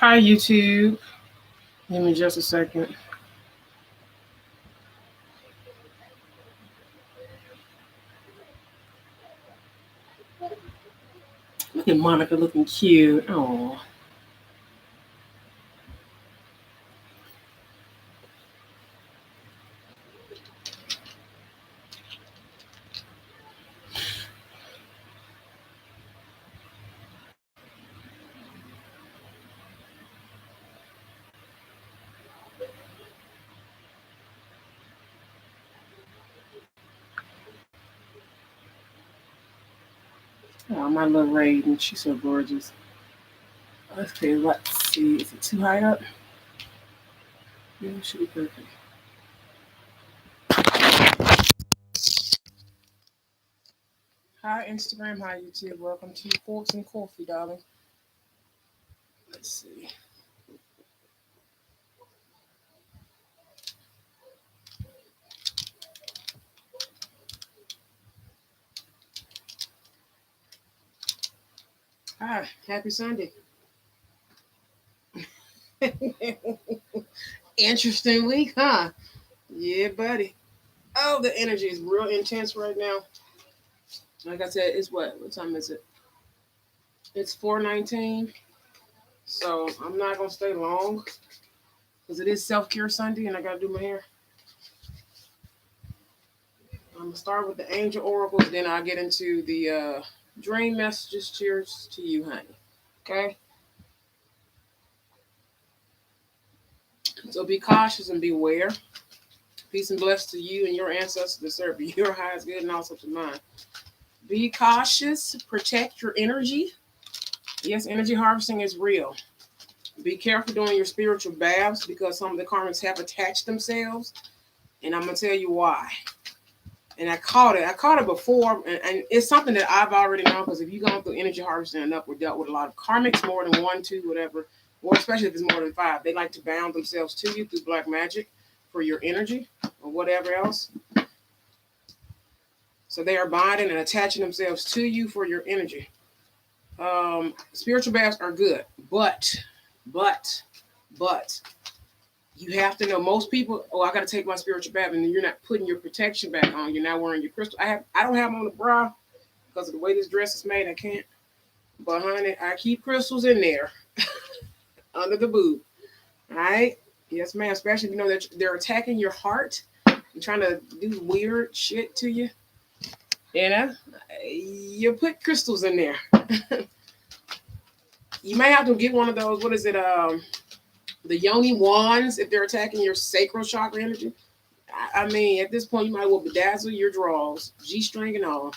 Hi, YouTube. Give me just a second. Look at Monica looking cute. Oh, my little Raven. She's so gorgeous. Okay, let's see. Is it too high up? Yeah, it should be perfect. Hi, Instagram. Hi, YouTube. Welcome to Thoughts and Coffee, darling. Let's see. Hi, happy Sunday. Interesting week, huh? Yeah, buddy. Oh, the energy is real intense right now. Like I said, it's what? What time is it? It's 4:19. So I'm not gonna stay long because it is self-care Sunday and I gotta do my hair. I'm gonna start with the angel oracles, then I'll get into the dream messages. Cheers to you, honey. Okay. So be cautious and beware. Peace and bless to you and your ancestors that serve your highest good and also to mine. Be cautious. Protect your energy. Yes, energy harvesting is real. Be careful doing your spiritual baths because some of the karmas have attached themselves, and I'm gonna tell you why. And I caught it. I caught it before, and it's something that I've already known because if you've gone through energy harvesting enough, we're dealt with a lot of karmics, more than one, two, whatever, or especially if it's more than five. They like to bound themselves to you through black magic for your energy or whatever else. So they are binding and attaching themselves to you for your energy. Spiritual baths are good, but, but you have to know most people. Oh, I got to take my spiritual bath, and you're not putting your protection back on. You're not wearing your crystal. I don't have them on the bra because of the way this dress is made. I can't. But honey, I keep crystals in there under the boob. All right. Yes, ma'am. Especially if you know that they're attacking your heart and trying to do weird shit to you. You know, you put crystals in there. You may have to get one of those. What is it? The yoni wands if they're attacking your sacral chakra energy. I mean, at this point, you might well bedazzle your drawers, G-string and all,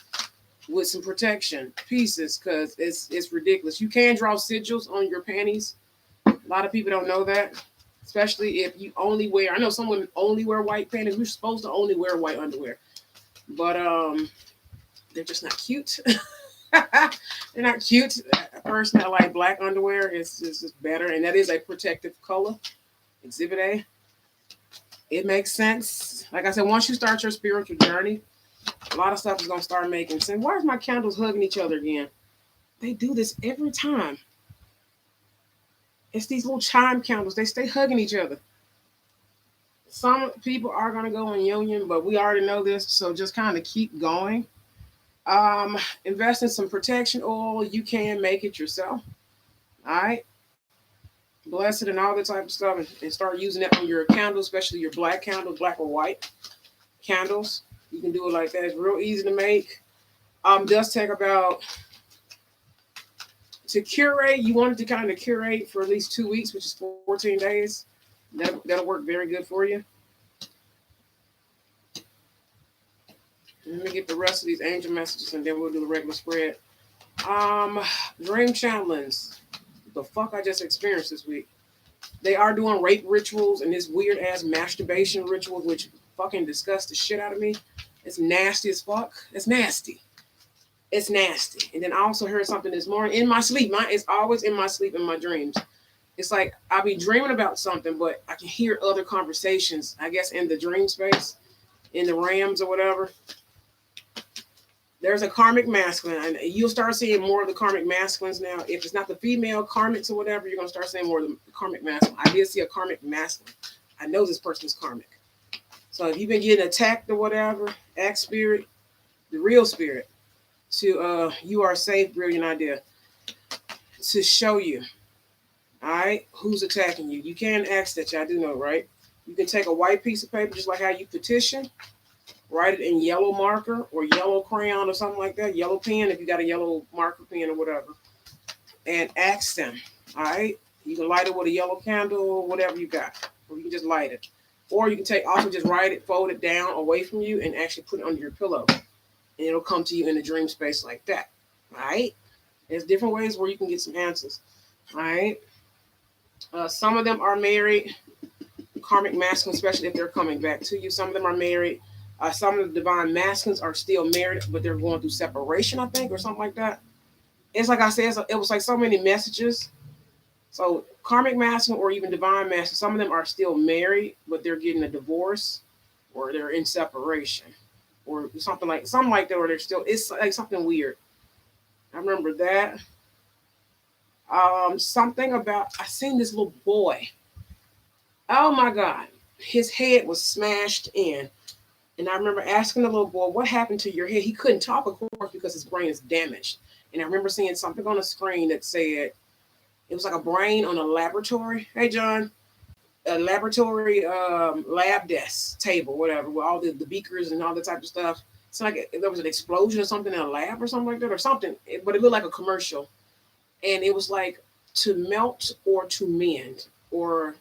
with some protection pieces, because it's ridiculous. You can draw sigils on your panties. A lot of people don't know that, especially if you only wear. I know some women only wear white panties. We're supposed to only wear white underwear, but they're just not cute. They're not cute. A person that like black underwear is just better, and that is a protective color. Exhibit A. It makes sense. Like I said, once you start your spiritual journey, a lot of stuff is gonna start making sense. Why is my candles hugging each other again? They do this every time. It's these little chime candles. They stay hugging each other. Some people are gonna go in union, but we already know this, so just kind of keep going. Um, Invest in some protection oil. You can make it yourself. All right. Bless it and all that type of stuff, and start using that on your candles, especially your black candles, black or white candles. You can do it like that. It's real easy to make. Does take about to curate. You want it to kind of curate for at least 2 weeks, which is 14 days. That'll work very good for you. Let me get the rest of these angel messages, and then we'll do the regular spread. Um, Dream channelings. The fuck I just experienced this week. They are doing rape rituals and this weird ass masturbation ritual, which fucking disgusts the shit out of me. It's nasty as fuck. It's nasty. It's nasty. And then I also heard something this morning in my sleep. It's always in my sleep in my dreams. It's like I'll be dreaming about something, but I can hear other conversations, I guess, in the dream space, in the RAMs or whatever. There's a karmic masculine, and you'll start seeing more of the karmic masculines now. If it's not the female karmics or whatever, you're gonna start seeing more of the karmic masculine. I did see a karmic masculine. I know this person's karmic. So if you've been getting attacked or whatever, ask spirit, the real spirit, to you are safe, brilliant idea, to show you, all right, who's attacking you. You can ask that, y'all do know, right? You can take a white piece of paper, just like how you petition, write it in yellow marker or yellow crayon or something like that, yellow pen if you got a yellow marker pen or whatever, and ask them, all right? You can light it with a yellow candle or whatever you got, or you can just light it. Or you can also just write it, fold it down away from you, and actually put it under your pillow. And it'll come to you in a dream space like that, all right? There's different ways where you can get some answers, all right? Some of them are married, karmic masculine, especially if they're coming back to you. Some of them are married. Some of the divine masculines are still married, but they're going through separation, I think, or something like that. It's like I said, it was like so many messages. So karmic masculine or even divine masculine, some of them are still married, but they're getting a divorce or they're in separation or something like that, or they're still, it's like something weird. I remember that. Something about, I seen this little boy. Oh my God. His head was smashed in. And I remember asking the little boy, what happened to your head? He couldn't talk, of course, because his brain is damaged. And I remember seeing something on the screen that said, it was like a brain on a laboratory. Hey, John. A laboratory lab desk table, whatever, with all the beakers and all that type of stuff. It's like there was an explosion or something in a lab or something like that, or something. But it looked like a commercial. And it was like to melt or to mend, or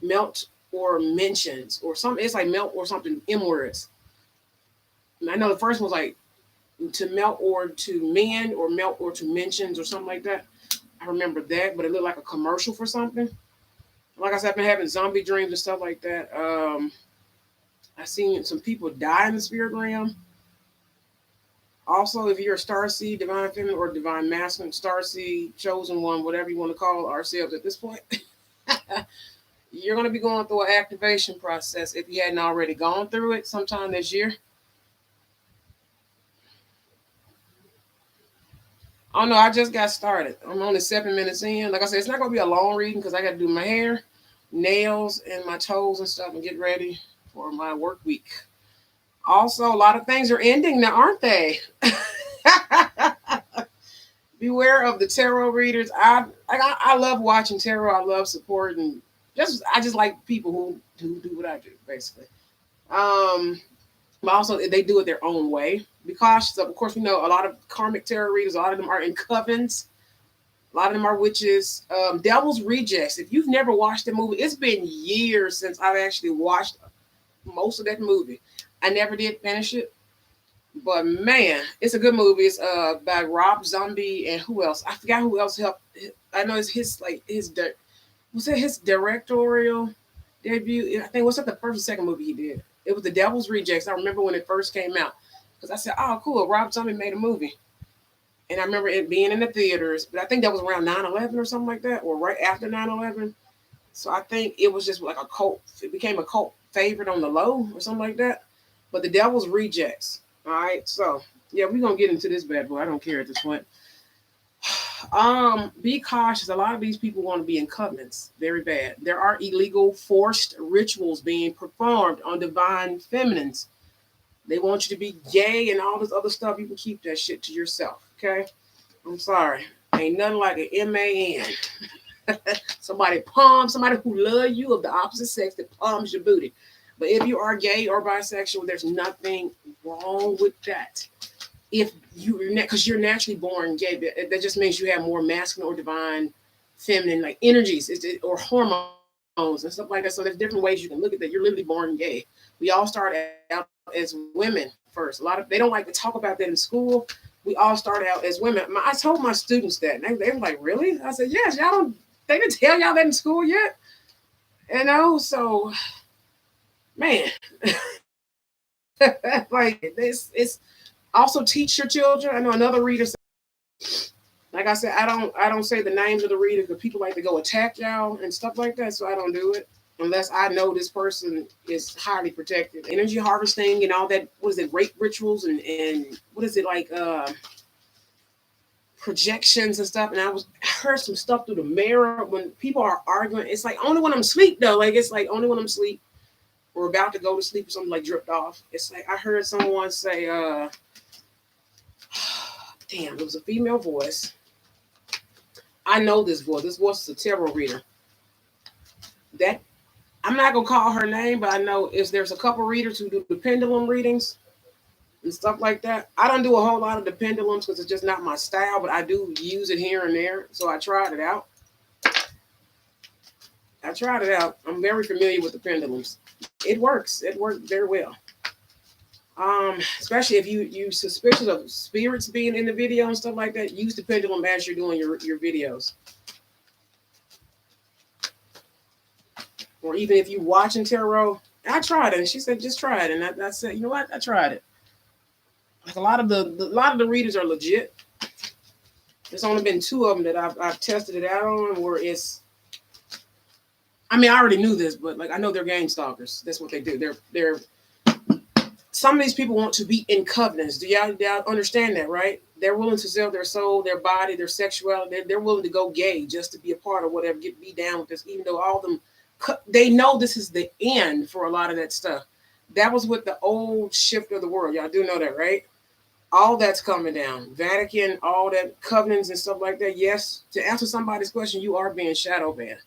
melt or mentions, or something. It's like melt or something, M words. I know the first one was like to melt or to mend, or melt or to mentions, or something like that. I remember that, but it looked like a commercial for something. Like I said, I've been having zombie dreams and stuff like that. I've seen some people die in the spirit realm. Also, if you're a starseed, divine feminine, or divine masculine, starseed, chosen one, whatever you want to call ourselves at this point, you're going to be going through an activation process if you hadn't already gone through it sometime this year. Oh no, I just got started. I'm only 7 minutes in. Like I said, it's not going to be a long reading because I got to do my hair, nails, and my toes and stuff and get ready for my work week. Also, a lot of things are ending now, aren't they? Beware of the tarot readers. I love watching tarot. I love supporting. I just like people who do what I do, basically. But also they do it their own way. Be cautious of course, we know a lot of karmic tarot readers, a lot of them are in covens, a lot of them are witches. Devil's Rejects. If you've never watched the movie, it's been years since I've actually watched most of that movie. I never did finish it, but man, it's a good movie. It's by Rob Zombie and who else? I forgot who else helped. I know it's his was it his directorial debut? I think was that the first or second movie he did. It was The Devil's Rejects. I remember when it first came out because I said, "Oh, cool! Rob Zombie made a movie," and I remember it being in the theaters. But I think that was around 9/11 or something like that, or right after 9/11. So I think it was just like a cult. It became a cult favorite on the low or something like that. But The Devil's Rejects. All right, so yeah, we're gonna get into this bad boy. I don't care at this point. Be cautious. A lot of these people want to be in covenants. Very bad. There are illegal, forced rituals being performed on divine feminines. They want you to be gay and all this other stuff. You can keep that shit to yourself. Okay? I'm sorry. Ain't nothing like an MAN. Somebody who love you of the opposite sex that palms your booty. But if you are gay or bisexual, there's nothing wrong with that. If because you're naturally born gay, that just means you have more masculine or divine feminine like energies or hormones and stuff like that. So there's different ways you can look at that. You're literally born gay. We all start out as women first. They don't like to talk about that in school. We all start out as women. I told my students that, and they were like, "Really?" I said, "Yes, y'all don't. They didn't tell y'all that in school yet." So, man, like this, it's also teach your children. I know another reader said, like I said, I don't say the names of the readers because people like to go attack y'all and stuff like that, so I don't do it. unless I know this person is highly protected. Energy harvesting and all that, what is it, rape rituals and what is it like projections and stuff. And I heard some stuff through the mirror when people are arguing. It's like only when I'm asleep though. Like it's like only when I'm asleep or about to go to sleep or something like dripped off. It's like I heard someone say, damn, it was a female voice. I know this voice. This voice is a tarot reader. That I'm not gonna call her name, but I know if there's a couple readers who do the pendulum readings and stuff like that. I don't do a whole lot of the pendulums because it's just not my style, but I do use it here and there. So I tried it out. I'm very familiar with the pendulums. It works. It worked very well. Especially if you suspicious of spirits being in the video and stuff like that, use the pendulum as you're doing your videos. Or even if you're watching tarot, I tried it. And she said, just try it. And I said, you know what? I tried it. Like a lot of the readers are legit. There's only been 2 of them that I've tested it out on where it's. I mean, I already knew this, but like I know they're game stalkers. That's what they do. They're. Some of these people want to be in covenants. Do y'all understand that, right? They're willing to sell their soul, their body, their sexuality. They're willing to go gay just to be a part of whatever, be down with this, even though all of them, they know this is the end for a lot of that stuff. That was with the old shift of the world. Y'all do know that, right? All that's coming down. Vatican, all that covenants and stuff like that. Yes, to answer somebody's question, you are being shadow banned.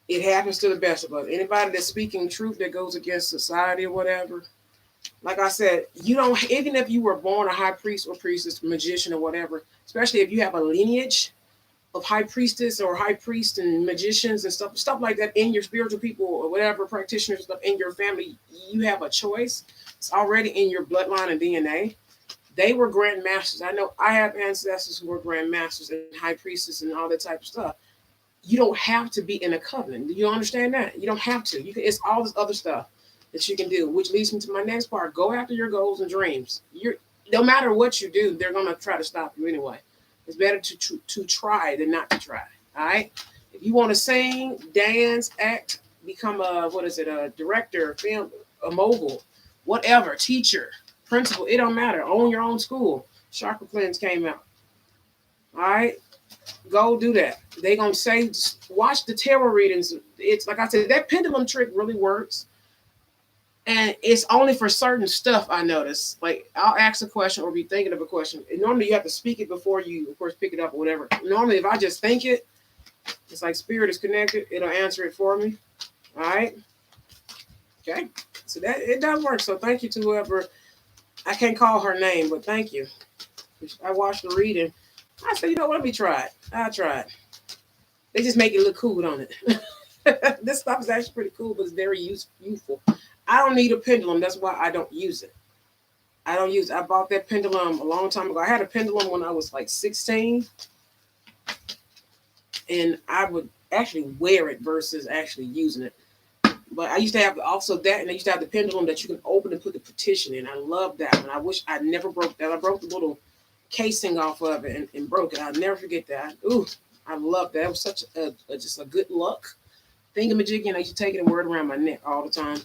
It happens to the best of us. Anybody that's speaking truth that goes against society or whatever, like I said, you don't, even if you were born a high priest or priestess, magician or whatever, especially if you have a lineage of high priestess or high priest and magicians and stuff like that in your spiritual people or whatever practitioners stuff in your family, you have a choice. It's already in your bloodline and DNA. They were grand masters. I know I have ancestors who were grand masters and high priestess and all that type of stuff. You don't have to be in a covenant. Do you understand that? You don't have to. You can. It's all this other stuff that you can do, which leads me to my next part. Go after your goals and dreams. No matter what you do, they're gonna try to stop you anyway. It's better to try than not to try. All right. If you want to sing, dance, act, become a director, film, a mogul, whatever, teacher, principal, it don't matter. Own your own school. Chakra Cleanse came out. All right. Go do that. They gonna say, watch the tarot readings. It's like I said, that pendulum trick really works. And it's only for certain stuff, I notice. Like, I'll ask a question or be thinking of a question. And normally you have to speak it before you, of course, pick it up or whatever. Normally, if I just think it, it's like spirit is connected. It'll answer it for me. All right. Okay. So that it does work. So thank you to whoever. I can't call her name, but thank you. I watched the reading. I said, you know what? Let me try it. I tried. They just make it look cool, don't it? This stuff is actually pretty cool, but it's very useful. I don't need a pendulum. That's why I don't use it. I bought that pendulum a long time ago. I had a pendulum when I was like 16. And I would actually wear it versus actually using it. But I used to have also that, and I used to have the pendulum that you can open and put the petition in. I love that. And I wish I never broke that. I broke the little casing off of it and broke it. I'll never forget that. I love that. It was such just a good luck thingamajig, and I used to take it and wear it around my neck all the time.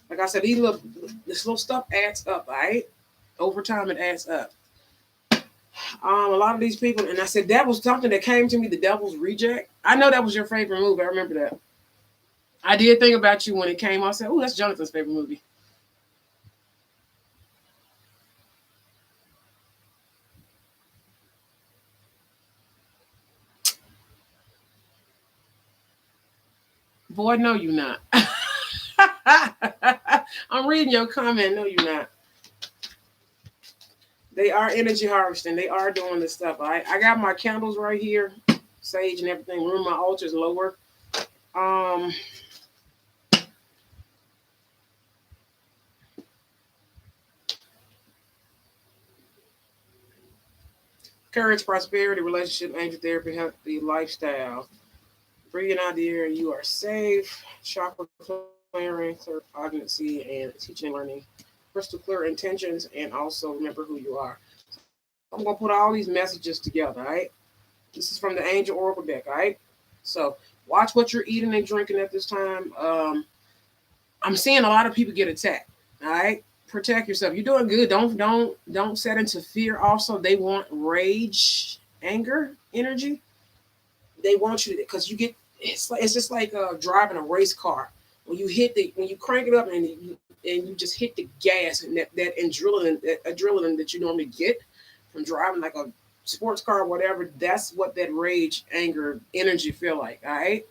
Like I said, this little stuff adds up, all right? Over time, it adds up. A lot of these people, and I said that was something that came to me, The Devil's Reject. I know that was your favorite movie. I remember that. I did think about you when it came. I said, oh, that's Jonathan's favorite movie. Boy, no, you're not. I'm reading your comment. No, you're not. They are energy harvesting. They are doing this stuff. I got my candles right here, sage and everything. Room my altar's lower. Courage, prosperity, relationship, angel therapy, healthy lifestyle. Breathing out the air, you are safe. Chakra clearing, clear cognizency, and teaching and learning. Crystal clear intentions, and also remember who you are. I'm going to put all these messages together, all right? This is from the Angel Oracle deck, all right? So Watch what you're eating and drinking at this time. I'm seeing a lot of people get attacked. All right, protect yourself. You're doing good. Don't set into fear. Also, they want rage, anger, energy. They want you to, because you get, it's just like driving a race car. When you crank it up and you just hit the gas, and that adrenaline that you normally get from driving like a sports car or whatever, that's what that rage, anger, energy feel like. All right,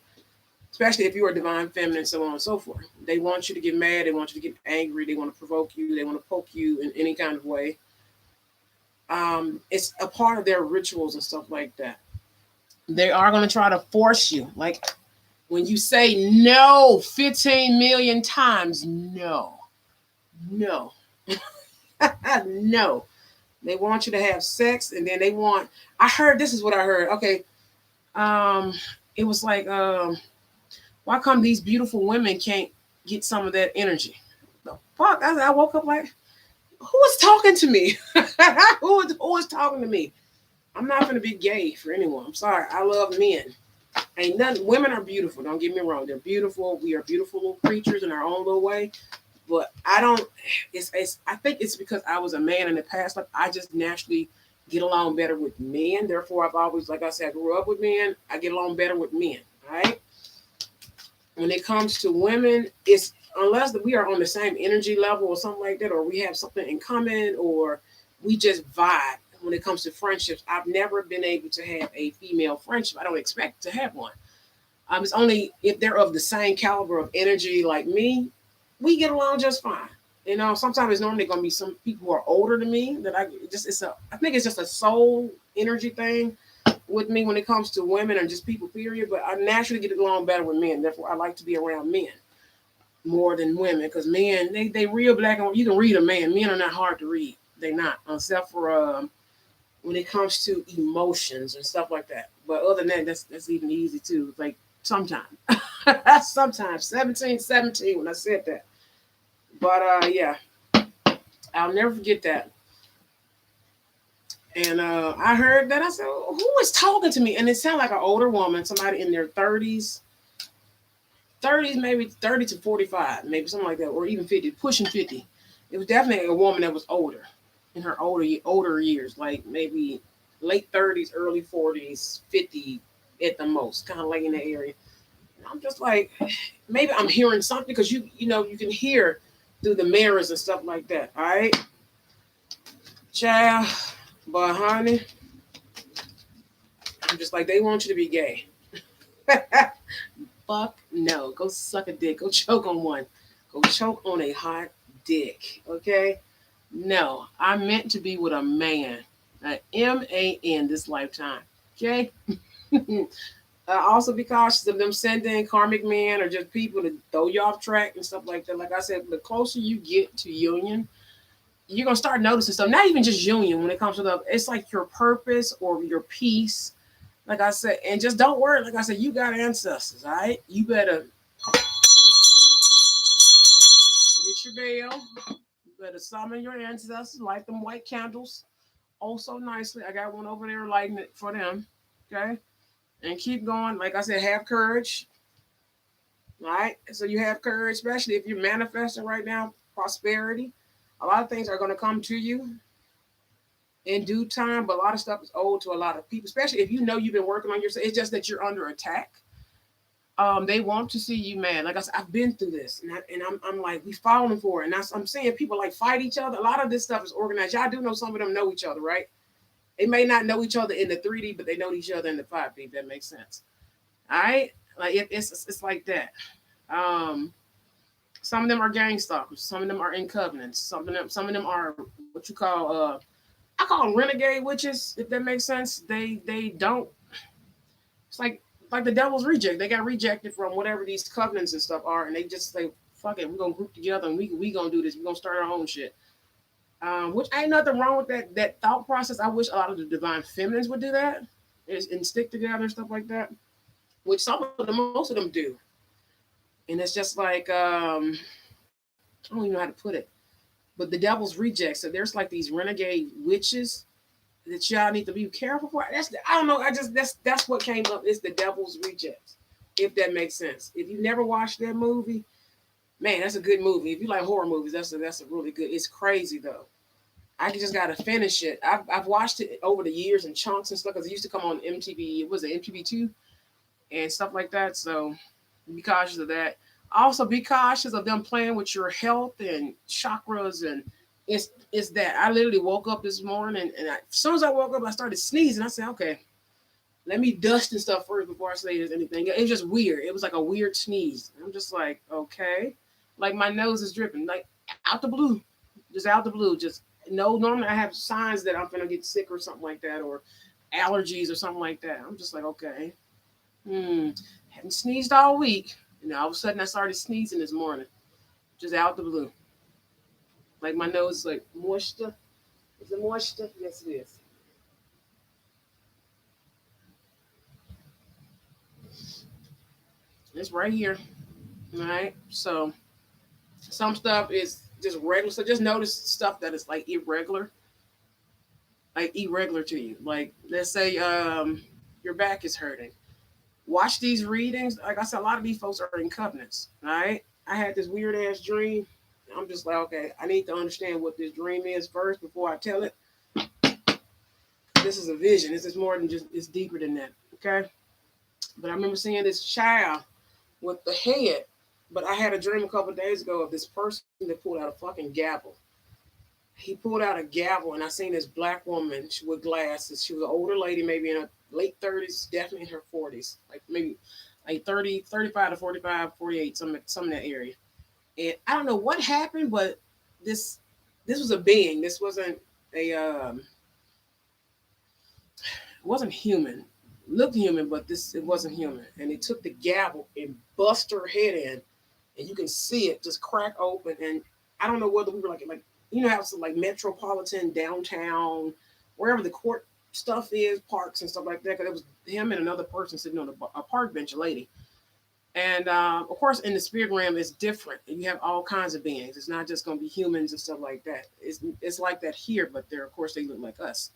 especially if you are divine feminine, so on and so forth. They want you to get mad. They want you to get angry. They want to provoke you. They want to poke you in any kind of way. It's a part of their rituals and stuff like that. They are going to try to force you. Like when you say no 15 million times, no, no, no. They want you to have sex, and then I heard, this is what I heard. Okay. It was like, why come these beautiful women can't get some of that energy? The fuck? I woke up like, who is talking to me? who is talking to me? I'm not going to be gay for anyone. I'm sorry. I love men. Ain't nothing. Women are beautiful. Don't get me wrong. They're beautiful. We are beautiful little creatures in our own little way. But I don't. I think it's because I was a man in the past. Like I just naturally get along better with men. Therefore, I've always, like I said, I grew up with men. I get along better with men. Right. When it comes to women, it's unless we are on the same energy level or something like that, or we have something in common, or we just vibe. When it comes to friendships, I've never been able to have a female friendship. I don't expect to have one. It's only if they're of the same caliber of energy like me, we get along just fine. You know, sometimes it's normally going to be some people who are older than me that I think it's just a soul energy thing with me when it comes to women and just people, period. But I naturally get along better with men. Therefore, I like to be around men more than women, because men, they real black and white. You can read a man. Men are not hard to read. They're not, except for when it comes to emotions and stuff like that. But other than that, that's even easy too. Like sometimes, sometimes 17 when I said that. But yeah, I'll never forget that. And I heard that. I said, who is talking to me? And it sounded like an older woman, somebody in their 30s, maybe 30 to 45, maybe something like that, or even 50, pushing 50. It was definitely a woman that was older, in her older years, like maybe late 30s, early 40s, 50 at the most, kind of like in that area. And I'm just like, maybe I'm hearing something, because you can hear through the mirrors and stuff like that. All right, child, but honey, I'm just like, they want you to be gay. Fuck no. Go suck a dick. Go choke on one. Go choke on a hot dick. Okay? No, I'm meant to be with a man. MAN this lifetime. Okay? Also be cautious of them sending karmic men or just people to throw you off track and stuff like that. Like I said, the closer you get to union, you're going to start noticing stuff. Not even just union when it comes to it's like your purpose or your peace. Like I said, and just don't worry. Like I said, you got ancestors, all right? You better get your bell. You better summon your ancestors, light them white candles. Oh, so nicely. I got one over there lighting it for them. Okay? And keep going. Like I said, have courage. All right? So you have courage, especially if you're manifesting right now, prosperity. A lot of things are going to come to you in due time, but a lot of stuff is owed to a lot of people, especially if you know you've been working on yourself. It's just that you're under attack. They want to see you mad. Like I said, I've been through this, and I'm like, we falling for it. And I'm seeing people like fight each other. A lot of this stuff is organized. Y'all do know some of them know each other, right? They may not know each other in the 3D, but they know each other in the 5D. If that makes sense. All right, like it's like that. Some of them are gang stalkers. Some of them are in covenants. Some of them are what you call I call them renegade witches, if that makes sense. They don't. It's like the devil's reject. They got rejected from whatever these covenants and stuff are, and they just say, "Fuck it, we're gonna group together and we gonna do this. We're gonna start our own shit." Which ain't nothing wrong with that thought process. I wish a lot of the divine feminines would do that and stick together and stuff like that. Which most of them do. And it's just like I don't even know how to put it. But the devil's reject. So there's like these renegade witches that y'all need to be careful for. I don't know. That's what came up. It's the devil's rejects. if that makes sense. If you never watched that movie, man, that's a good movie. If you like horror movies, that's a really good. It's crazy though. I just gotta finish it. I've watched it over the years in chunks and stuff because it used to come on MTV. It was it MTV2 and stuff like that. So be cautious of that. Also, be cautious of them playing with your health and chakras and it's that. I literally woke up this morning and as soon as I woke up, I started sneezing. I said, okay, let me dust and stuff first before I say there's anything. It was just weird. It was like a weird sneeze. I'm just like, okay, like my nose is dripping, like out the blue, just out the blue. Just no. Normally I have signs that I'm gonna get sick or something like that, or allergies or something like that. I'm just like, okay, haven't sneezed all week. And all of a sudden I started sneezing this morning, just out the blue. Like my nose is like moisture. Is it moisture? Yes, it is. It's right here. All right. So some stuff is just regular. So just notice stuff that is like irregular to you. Like let's say your back is hurting. Watch these readings. Like I said, a lot of these folks are in covenants. All right. I had this weird ass dream. I'm just like, okay, I need to understand what this dream is first before I tell it. This is a vision. This is more than just it's deeper than that. Okay. But I remember seeing this child with the head. But I had a dream a couple of days ago of this person that pulled out a fucking gavel. He pulled out a gavel, and I seen this black woman with glasses. She was an older lady, maybe in her late 30s, definitely in her 40s, like maybe like 30, 35 to 45, 48, some in that area. And I don't know what happened, but this this was a being. This wasn't a it wasn't human. Looked human, but this it wasn't human. And they took the gavel and bust her head in, and you can see it just crack open. And I don't know whether we were like you know how it's like metropolitan downtown, wherever the court stuff is, parks and stuff like that. Because it was him and another person sitting on a park bench, a lady. And of course, in the spirit realm, it's different. You have all kinds of beings. It's not just going to be humans and stuff like that. It's like that here, but they're of course they look like us.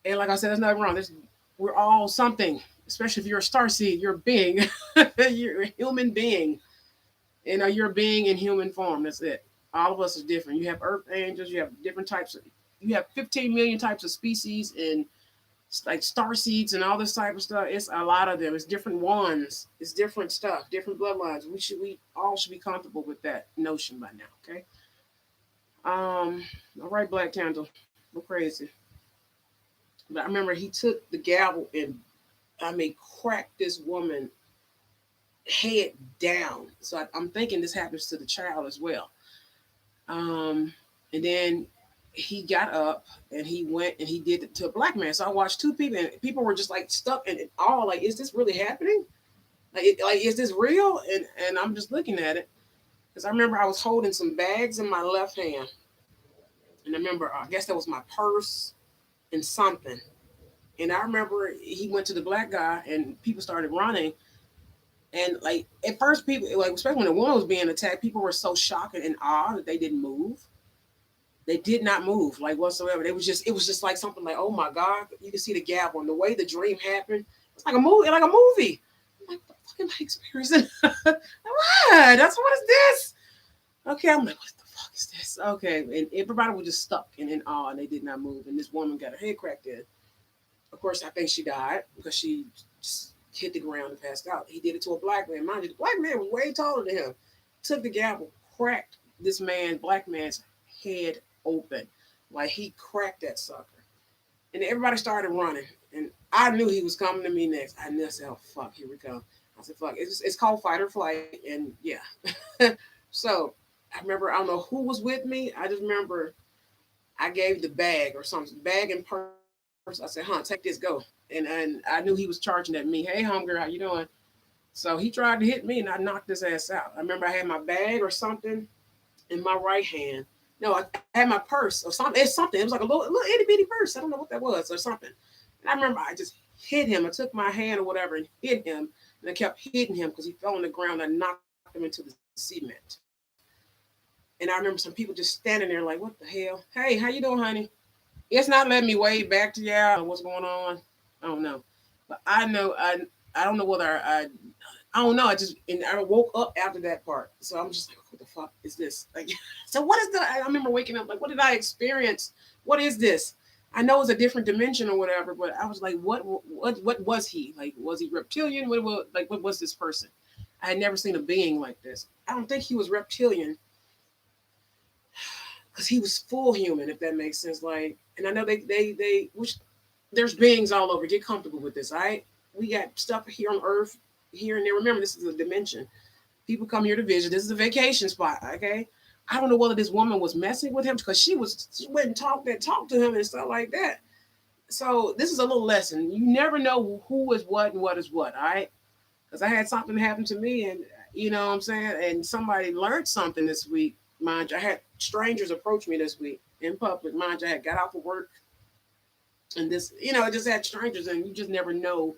And like I said, there's nothing wrong. We're all something. Especially if you're a star seed, you're a being. You're a human being. You're a being in human form. That's it. All of us is different. You have earth angels. You have different types of. You have 15 million types of species and like star seeds and all this type of stuff. It's a lot of them. It's different ones. It's different stuff, different bloodlines. We all should be comfortable with that notion by now. Okay. All right, Black Candle. We're crazy. But I remember he took the gavel and I mean cracked this woman head down. So I'm thinking this happens to the child as well. And then he got up and he went and he did it to a black man. So I watched two people and people were just like stuck in it all like, is this really happening? Like is this real? And I'm just looking at it because I remember I was holding some bags in my left hand, and I remember I guess that was my purse and something. And I remember he went to the black guy and people started running. And like at first, people like especially when the woman was being attacked, people were so shocked and in awe that they didn't move. They did not move like whatsoever. It was just like something like, oh my God, you can see the gavel and the way the dream happened. It's like a movie, like a movie. I'm like, the fucking like experiencing. What? That's what is this? Okay, I'm like, what the fuck is this? Okay, and everybody was just stuck and in awe, and they did not move. And this woman got her head cracked in. Of course, I think she died because she just hit the ground and passed out. He did it to a black man. Mind you, the black man was way taller than him. Took the gavel, cracked this black man's head open. Like he cracked that sucker. And everybody started running. And I knew he was coming to me next. I knew I said, oh fuck, here we come. I said, fuck. It's called fight or flight. And yeah. So I remember, I don't know who was with me. I just remember I gave the bag or something, bag and purse. I said, huh, take this, go. And I knew he was charging at me. Hey, homegirl, how you doing? So he tried to hit me and I knocked his ass out. I remember I had my bag or something in my right hand. No, I had my purse or something. It's something. It was like a little itty bitty purse. I don't know what that was or something. And I remember I just hit him. I took my hand or whatever and hit him. And I kept hitting him because he fell on the ground. I knocked him into the cement. And I remember some people just standing there like, what the hell? Hey, how you doing, honey? It's not letting me wave back to y'all. What's going on? I don't know. But I know I don't know whether I I don't know. And I woke up after that part. So I'm just like, what the fuck is this? Like, so what is that? I remember waking up like, what did I experience? What is this? I know it's a different dimension or whatever, but I was like, what was he? Like, was he reptilian? What was this person? I had never seen a being like this. I don't think he was reptilian because he was full human, if that makes sense. Like, and I know which there's beings all over. Get comfortable with this, all right? We got stuff here on Earth, here and there. Remember, this is a dimension. People come here to visit. This is a vacation spot, okay? I don't know whether this woman was messing with him because she went and talked to him and stuff like that. So this is a little lesson. You never know who is what and what is what, all right? Because I had something happen to me, and you know what I'm saying, and somebody learned something this week. Mind you, I had strangers approach me this week in public. Mind you, I had got off of work, and this, I just had strangers, and you just never know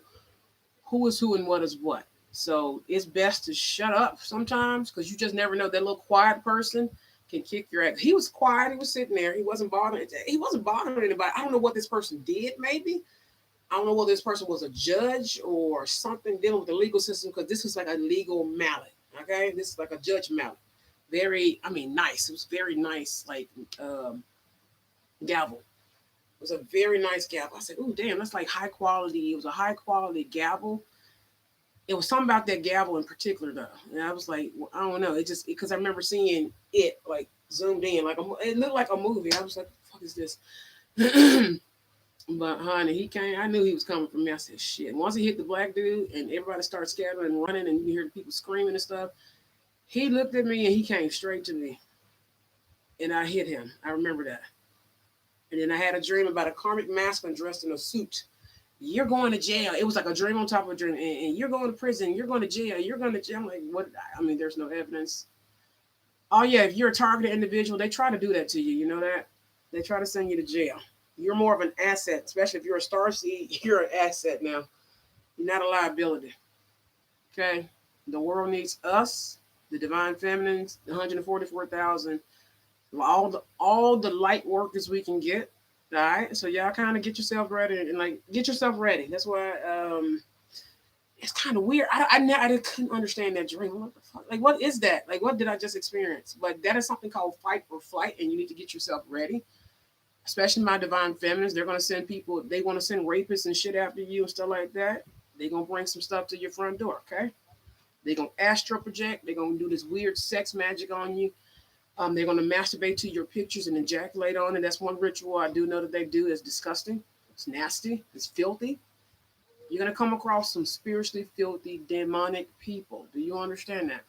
who is who and what is what. So it's best to shut up sometimes because you just never know. That little quiet person can kick your ass. He was quiet. He was sitting there. He wasn't bothering. He wasn't bothering anybody. I don't know what this person did. Maybe I don't know whether this person was a judge or something dealing with the legal system because this is like a legal mallet. Okay, this is like a judge mallet. Very, I mean, nice. It was very nice, like gavel. It was a very nice gavel. I said, "Ooh, damn, that's like high quality." It was a high quality gavel. It was something about that gavel in particular, though, and I was like, well, I don't know. It just because I remember seeing it like zoomed in, like it looked like a movie. I was like, "What the fuck is this?" But honey, he came. I knew he was coming for me. I said, "Shit!" Once he hit the black dude, and everybody started scattering and running, and you hear the people screaming and stuff. He looked at me and he came straight to me, and I hit him. I remember that. And then I had a dream about a karmic masculine dressed in a suit. You're going to jail. It was like a dream on top of a dream, and you're going to prison. You're going to jail. You're going to jail. I'm like, what? I mean, there's no evidence. Oh yeah, if you're a targeted individual, they try to do that to you. You know that they try to send you to jail. You're more of an asset, especially if you're a star seed. You're an asset now. You're not a liability. Okay, the world needs us, the divine feminines, the 144,000, all the light workers we can get. All right, so y'all kind of get yourself ready and like get yourself ready. That's why it's kind of weird. I couldn't understand that dream. What the fuck? Like, what is that? Like, what did I just experience? But that is something called fight or flight, and you need to get yourself ready. Especially my divine feminines, they're gonna send people. They want to send rapists and shit after you and stuff like that. They're gonna bring some stuff to your front door. Okay, they're gonna astral project. They're gonna do this weird sex magic on you. They're gonna masturbate to your pictures and ejaculate on it. That's one ritual I do know that they do. It's disgusting. It's nasty. It's filthy. You're gonna come across some spiritually filthy, demonic people. Do you understand that?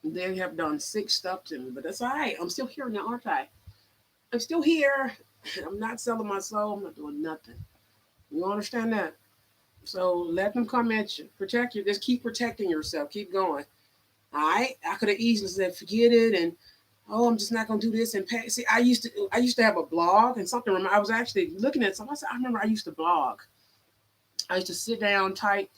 They have done sick stuff to me, but that's all right. I'm still here now, aren't I? I'm still here. I'm not selling my soul. I'm not doing nothing. You understand that? So let them come at you. Protect you. Just keep protecting yourself. Keep going. All right. I could have easily said, forget it, and oh, I'm just not gonna do this. And pay. See, I used to have a blog and something. I was actually looking at something. I said, I remember I used to blog. I used to sit down, type,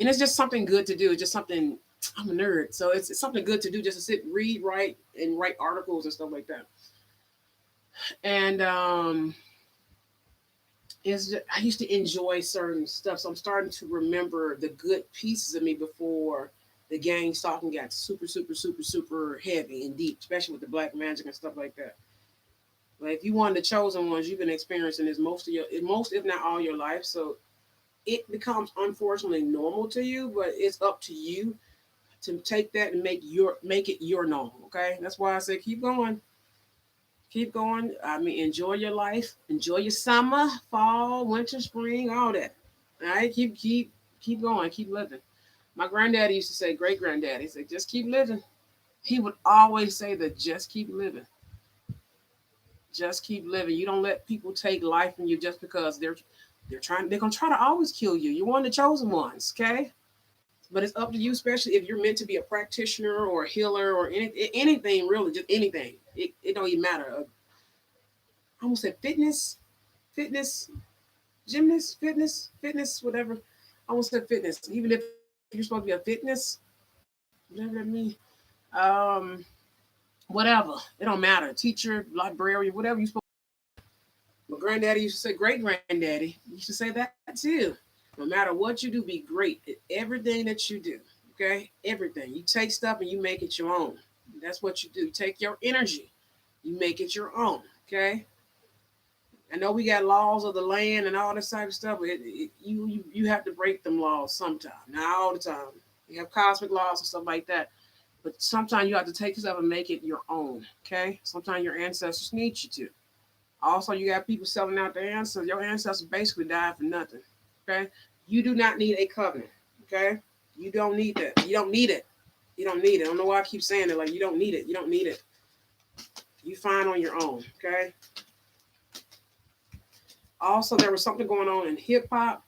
and it's just something good to do. It's just something. I'm a nerd, so it's something good to do. Just to sit, read, write, and write articles and stuff like that. And I used to enjoy certain stuff, so I'm starting to remember the good pieces of me before the gang stalking got super, super, super, super heavy and deep, especially with the black magic and stuff like that. Like if you one of the chosen ones, you've been experiencing this most if not all your life. So it becomes unfortunately normal to you, but it's up to you to take that and make it your normal. Okay, that's why I say keep going. Keep going. I mean, enjoy your life. Enjoy your summer, fall, winter, spring, all that. All right, keep going. Keep living. My granddaddy used to say, great granddaddy, he said, just keep living. He would always say that just keep living. Just keep living. You don't let people take life from you just because they're gonna try to always kill you. You're one of the chosen ones, okay? But it's up to you, especially if you're meant to be a practitioner or a healer or anything really, just anything. It don't even matter. I almost said fitness, gymnast, fitness, whatever. I almost said fitness. Even if you're supposed to be a fitness, whatever that means. Um, whatever. It don't matter. Teacher, librarian, whatever you supposed. My granddaddy used to say, great granddaddy used to say that too. No matter what you do, be great at everything that you do. Okay? Everything. You take stuff and you make it your own. That's what you do. Take your energy, you make it your own. Okay? I know we got laws of the land and all this type of stuff, but you have to break them laws sometime. Not all the time. You have cosmic laws and stuff like that. But sometimes you have to take stuff and make it your own. Okay? Sometimes your ancestors need you to. Also, you got people selling out their ancestors. Your ancestors basically died for nothing. Okay? You do not need a covenant. Okay? You don't need that. You don't need it. You don't need it. I don't know why I keep saying it. Like, you don't need it. You don't need it. You fine on your own. Okay? Also, there was something going on in hip hop.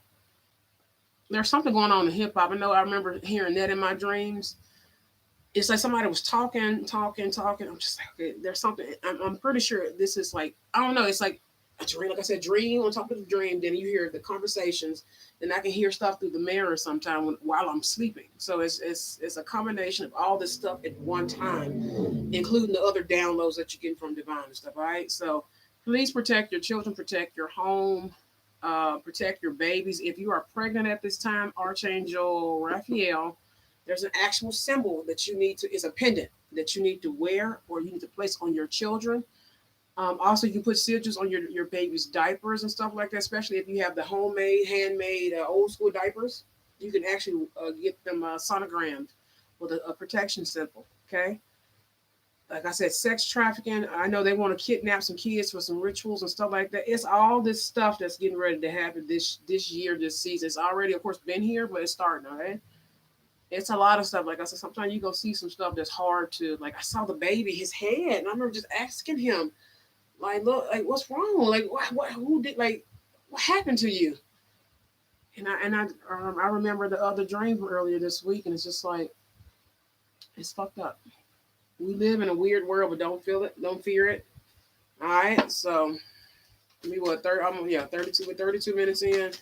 There's something going on in hip hop. I know I remember hearing that in my dreams. It's like somebody was talking. I'm just like, okay, there's something. I'm pretty sure this is like, I don't know. It's like a dream. Like I said, dream on top of the dream. Then you hear the conversations. Then I can hear stuff through the mirror sometime while I'm sleeping. So it's a combination of all this stuff at one time, including the other downloads that you get from divine and stuff. All right. So please protect your children, protect your home, protect your babies. If you are pregnant at this time, Archangel Raphael, there's an actual symbol that you need to, is a pendant that you need to wear or you need to place on your children. Also, you can put sigils on your baby's diapers and stuff like that, especially if you have the homemade, handmade, old school diapers. You can actually get them sonogrammed with a protection symbol. Okay. Like I said, sex trafficking. I know they want to kidnap some kids for some rituals and stuff like that. It's all this stuff that's getting ready to happen this year, this season. It's already, of course, been here, but it's starting. All right. It's a lot of stuff. Like I said, sometimes you go see some stuff that's hard to, like, I saw the baby, his head, and I remember just asking him, like, look, like, what's wrong? Like, what who did, like, what happened to you? And I remember the other dream from earlier this week, and it's just like, it's fucked up. We live in a weird world, but don't feel it, don't fear it. All right, so we what third? I'm yeah, 32 with 32 minutes in.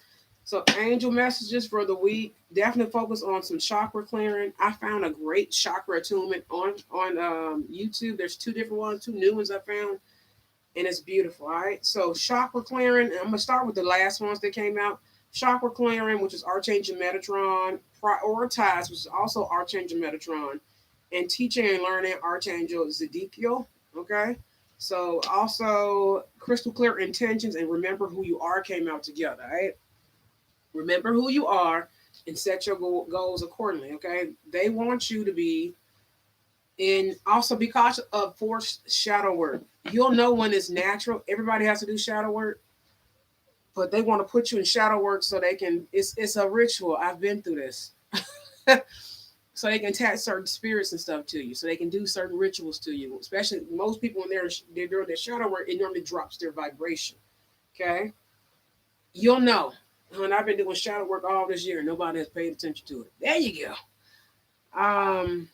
So angel messages for the week. Definitely focus on some chakra clearing. I found a great chakra attunement on YouTube. There's two different ones, two new ones I found, and it's beautiful. All right. So chakra clearing. I'm gonna start with the last ones that came out. Chakra clearing, which is Archangel Metatron. Prioritize, which is also Archangel Metatron, and teaching and learning Archangel Zedekiel. Okay. So also crystal clear intentions and remember who you are came out together. All right. Remember who you are and set your goals accordingly. Okay. They want you to be in, also be cautious of forced shadow work. You'll know when it's natural. Everybody has to do shadow work, but they want to put you in shadow work so they can, it's a ritual. I've been through this. So they can attach certain spirits and stuff to you. So they can do certain rituals to you. Especially most people when they're doing their shadow work, it normally drops their vibration. Okay. You'll know. And I've been doing shadow work all this year. Nobody has paid attention to it. There you go.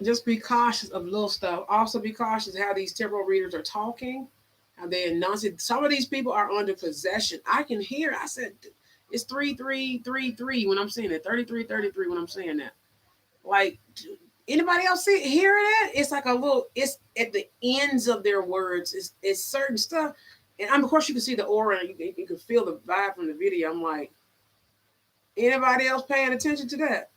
Just be cautious of little stuff. Also, be cautious how these tarot readers are talking, how they announce it. Some of these people are under possession. I can hear. I said it's 3333 when I'm saying it. 3333 when I'm saying that. Like, anybody else hear that? It's like a little. It's at the ends of their words. It's certain stuff. And of course, you can see the aura. And you can feel the vibe from the video. I'm like, anybody else paying attention to that?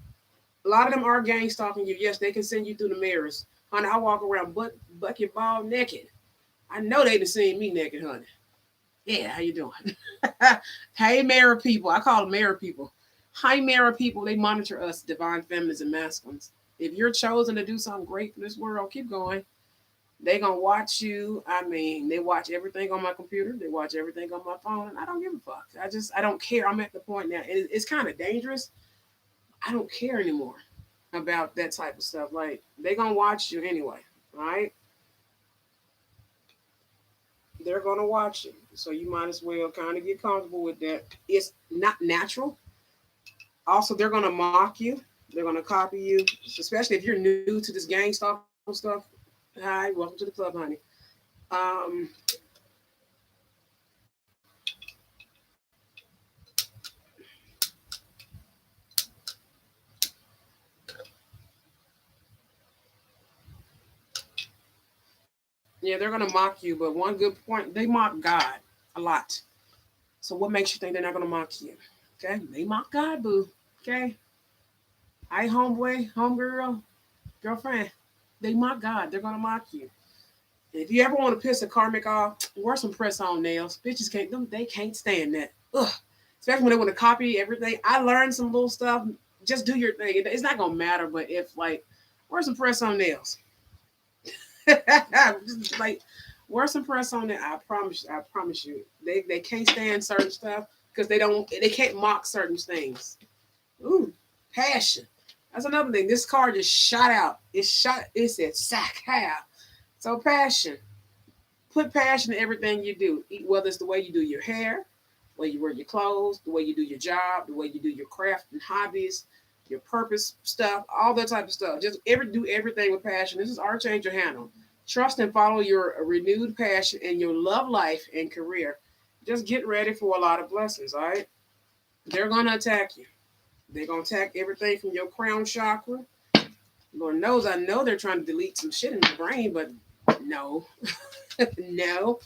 A lot of them are gang stalking you. Yes, they can send you through the mirrors. Honey, I walk around bucket ball naked. I know they done seen me naked, honey. Yeah, how you doing? Hey, mirror people. I call them mirror people. Hi, mirror people. They monitor us, divine feminines and masculines. If you're chosen to do something great for this world, keep going. They gonna watch you. I mean, they watch everything on my computer. They watch everything on my phone. I don't give a fuck. I don't care. I'm at the point now. It's kind of dangerous. I don't care anymore about that type of stuff. Like, they gonna watch you anyway, right? They're gonna watch you, so you might as well kind of get comfortable with that. It's not natural. Also, they're gonna mock you. They're gonna copy you, especially if you're new to this gang stalking stuff. Hi, welcome to the club, honey. Um, yeah, they're gonna mock you, but one good point, they mock God a lot. So what makes you think they're not gonna mock you? Okay, they mock God, boo. Okay, I homeboy, homegirl, girlfriend. They mock God. They're gonna mock you. If you ever want to piss a karmic off, wear some press-on nails. Bitches can't them. They can't stand that. Ugh. Especially when they want to copy everything. I learned some little stuff. Just do your thing. It's not gonna matter. But if like, wear some press-on nails. Just like, wear some press-on nails. I promise. I promise you. They can't stand certain stuff because they can't mock certain things. Ooh, passion. That's another thing. This car just shot out. It said sack half. So passion. Put passion in everything you do. Whether it's the way you do your hair, the way you wear your clothes, the way you do your job, the way you do your craft and hobbies, your purpose stuff, all that type of stuff. Just do everything with passion. This is Archangel Hannah. Trust and follow your renewed passion in your love life and career. Just get ready for a lot of blessings, all right? They're going to attack you. They're going to attack everything from your crown chakra. Lord knows, I know they're trying to delete some shit in your brain, but no. No.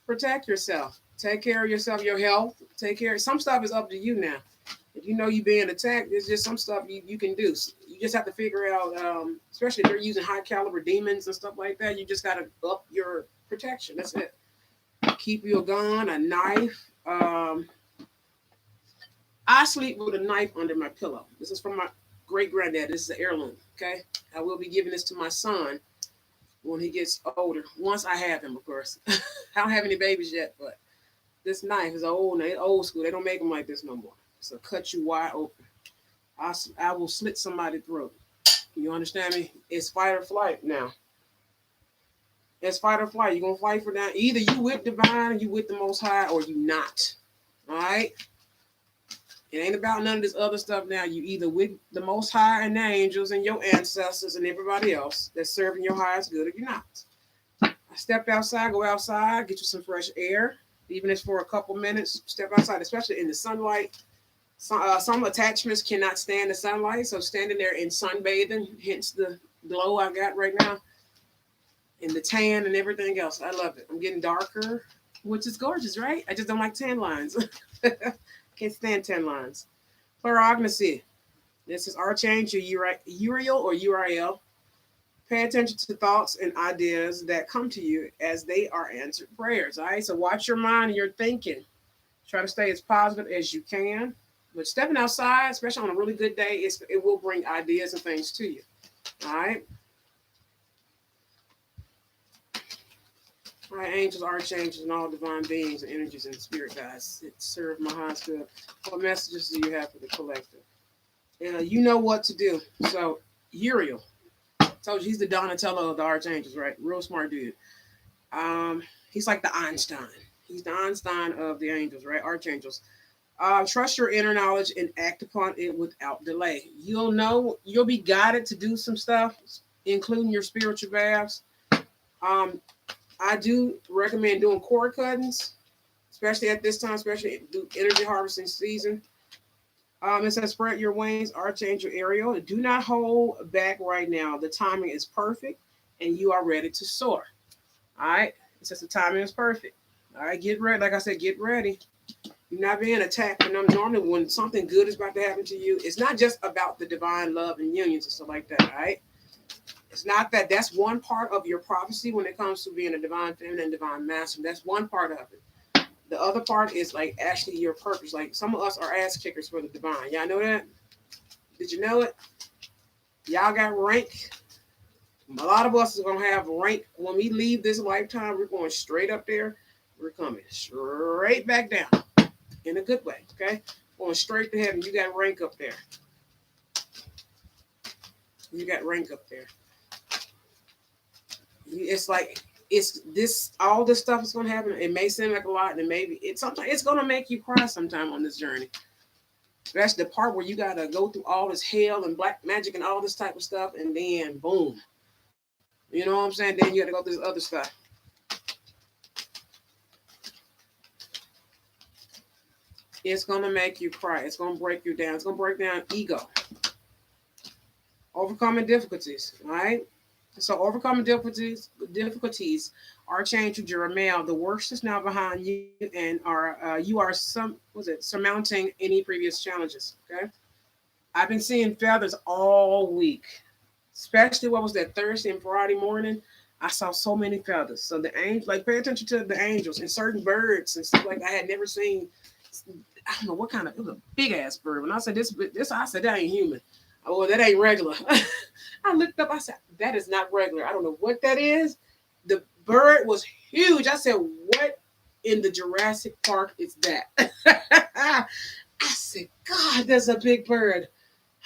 Protect yourself. Take care of yourself, your health. Take care. Some stuff is up to you now. If you know you're being attacked, there's just some stuff you can do. You just have to figure out, especially if they're using high caliber demons and stuff like that, you just got to up your protection. That's it. Keep you a gun, a knife. I sleep with a knife under my pillow. This is from my great granddad. This is an heirloom. Okay. I will be giving this to my son when he gets older. Once I have him, of course. I don't have any babies yet, but this knife is old school. They don't make them like this no more. So cut you wide open. I will slit somebody's throat. You understand me? It's fight or flight now. It's fight or flight. You're going to fight for that. Either you with divine, you with the Most High, or you not. All right? It ain't about none of this other stuff now. You either with the Most High and the angels and your ancestors and everybody else that's serving your highest good, or you're not. I stepped outside, go outside, get you some fresh air. Even if it's for a couple minutes, step outside, especially in the sunlight. Some attachments cannot stand the sunlight, so standing there in sunbathing, hence the glow I got right now, and the tan and everything else. I love it. I'm getting darker, which is gorgeous, right? I just don't like tan lines. Can't stand 10 lines. Clairognosy. This is Archangel Uriel or Uriel. Pay attention to thoughts and ideas that come to you as they are answered prayers. All right. So watch your mind and your thinking. Try to stay as positive as you can. But stepping outside, especially on a really good day, it will bring ideas and things to you. All right. All right, angels, archangels, and all divine beings and energies and spirit guides serve my highest good. What messages do you have for the collective? You know what to do. So, Uriel, told you he's the Donatello of the archangels, right? Real smart dude. He's like the Einstein. He's the Einstein of the angels, right? Archangels. Trust your inner knowledge and act upon it without delay. You'll be guided to do some stuff, including your spiritual baths. I do recommend doing cord cuttings, especially at this time, especially do energy harvesting season. It says spread your wings, Archangel Ariel. Do not hold back right now. The timing is perfect and you are ready to soar. All right. It says the timing is perfect. All right. Get ready. Like I said, get ready. You're not being attacked. And normally when something good is about to happen to you, it's not just about the divine love and unions and stuff like that. All right. It's not that. That's one part of your prophecy when it comes to being a divine feminine, divine masculine. That's one part of it. The other part is like actually your purpose. Like some of us are ass kickers for the divine. Y'all know that? Did you know it? Y'all got rank. A lot of us is gonna have rank when we leave this lifetime. We're going straight up there. We're coming straight back down in a good way. Okay, going straight to heaven. You got rank up there. You got rank up there. It's like it's this. All this stuff is gonna happen. It may seem like a lot, and maybe sometimes it's gonna make you cry sometime on this journey. That's the part where you gotta go through all this hell and black magic and all this type of stuff, and then boom. You know what I'm saying? Then you gotta go through this other stuff. It's gonna make you cry. It's gonna break you down. It's gonna break down ego. Overcoming difficulties, all right? So overcoming difficulties, Archangel Jeremiah, the worst is now behind you, and you are surmounting any previous challenges. Okay, I've been seeing feathers all week, especially what was that Thursday and Friday morning. I saw so many feathers. So the angel, like pay attention to the angels and certain birds and stuff like I had never seen. I don't know what kind of, it was a big ass bird. When I said this I said that ain't human. Oh, that ain't regular. I looked up. I said that is not regular. I don't know what that is. The bird was huge. I said, what in the Jurassic Park is that? I said, God, that's a big bird.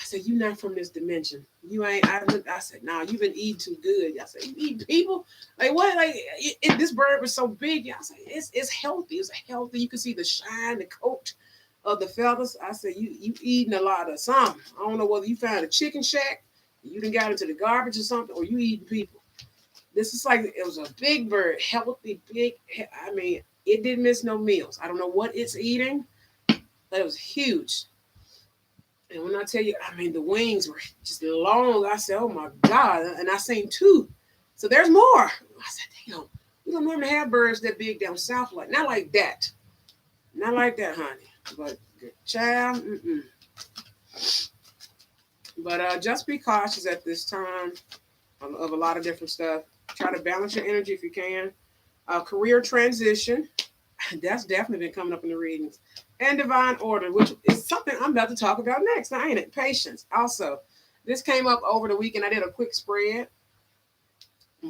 I said, you not from this dimension. You ain't. I looked. I said, nah, you've been eating too good. I said, you eat people? Like what? Like this bird was so big. I said, it's healthy. It's healthy. You can see the shine, the coat of the feathers. I said, you eating a lot of something. I don't know whether you found a chicken shack, you done got into the garbage or something, or you eating people. This is like it was a big bird, healthy, big. I mean, it didn't miss no meals. I don't know what it's eating, but it was huge. And when I tell you, I mean, the wings were just long. I said, oh my God. And I seen two. So there's more. I said, damn, we don't normally have birds that big down south. Like, not like that. Not like that, honey. But, child, But just be cautious at this time of a lot of different stuff. Try to balance your energy if you can. Career transition. That's definitely been coming up in the readings. And divine order, which is something I'm about to talk about next. Now, ain't it? Patience. Also, this came up over the weekend. I did a quick spread.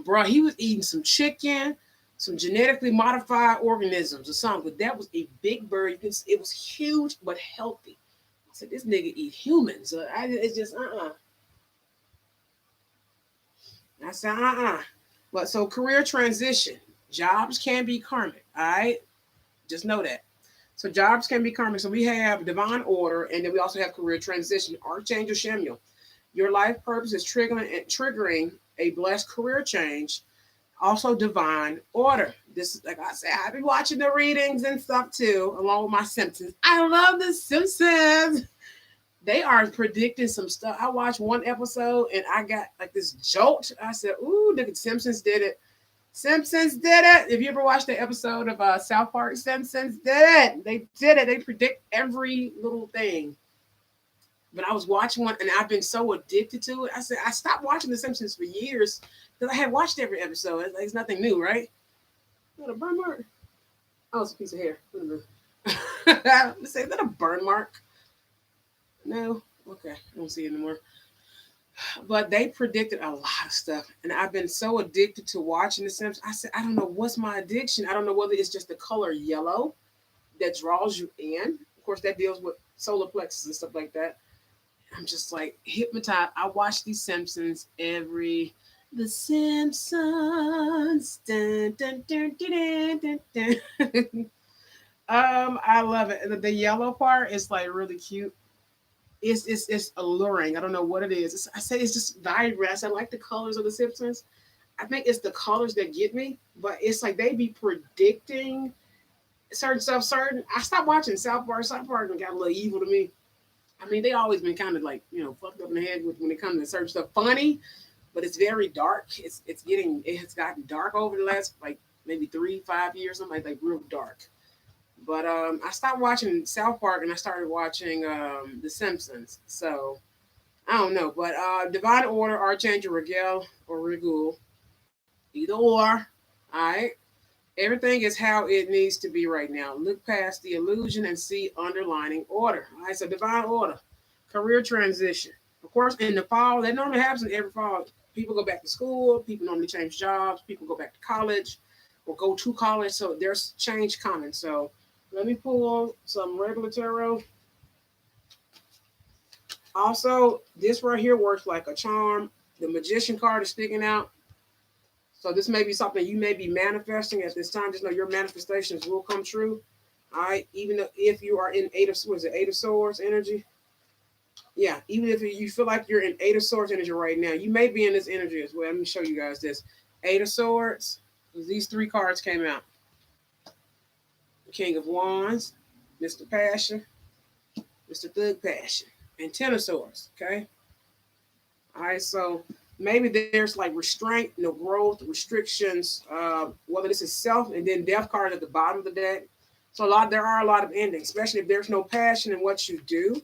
Bro, he was eating some chicken, some genetically modified organisms or something. But that was a big bird. It was huge but healthy. I said, this nigga eat humans. It's just, I said, But so career transition. Jobs can be karmic. All right. Just know that. So jobs can be karmic. So we have divine order, and then we also have career transition. Archangel Shemuel, your life purpose is triggering a blessed career change. Also divine order. This is like I said, I've been watching the readings and stuff too, along with my Simpsons. I love the Simpsons. They are predicting some stuff. I watched one episode and I got like this jolt. I said, "Ooh, the Simpsons did it." Simpsons did it. If you ever watched the episode of South Park, Simpsons did it. They did it. They predict every little thing. But I was watching one, and I've been so addicted to it. I said I stopped watching The Simpsons for years because I had watched every episode. It's nothing new, right? Is that a burn mark? Oh, it's a piece of hair. Let's say, is that a burn mark? No. Okay, I don't see it anymore. But they predicted a lot of stuff, and I've been so addicted to watching The Simpsons. I said, I don't know what's my addiction. I don't know whether it's just the color yellow that draws you in. Of course, that deals with solar plexus and stuff like that. I'm just like hypnotized. I watch these Simpsons every. The Simpsons. Dun, dun, dun, dun, dun, dun, dun. I love it. The yellow part is like really cute. It's alluring. I don't know what it is. I say it's just vibrant. I like the colors of the Simpsons. I think it's the colors that get me, but it's like they be predicting certain stuff. I stopped watching South Park. South Park got a little evil to me. I mean, they always been kind of like fucked up in the head when it comes to certain stuff. Funny, but it's very dark. It has gotten dark over the last like maybe 3-5 years. Something like real dark. But I stopped watching South Park and I started watching The Simpsons. So I don't know, but Divine Order, Archangel Rigel or Rigul, either or. All right, everything is how it needs to be right now. Look past the illusion and see underlining order. All right, so Divine Order, career transition. Of course, in the fall, that normally happens in every fall. People go back to school. People normally change jobs. People go back to college or go to college. So there's change coming. So let me pull some regular tarot. Also, this right here works like a charm. The Magician card is sticking out. So this may be something you may be manifesting at this time. Just know your manifestations will come true. All right. Even if you are in Eight of Swords energy. Yeah. Even if you feel like you're in Eight of Swords energy right now, you may be in this energy as well. Let me show you guys this. Eight of Swords. These three cards came out. King of Wands, Mr. Passion, Mr. Thug Passion, and Ten of Swords. Okay. All right. So maybe there's like restraint, no growth, restrictions, whether this is self, and then death card at the bottom of the deck. So there are a lot of endings, especially if there's no passion in what you do,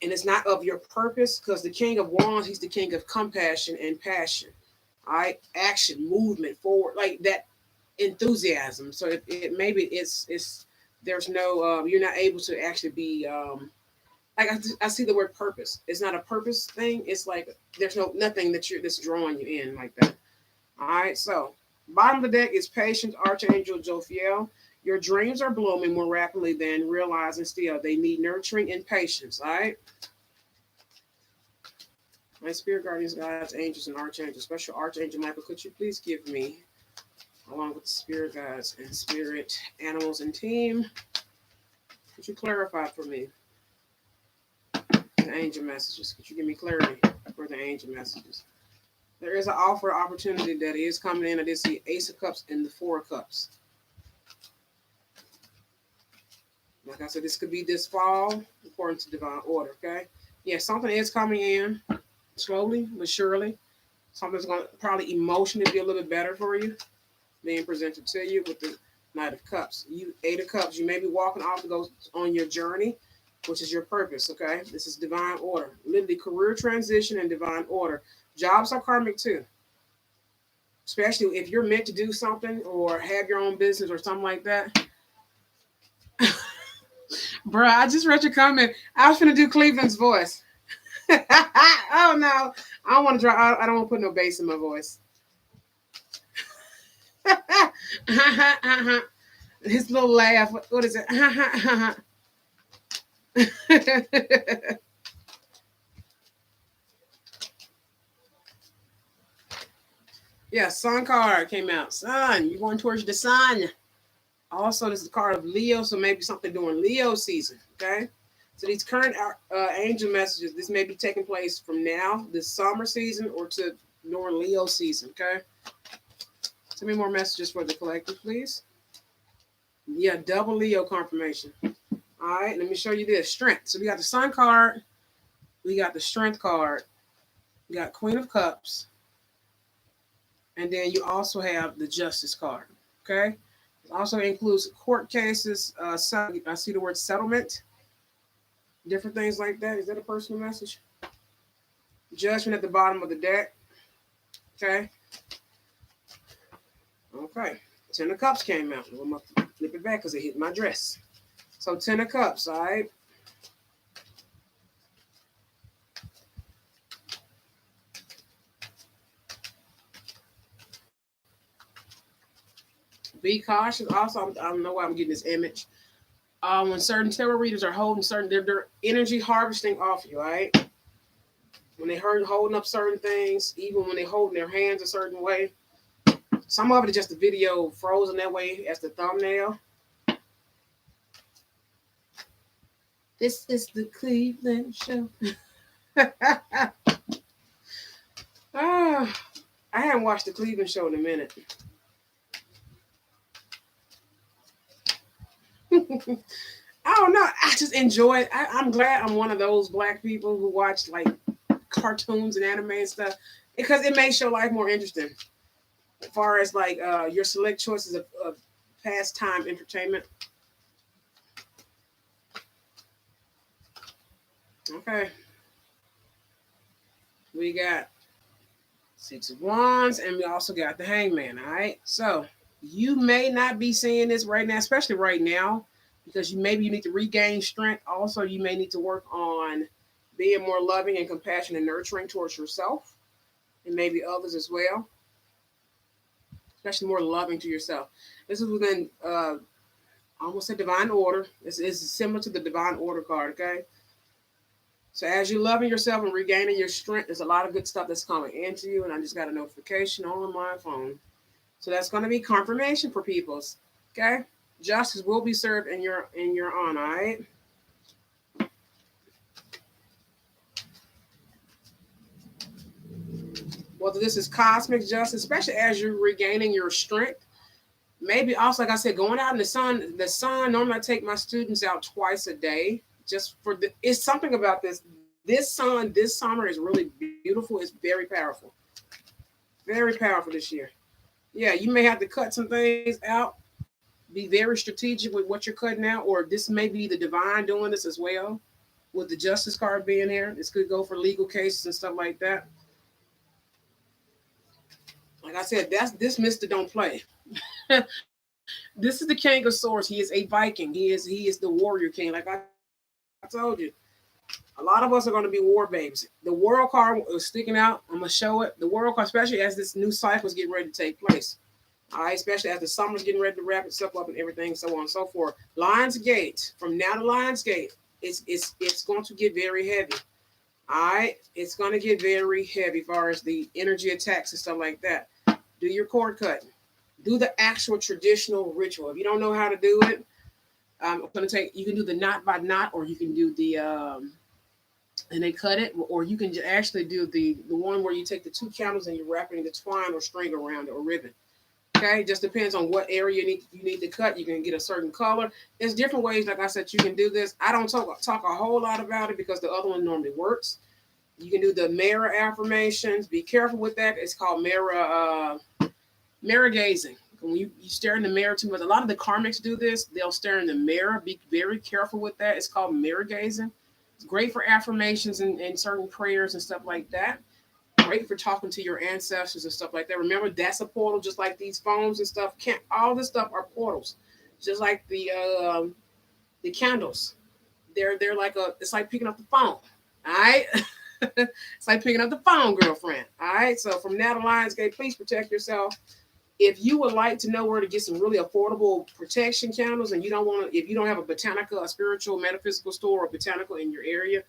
and it's not of your purpose. Because the King of Wands, he's the king of compassion and passion. All right, action, movement, forward, like that enthusiasm. So maybe it's there's no you're not able to actually be like I see the word purpose. It's not a purpose thing. It's like there's nothing that's drawing you in like that. All right. So bottom of the deck is Patience, Archangel Jophiel. Your dreams are blooming more rapidly than realizing still. They need nurturing and patience. All right. My spirit guardians, guides, angels, and archangels. Special Archangel Michael, could you please give me, along with the spirit guides and spirit animals and team, could you clarify for me the angel messages? Could you give me clarity for the angel messages? There is an offer opportunity that is coming in. I did see Ace of Cups and the Four of Cups. Like I said, this could be this fall, according to divine order, okay? Yeah, something is coming in slowly but surely. Something's going to probably emotionally be a little bit better for you, being presented to you with the Knight of Cups. You, Eight of Cups, you may be walking off to go on your journey, which is your purpose, okay? This is divine order. Literally career transition and divine order. Jobs are karmic too. Especially if you're meant to do something or have your own business or something like that. Bruh, I just read your comment. I was gonna do Cleveland's voice. Oh no, I don't want to try. I don't want to put no bass in my voice. His little laugh. What is it? Yeah, Sun card came out. Sun, you're going towards the sun. Also, this is a card of Leo, so maybe something during Leo season. Okay. So these current angel messages, this may be taking place from now, this summer season, or to during Leo season. Okay. Tell me more messages for the collective, please. Yeah, double Leo confirmation. All right, let me show you this strength. So we got the Sun card, we got the Strength card, we got Queen of Cups, and then you also have the Justice card. Okay. It also includes court cases. I see the word settlement. Different things like that. Is that a personal message? Judgment at the bottom of the deck. Okay. Okay. Ten of Cups came out. I'm going to flip it back because it hit my dress. So Ten of Cups, all right? Be cautious. Also, I don't know why I'm getting this image. When certain tarot readers are holding they're energy harvesting off you, all right? When they holding up certain things, even when they holding their hands a certain way. Some of it is just the video frozen that way as the thumbnail. This is the Cleveland show. I haven't watched the Cleveland show in a minute. I don't know. I just enjoy it. I'm glad I'm one of those black people who watch like cartoons and anime and stuff because it makes your life more interesting. As far as like your select choices of pastime entertainment. Okay. We got Six of Wands and we also got the Hangman. All right. So you may not be seeing this right now, especially right now, because maybe you need to regain strength. Also, you may need to work on being more loving and compassionate and nurturing towards yourself and maybe others as well. Especially more loving to yourself. This is within almost a divine order. This is similar to the divine order card, okay? So as you're loving yourself and regaining your strength, there's a lot of good stuff that's coming into you, and I just got a notification on my phone. So that's going to be confirmation for peoples, okay? Justice will be served in your honor, all right? Whether this is cosmic justice, especially as you're regaining your strength, maybe also, like I said, going out in the sun. The sun, normally I take my students out twice a day just for it's something about this. This sun, this summer is really beautiful. It's very powerful. Very powerful this year. Yeah, you may have to cut some things out. Be very strategic with what you're cutting out, or this may be the divine doing this as well. With the justice card being here, this could go for legal cases and stuff like that. Like I said, that's this Mister Don't Play. This is the King of Swords. He is a Viking. He is the warrior king. Like I told you, a lot of us are going to be war babes. The world card is sticking out. I'm gonna show it. The world card, especially as this new cycle is getting ready to take place. All right, especially as the summer's getting ready to wrap itself up and everything, so on and so forth. Lionsgate, from now to Lionsgate, it's going to get very heavy. All right, it's going to get very heavy as far as the energy attacks and stuff like that. Do your cord cutting. Do the actual traditional ritual. If you don't know how to do it, I'm going to take. You can do the knot by knot, or you can do the and they cut it, or you can actually do the one where you take the two candles and you're wrapping the twine or string around it or ribbon. Okay, it just depends on what area you need to cut. You can get a certain color. There's different ways, like I said, you can do this. I don't talk a whole lot about it because the other one normally works. You can do the mirror affirmations. Be careful with that. It's called mirror gazing. When you stare in the mirror too much, a lot of the karmics do this. They'll stare in the mirror. Be very careful with that. It's called mirror gazing. It's great for affirmations and certain prayers and stuff like that. Great for talking to your ancestors and stuff like that. Remember, that's a portal, just like these phones and stuff. All this stuff are portals, just like the candles. They're like it's like picking up the phone. All right, it's like picking up the phone, girlfriend. All right. So from now to Lionsgate, please protect yourself. If you would like to know where to get some really affordable protection candles, and if you don't have a botanical, a spiritual, metaphysical store or botanical in your area,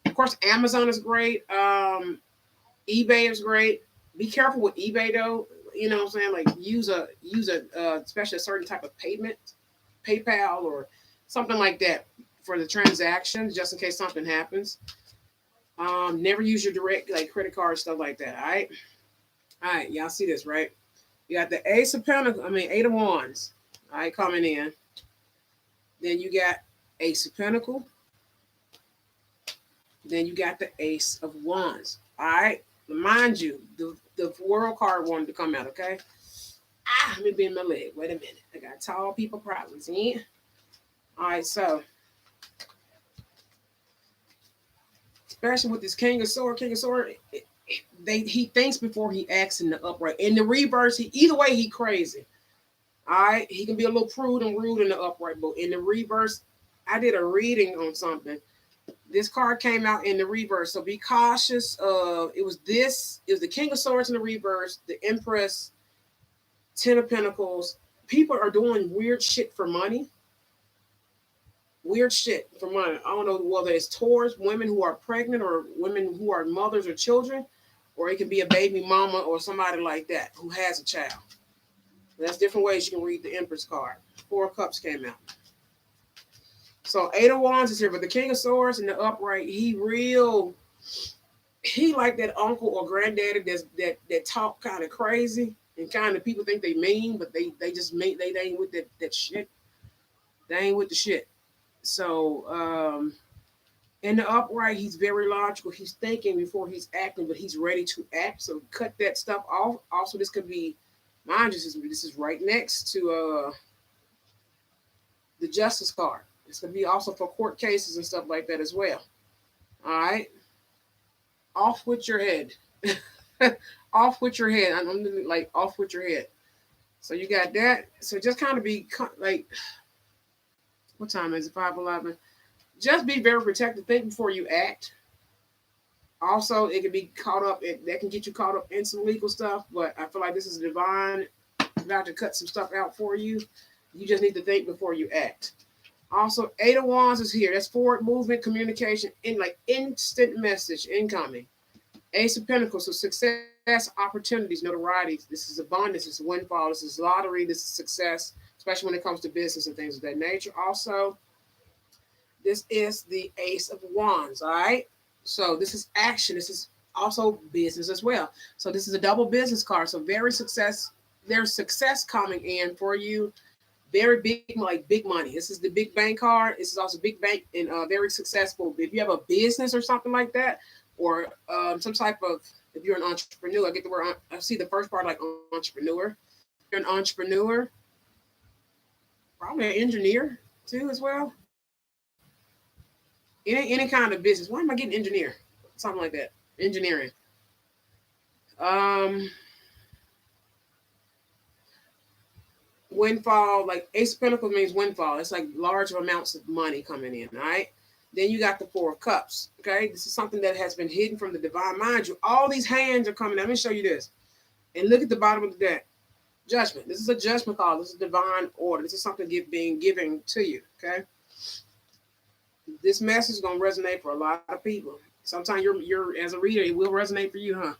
of course, Amazon is great. eBay is great. Be careful with eBay though. You know what I'm saying? Like use a especially a certain type of payment, PayPal or something like that for the transactions, just in case something happens. Never use your direct like credit card stuff like that. All right, y'all see this, right? You got the Eight of Wands. All right, coming in. Then you got Ace of Pentacle. Then you got the Ace of Wands. All right. Mind you, the world card wanted to come out, okay? Let me bend my leg. Wait a minute. I got tall people problems, yeah? All right, so especially with this King of Swords, he thinks before he acts in the upright. In the reverse, either way, he crazy. All right, he can be a little prude and rude in the upright, but in the reverse, I did a reading on something. This card came out in the reverse, so be cautious of. It was the King of Swords in the reverse, the Empress, Ten of Pentacles. People are doing weird shit for money. Weird shit for money. I don't know whether it's towards women who are pregnant or women who are mothers or children, or it can be a baby mama or somebody like that who has a child. That's different ways you can read the Empress card. Four of Cups came out. So Eight of Wands is here, but the King of Swords in the upright, he like that uncle or granddaddy that talk kind of crazy and kind of people think they mean, but they just mean they ain't with that shit. They ain't with the shit. So in the upright, he's very logical. He's thinking before he's acting, but he's ready to act. So cut that stuff off. Also, this could be, mind you, this is right next to the Justice card. This could be also for court cases and stuff like that as well. All right. Off with your head. Off with your head. I'm like off with your head. So you got that. So just kind of be like, what time is it? 5:11. Just be very protective. Think before you act. Also, it can be caught up. That can get you caught up in some legal stuff. But I feel like this is divine. I'm about to cut some stuff out for you. You just need to think before you act. Also, Eight of Wands is here. That's forward movement, communication, in like instant message incoming. Ace of Pentacles, so success, opportunities, notoriety. This is abundance. This is windfall. This is lottery. This is success, especially when it comes to business and things of that nature. Also, this is the Ace of Wands. All right. So this is action. This is also business as well. So this is a double business card. So there's success coming in for you. Very big, like big money. This is the big bank card. This is also big bank and very successful. If you have a business or something like that, or some type of, if you're an entrepreneur, I get the word, I see the first part like entrepreneur. If you're an entrepreneur, probably an engineer too as well. Any kind of business. Why am I getting engineer? Something like that. Engineering. Um, Windfall, like Ace of Pentacles means windfall. It's like large amounts of money coming in, all right? Then you got the Four of Cups, okay? This is something that has been hidden from the divine. Mind you, all these hands are coming. Let me show you this. And look at the bottom of the deck. Judgment. This is a judgment call. This is divine order. This is something being given to you, okay? This message is going to resonate for a lot of people. Sometimes you're as a reader, it will resonate for you, huh?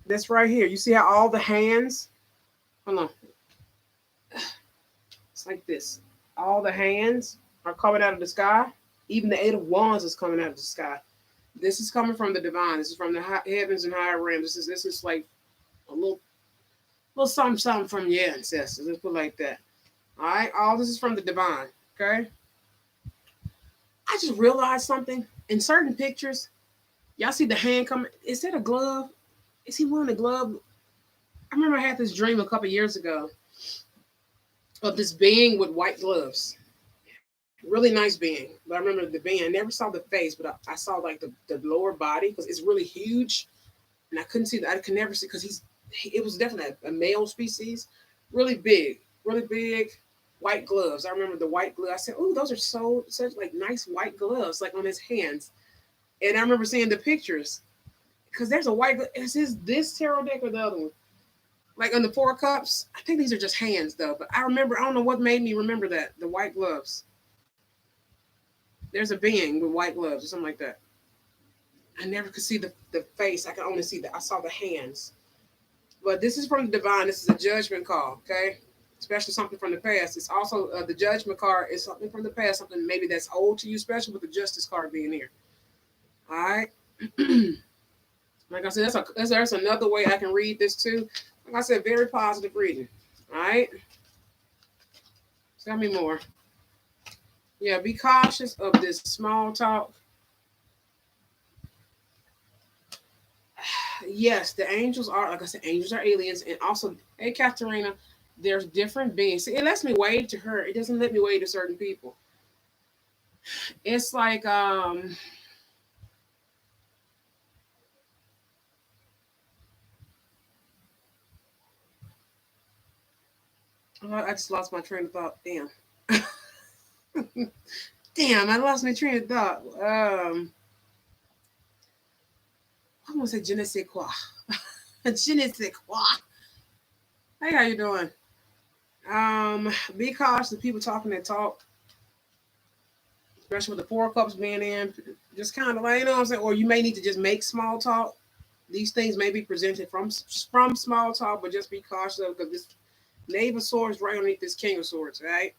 This right here. You see how all the hands, hold on. It's like this. All the hands are coming out of the sky. Even the Eight of Wands is coming out of the sky. This is coming from the divine. This is from the heavens and higher realms. This is like a little something from your ancestors. Let's put it like that. All right. All this is from the divine. Okay. I just realized something. In certain pictures, y'all see the hand coming. Is that a glove? Is he wearing a glove? I remember I had this dream a couple years ago of this being with white gloves. Really nice being. But I remember the being. I never saw the face, but I saw like the lower body because it's really huge. And I couldn't see that. I could never see because it was definitely a male species. Really big. White gloves. I remember the white gloves. I said, oh, those are such like nice white gloves, like on his hands. And I remember seeing the pictures. Because there's a white glove. Is this tarot deck or the other one? Like on the Four Cups. I think these are just hands though. But I don't know what made me remember that. The white gloves. There's a being with white gloves or something like that. I never could see the face. I could only see I saw the hands. But this is from the divine. This is a judgment call, okay? Especially something from the past. It's also the judgment card is something from the past, something maybe that's old to you, especially with the justice card being here. All right. Like I said, that's another way I can read this too. Like I said, very positive reading. All right. Tell me more. Yeah, be cautious of this small talk. Yes, the angels are, like I said, angels are aliens. And also, hey, Katarina, there's different beings. See, it lets me wave to her. It doesn't let me wave to certain people. It's like, I just lost my train of thought. Damn. Damn, I lost my train of thought. I'm gonna say je ne sais quoi. Je ne sais quoi. Hey, how you doing? Be cautious of people talking that talk, especially with the Four Cups being in. Just kind of like, you know what I'm saying? Or you may need to just make small talk. These things may be presented from small talk, but just be cautious of because this Knave of Swords right underneath this King of Swords, right?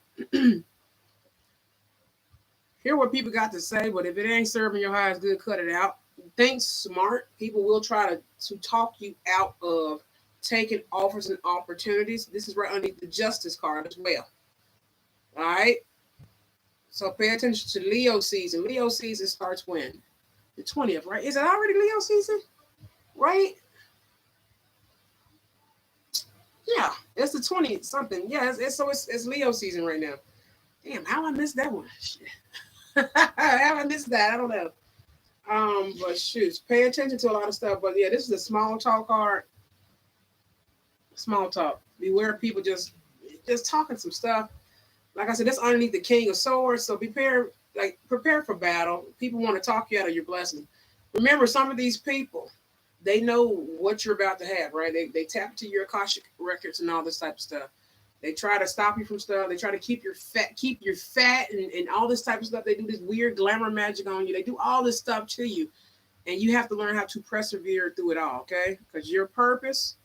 Hear what people got to say, but if it ain't serving your highest good, cut it out. Think smart. People will try to talk you out of taking offers and opportunities. This is right underneath the Justice card as well. All right. So pay attention to Leo season. Leo season starts when? The 20th, right? Is it already Leo season? Right? Yeah, it's the 20th something. Yeah, it's Leo season right now. Damn, how I missed that one? Shit. How I missed that? I don't know. But shoot, pay attention to a lot of stuff. But yeah, this is a small talk card. Small talk. Beware of people just talking some stuff. Like I said, that's underneath the King of Swords. So prepare for battle. People want to talk you out of your blessing. Remember, some of these people, they know what you're about to have, right? They tap into your Akashic records and all this type of stuff. They try to stop you from stuff. They try to keep you fat and all this type of stuff. They do this weird glamour magic on you. They do all this stuff to you. And you have to learn how to persevere through it all, okay? Because your purpose,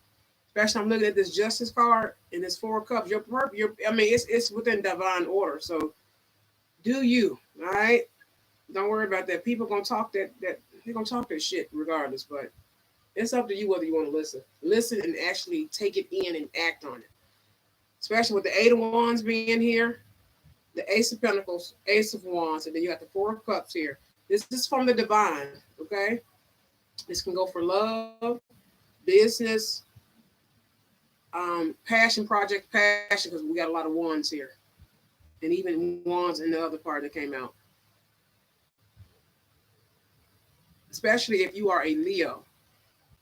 especially I'm looking at this Justice card and this Four of Cups, your purpose, it's within divine order. So do you, all right? Don't worry about that. People gonna talk that they're gonna talk that shit regardless, but it's up to you whether you want to listen. Listen and actually take it in and act on it. Especially with the Eight of Wands being here, the Ace of Pentacles, Ace of Wands, and then you got the Four of Cups here. This is from the divine, okay? This can go for love, business, passion, project, passion, because we got a lot of wands here. And even wands in the other part that came out. Especially if you are a Leo.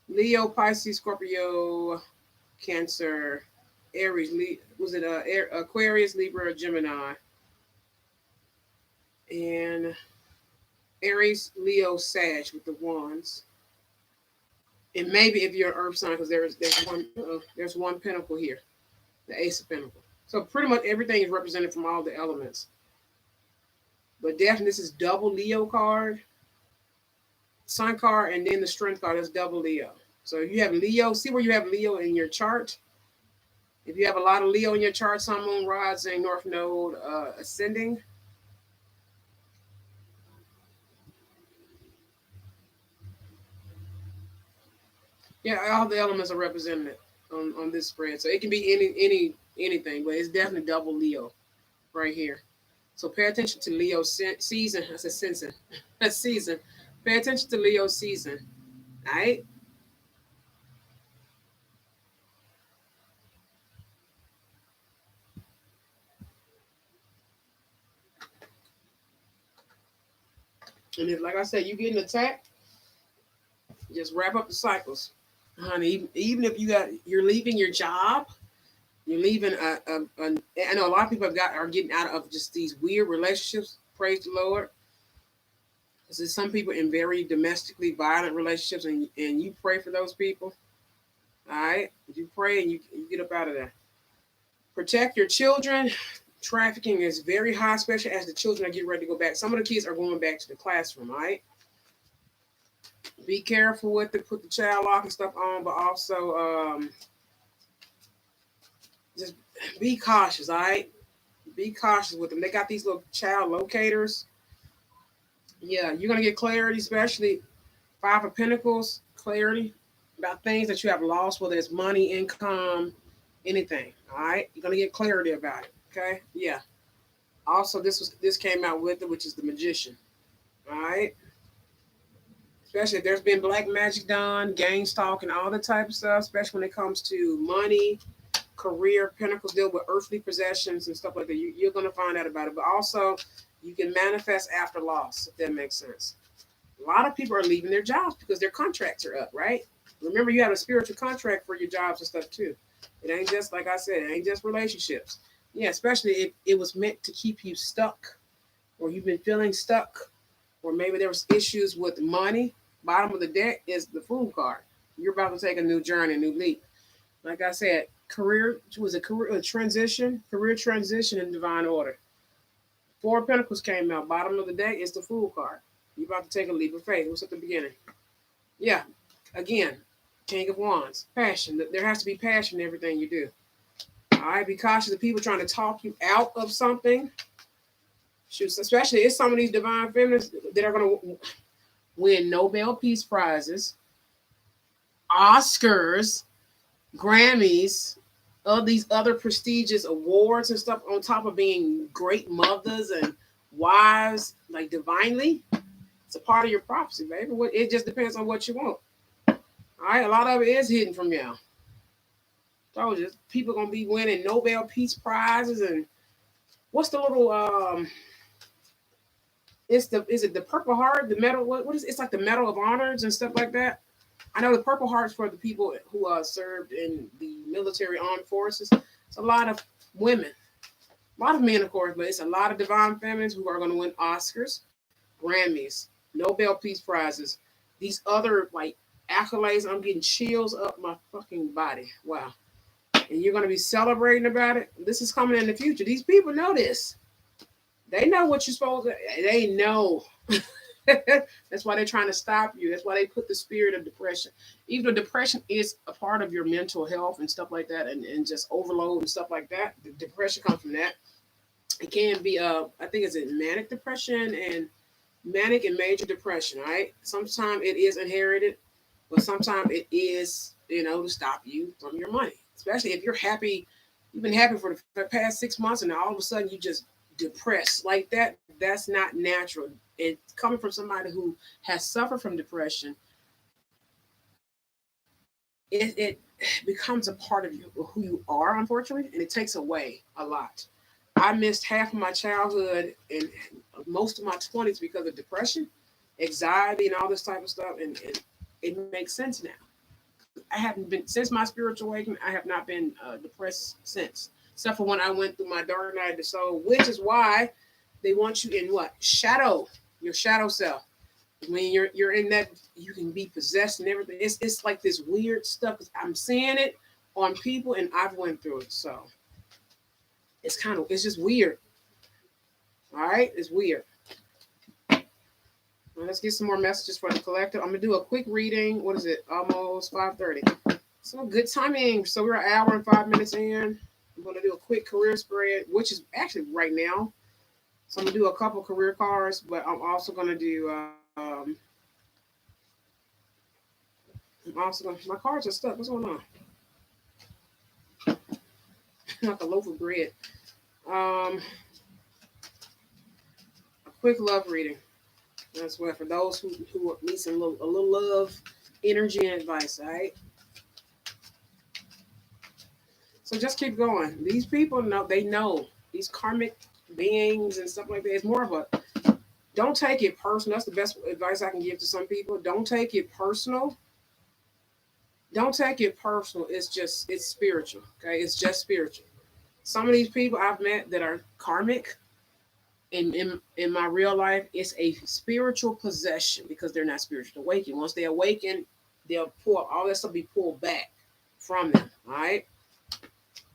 Leo, Pisces, Scorpio, Cancer, Aries, was it Aquarius, Libra, Gemini, and Aries, Leo, Sag with the wands. And maybe if you're an Earth sign, because there's one pentacle here, the Ace of Pentacles. So pretty much everything is represented from all the elements. But definitely, this is double Leo card, Sun card, and then the Strength card is double Leo. So if you have Leo, see where you have Leo in your chart. If you have a lot of Leo in your chart, Sun, Moon, Rising, North Node, Ascending. Yeah, all the elements are represented on this spread. So it can be anything, but it's definitely double Leo right here. So pay attention to Leo season. I said season. That's season. Pay attention to Leo season. All right. And if, like I said, you getting attacked, just wrap up the cycles, honey. Even if you're leaving your job, you're leaving I know a lot of people are getting out of just these weird relationships. Praise the Lord. Because there's some people in very domestically violent relationships, and you pray for those people. All right, you pray and you get up out of there. Protect your children. Trafficking is very high, especially as the children are getting ready to go back. Some of the kids are going back to the classroom. All right. Be careful with put the child lock and stuff on, but also just be cautious, all right? Be cautious with them. They got these little child locators. Yeah, you're gonna get clarity, especially Five of Pentacles, clarity about things that you have lost, whether it's money, income, anything. All right, you're gonna get clarity about it. Okay, yeah. Also, this came out with it, which is the Magician. All right. Especially if there's been black magic done, gang stalking, all the type of stuff, especially when it comes to money, career. Pentacles deal with earthly possessions and stuff like that. You're going to find out about it. But also, you can manifest after loss, if that makes sense. A lot of people are leaving their jobs because their contracts are up, right? Remember, you have a spiritual contract for your jobs and stuff too. It ain't just, like I said, it ain't just relationships. Yeah, especially if it was meant to keep you stuck, or you've been feeling stuck, or maybe there was issues with money. Bottom of the deck is the Fool card. You're about to take a new journey, a new leap. Like I said, career transition in divine order. Four of Pentacles came out. Bottom of the deck is the Fool card. You're about to take a leap of faith. What's at the beginning? Yeah. Again, King of Wands. Passion. There has to be passion in everything you do. All right. Be cautious of people trying to talk you out of something. Especially it's some of these divine feminists that are going to win Nobel Peace Prizes, Oscars, Grammys, all these other prestigious awards and stuff, on top of being great mothers and wives, like divinely. It's a part of your prophecy, baby. It just depends on what you want. All right, a lot of it is hidden from you. Told you, people gonna be winning Nobel Peace Prizes, and what's the little is it the Purple Heart, the medal? What is it? It's like the Medal of Honors and stuff like that. I know the Purple Heart's for the people who served in the military armed forces. It's a lot of women, a lot of men, of course, but it's a lot of divine feminines who are going to win Oscars, Grammys, Nobel Peace Prizes, these other like accolades. I'm getting chills up my fucking body. Wow. And you're going to be celebrating about it. This is coming in the future. These people know this. They know what you're supposed to. They know. That's why they're trying to stop you. That's why they put the spirit of depression. Even though depression is a part of your mental health and stuff like that, and just overload and stuff like that. The depression comes from that. It can be I think it's manic depression and manic and major depression. Right. Sometimes it is inherited, but sometimes it is to stop you from your money. Especially if you're happy, you've been happy for the past 6 months, and all of a sudden you just depressed like that. That's not natural. It's coming from somebody who has suffered from depression. It becomes a part of you, who you are, unfortunately, and it takes away a lot. I missed half of my childhood and most of my 20s because of depression, anxiety, and all this type of stuff. And it makes sense now. I haven't been, since my spiritual awakening, I have not been depressed since, except for when I went through my dark night of the soul, which is why they want you in what? Shadow, your shadow self. When you're in that, you can be possessed and everything. It's like this weird stuff. I'm seeing it on people, and I've went through it. So it's just weird. All right, it's weird. Well, let's get some more messages for the collective. I'm gonna do a quick reading. What is it? Almost 5:30. So good timing. So we're an hour and 5 minutes in. I'm gonna do a quick career spread, which is actually right now. So I'm gonna do a couple career cards, but I'm also gonna do. My cards are stuck. What's going on? Like a loaf of bread. A quick love reading. That's what for those who need some a little love, energy, and advice. All right. So just keep going. These people know, they know these karmic beings and stuff like that. It's more of a, don't take it personal. That's the best advice I can give to some people. Don't take it personal. Don't take it personal. It's spiritual. Okay. It's just spiritual. Some of these people I've met that are karmic in my real life, it's a spiritual possession because they're not spiritual awakened. Once they awaken, they'll pull all that stuff be pulled back from them. All right.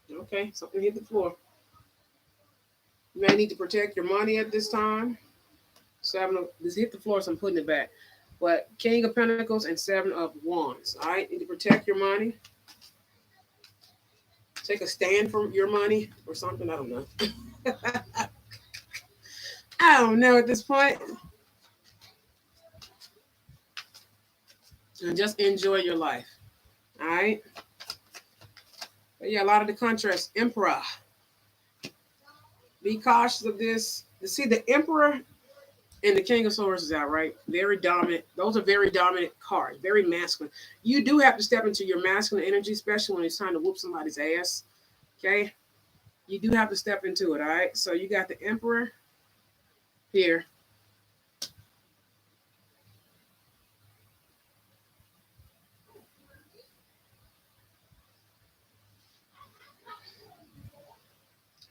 Okay, something hit the floor. You may need to protect your money at this time. This hit the floor, so I'm putting it back. But King of Pentacles and Seven of Wands. All right, need to protect your money. Take a stand for your money or something. I don't know. I don't know at this point. And just enjoy your life. All right. But yeah, a lot of the contrasts. Emperor. Be cautious of this. You see, the Emperor and the King of Swords is out, right? Very dominant. Those are very dominant cards. Very masculine. You do have to step into your masculine energy, especially when it's time to whoop somebody's ass. Okay? You do have to step into it, all right? So you got the Emperor here.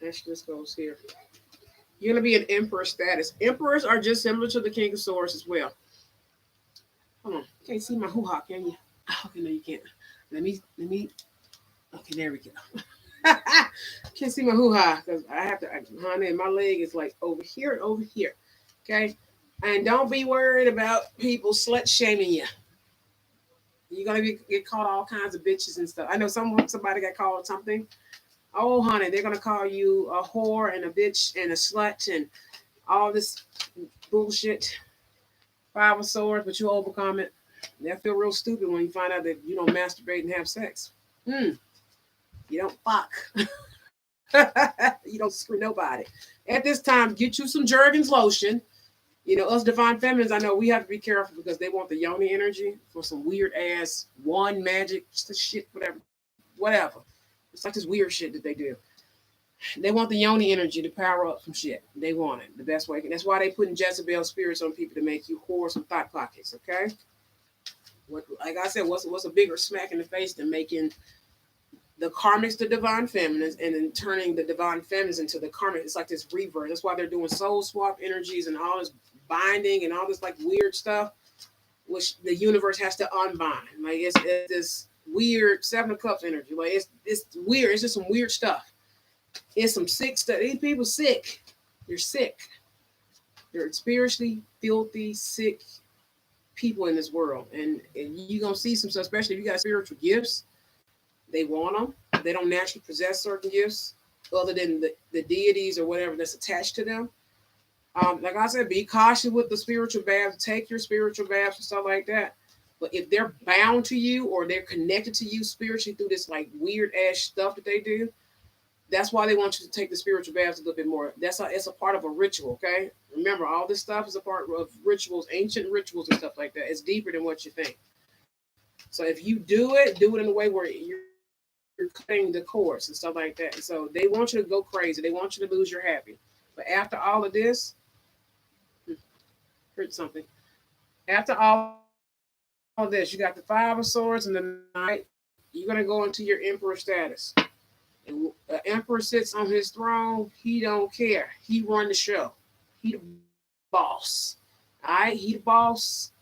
Actually, this goes here. You're going to be in Emperor status. Emperors are just similar to the King of Swords as well. Hold on. Can't see my hoo-ha, can you? Okay, no, you can't. Let me. Okay, there we go. Can't see my hoo-ha because I have to, honey, my leg is like over here and over here. Okay? And don't be worried about people slut shaming you. You're going to get called all kinds of bitches and stuff. I know somebody got called something. Oh, honey, they're going to call you a whore and a bitch and a slut and all this bullshit. Five of Swords, but you overcome it. They'll feel real stupid when you find out that you don't masturbate and have sex. You don't fuck. You don't screw nobody. At this time, get you some Jergens lotion. You know, us divine feminines, I know we have to be careful because they want the yoni energy for some weird ass one magic shit, whatever. It's like this weird shit that they do. They want the yoni energy to power up some shit. They want it the best way. That's why they putting Jezebel spirits on people to make you whores and thought pockets. Okay. Like I said, what's a bigger smack in the face than making the karmics the divine feminines and then turning the divine feminines into the karmic? It's like this reverse. That's why they're doing soul swap energies and all this binding and all this like weird stuff, which the universe has to unbind. Like it's this weird Seven of Cups energy. Like it's weird. It's just some weird stuff. It's some sick stuff. These people sick. You're sick. They're spiritually filthy, sick people in this world. And you're going to see some stuff, especially if you got spiritual gifts. They want them. They don't naturally possess certain gifts other than the deities or whatever that's attached to them. Like I said, be cautious with the spiritual baths. Take your spiritual baths and stuff like that. But if they're bound to you or they're connected to you spiritually through this like weird ass stuff that they do, That's why they want you to take the spiritual baths a little bit more. It's a part of a ritual, okay? Remember, all this stuff is a part of rituals, ancient rituals and stuff like that. It's deeper than what you think. So if you do it in a way where you're cutting the course and stuff like that. So they want you to go crazy. They want you to lose your happy. But after all of this, heard something. After all of this, you got the Five of Swords and the Knight. You're gonna go into your Emperor status. And the Emperor sits on his throne. He don't care. He run the show. He the boss. All right, he the boss.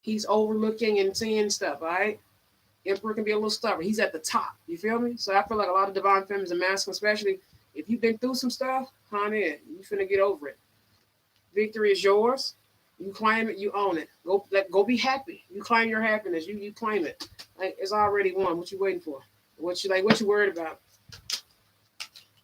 He's overlooking and seeing stuff. All right. Emperor can be a little stubborn. He's at the top. You feel me? So I feel like a lot of divine feminines and masculine, especially if you've been through some stuff, honey, you finna get over it. Victory is yours. You claim it. You own it. Go be happy. You claim your happiness. You claim it. Like it's already won. What you waiting for? What you worried about?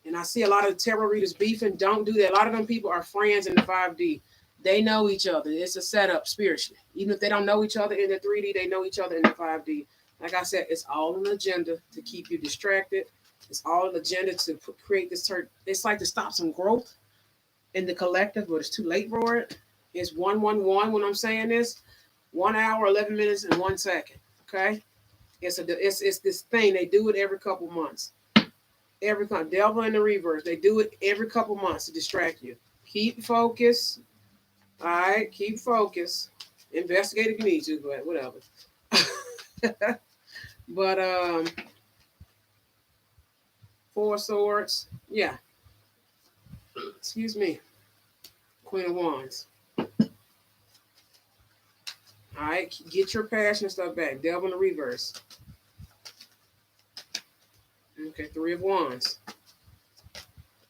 And I see a lot of tarot readers beefing. Don't do that. A lot of them people are friends in the 5D. They know each other. It's a setup spiritually. Even if they don't know each other in the 3D, they know each other in the 5D. Like I said, it's all an agenda to keep you distracted. It's all an agenda to create this turn. It's like to stop some growth in the collective, but it's too late for it. It's 111 when I'm saying this. 1 hour, 11 minutes, and 1 second. Okay? It's this thing. They do it every couple months. Every devil in the reverse. They do it every couple months to distract you. Keep focus. All right, keep focus. Investigate if you need to, but whatever. But Four Swords. Yeah. Excuse me. Queen of Wands. All right, get your passion stuff back. Devil in the reverse. Okay, Three of Wands.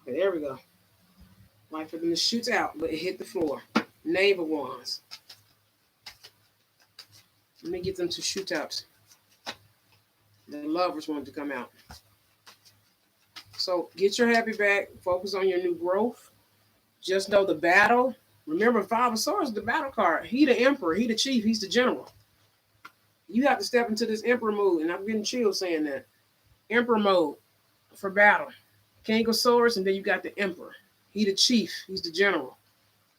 Okay, there we go. Like for them to shoot out, but it hit the floor. Knave of Wands. Let me get them to shoot out. The lovers wanted to come out. So get your happy back. Focus on your new growth. Just know the battle. Remember, Five of Swords is the battle card. He the emperor. He the chief. He's the general. You have to step into this emperor mode, and I'm getting chills saying that. Emperor mode for battle. King of Swords, and then you got the emperor. He the chief. He's the general.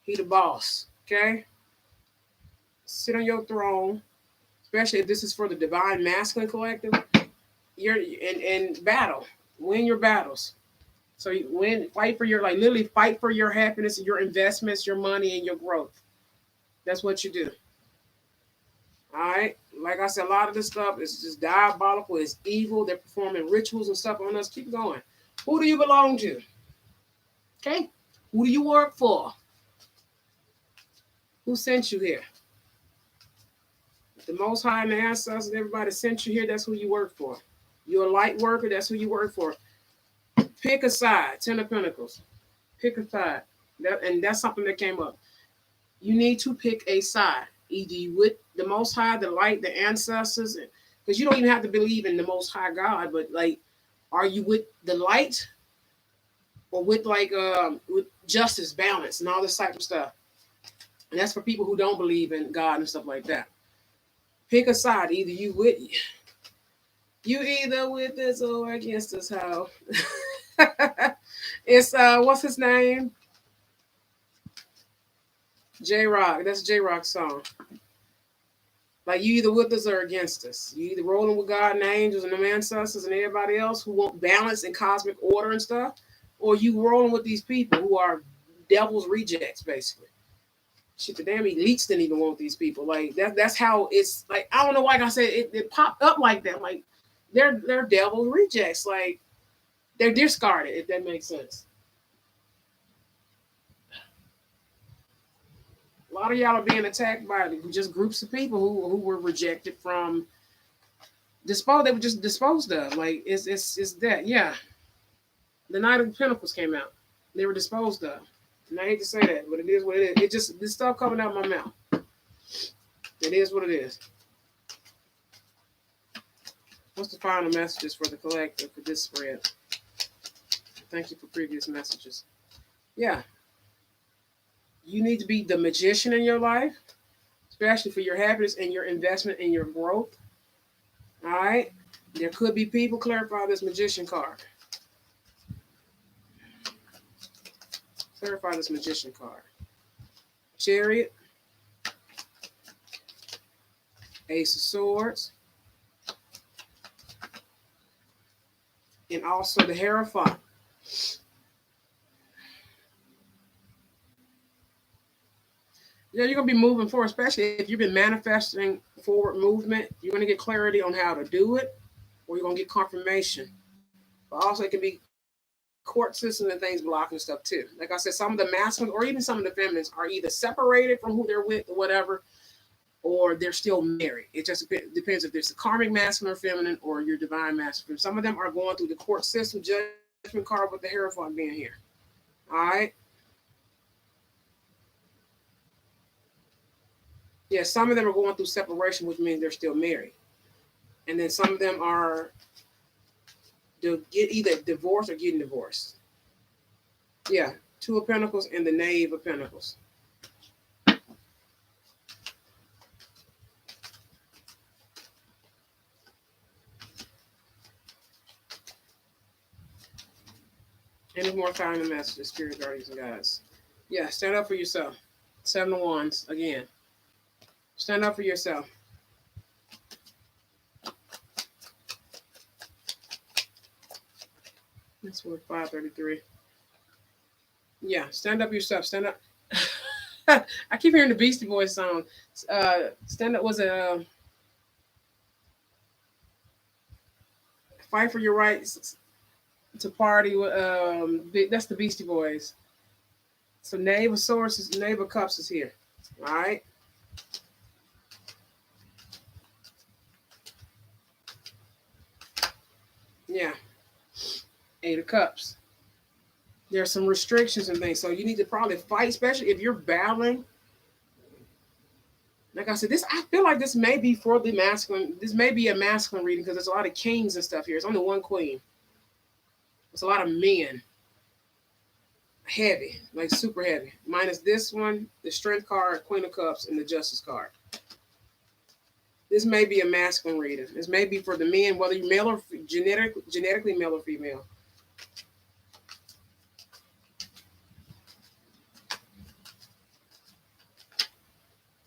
He the boss. Okay? Sit on your throne, especially if this is for the divine masculine collective. You're in battle. Win your battles. So you win, fight for your, like literally fight for your happiness and your investments, your money, and your growth. That's what you do. All right. Like I said, a lot of this stuff is just diabolical. It's evil. They're performing rituals and stuff on us. Keep going. Who do you belong to? Okay. Who do you work for? Who sent you here? The Most High and the ancestors, everybody sent you here. That's who you work for. You're a light worker. That's who you work for. Pick a side. 10 of Pentacles. Pick a side. And that's something that came up. You need to pick a side. Either you with the Most High, the light, the ancestors, because you don't even have to believe in the Most High God, but like, are you with the light or with with justice, balance, and all this type of stuff? And that's for people who don't believe in God and stuff like that. Pick a side. Either you either with us or against us. How? It's what's his name? J Rock. That's J Rock's song. Like you either with us or against us. You either rolling with God and the angels and the ancestors and everybody else who want balance and cosmic order and stuff, or you rolling with these people who are devil's rejects, basically. Shit, the damn elites didn't even want these people. Like that's how it's like. I don't know why. Like I said, it popped up like that. Like they're devil's rejects. Like they're discarded. If that makes sense. A lot of y'all are being attacked by just groups of people who were rejected from disposed. They were just disposed of. Like it's that. Yeah. The Knight of Pentacles came out. They were disposed of. And I hate to say that, but it is what it is. It just this stuff coming out of my mouth. It is what it is. What's the final messages for the collective for this spread? Thank you for previous messages. Yeah. You need to be the magician in your life, especially for your happiness and your investment and your growth. All right. There could be people, clarify this magician card. Clarify this Magician card. Chariot. Ace of Swords. And also the Hierophant. Yeah, you're going to be moving forward, especially if you've been manifesting forward movement. You're going to get clarity on how to do it, or you're going to get confirmation. But also it can be court systems and things blocking stuff too. Like I said, some of the masculines or even some of the feminines are either separated from who they're with or whatever, or they're still married. It just depends if there's a karmic masculine or feminine or your divine masculine. Some of them are going through the court system, judgment card with the Hierophant being here. All right. Yeah, some of them are going through separation, which means they're still married. And then some of them are either divorced or getting divorced. Yeah, Two of Pentacles and the Knave of Pentacles. Any more kind of messages, spirit guardians and guides? Yeah, stand up for yourself. 7 of Wands again. Stand up for yourself. That's worth 533. Yeah, stand up yourself. Stand up. I keep hearing the Beastie Boys song. Stand up was a fight for your rights to party with. That's the Beastie Boys. So Knave of Swords is Knave of Cups is here. All right. Yeah. 8 of Cups. There's some restrictions and things, so you need to probably fight, especially if you're battling. Like I said, I feel like this may be for the masculine. This may be a masculine reading because there's a lot of kings and stuff here. It's only one queen. It's a lot of men. Heavy, like super heavy. Minus this one, the Strength card, Queen of Cups, and the Justice card. This may be a masculine reading. This may be for the men, whether you're male or genetically male or female.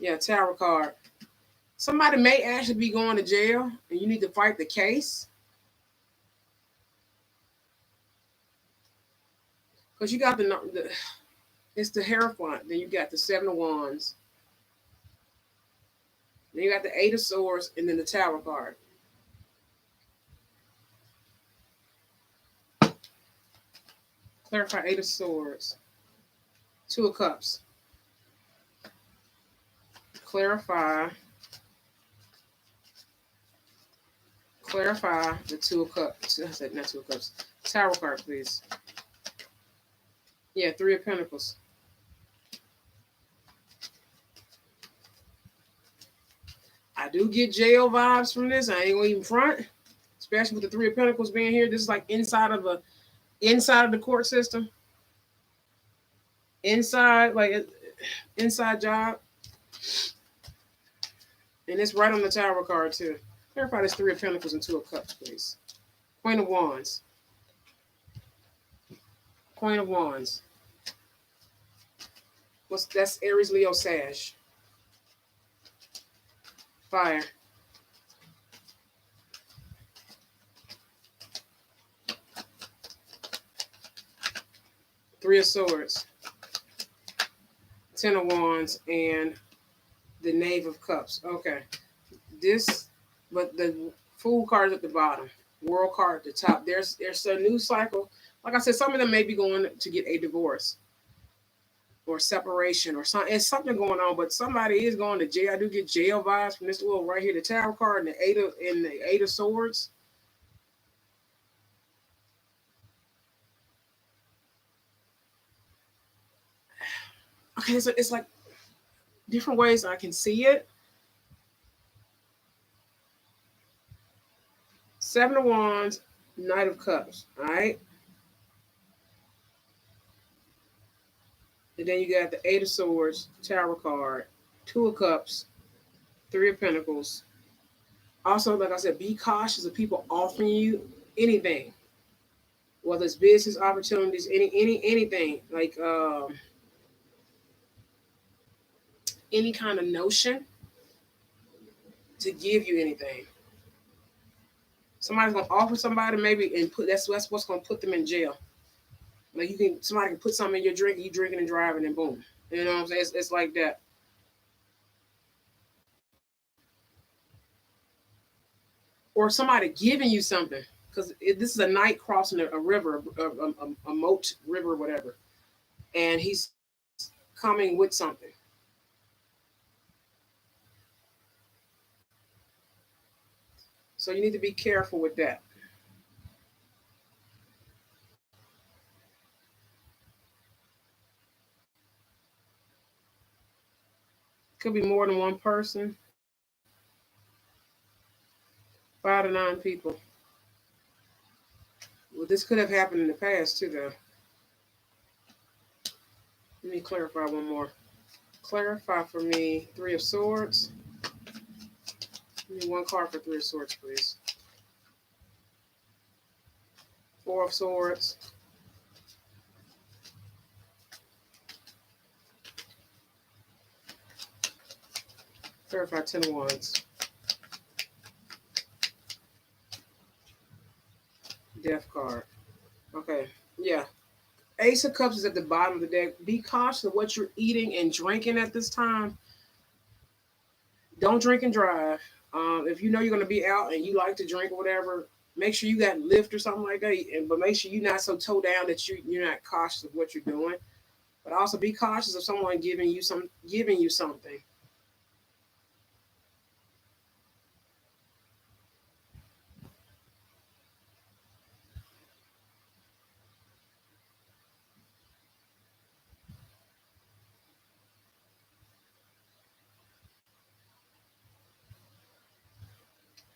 Yeah, Tower card. Somebody may actually be going to jail, and you need to fight the case. Because you got it's the Hierophant. Then you got the 7 of Wands. Then you got the 8 of Swords, and then the Tower card. Clarify 8 of Swords. 2 of Cups. Clarify the 2 of Cups. I said not 2 of Cups. Tower card, please. Yeah, 3 of Pentacles. I do get jail vibes from this. I ain't gonna even front, especially with the 3 of Pentacles being here. This is like inside of the court system. Inside job. And it's right on the Tower card too. Clarify this 3 of Pentacles and 2 of Cups, please. Queen of Wands. Queen of Wands. That's Aries, Leo, Sag. Fire. Three of Swords. 10 of Wands and the Knave of Cups. Okay. But the Fool card at the bottom. World card at the top. There's a new cycle. Like I said, some of them may be going to get a divorce or separation or something. It's something going on, but somebody is going to jail. I do get jail vibes from this little right here, the Tower card and the Eight of Swords. Okay, it's like different ways I can see it. 7 of Wands, Knight of Cups. All right. And then you got the 8 of Swords, Tower card, 2 of Cups, 3 of Pentacles. Also, like I said, be cautious of people offering you anything. whether it's business opportunities, anything like any kind of notion to give you anything. Somebody's gonna offer somebody maybe and put that's what's gonna put them in jail. Like somebody can put something in your drink, you drinking and driving, and boom. You know what I'm saying? It's like that. Or somebody giving you something because this is a knight crossing a river, a moat river, whatever, and he's coming with something. So you need to be careful with that. Could be more than one person, 5 to 9 people. Well, this could have happened in the past too, though. Let me clarify one more. Clarify for me, Three of Swords. Give me one card for Three of Swords, please. Four of Swords. Clarify Ten of Wands. Death card. Okay, yeah. Ace of Cups is at the bottom of the deck. Be cautious of what you're eating and drinking at this time. Don't drink and drive. If you know you're going to be out and you like to drink or whatever, make sure you got Lyft or something like that. But make sure you're not so toe down that you're not cautious of what you're doing. But also be cautious of someone giving you something.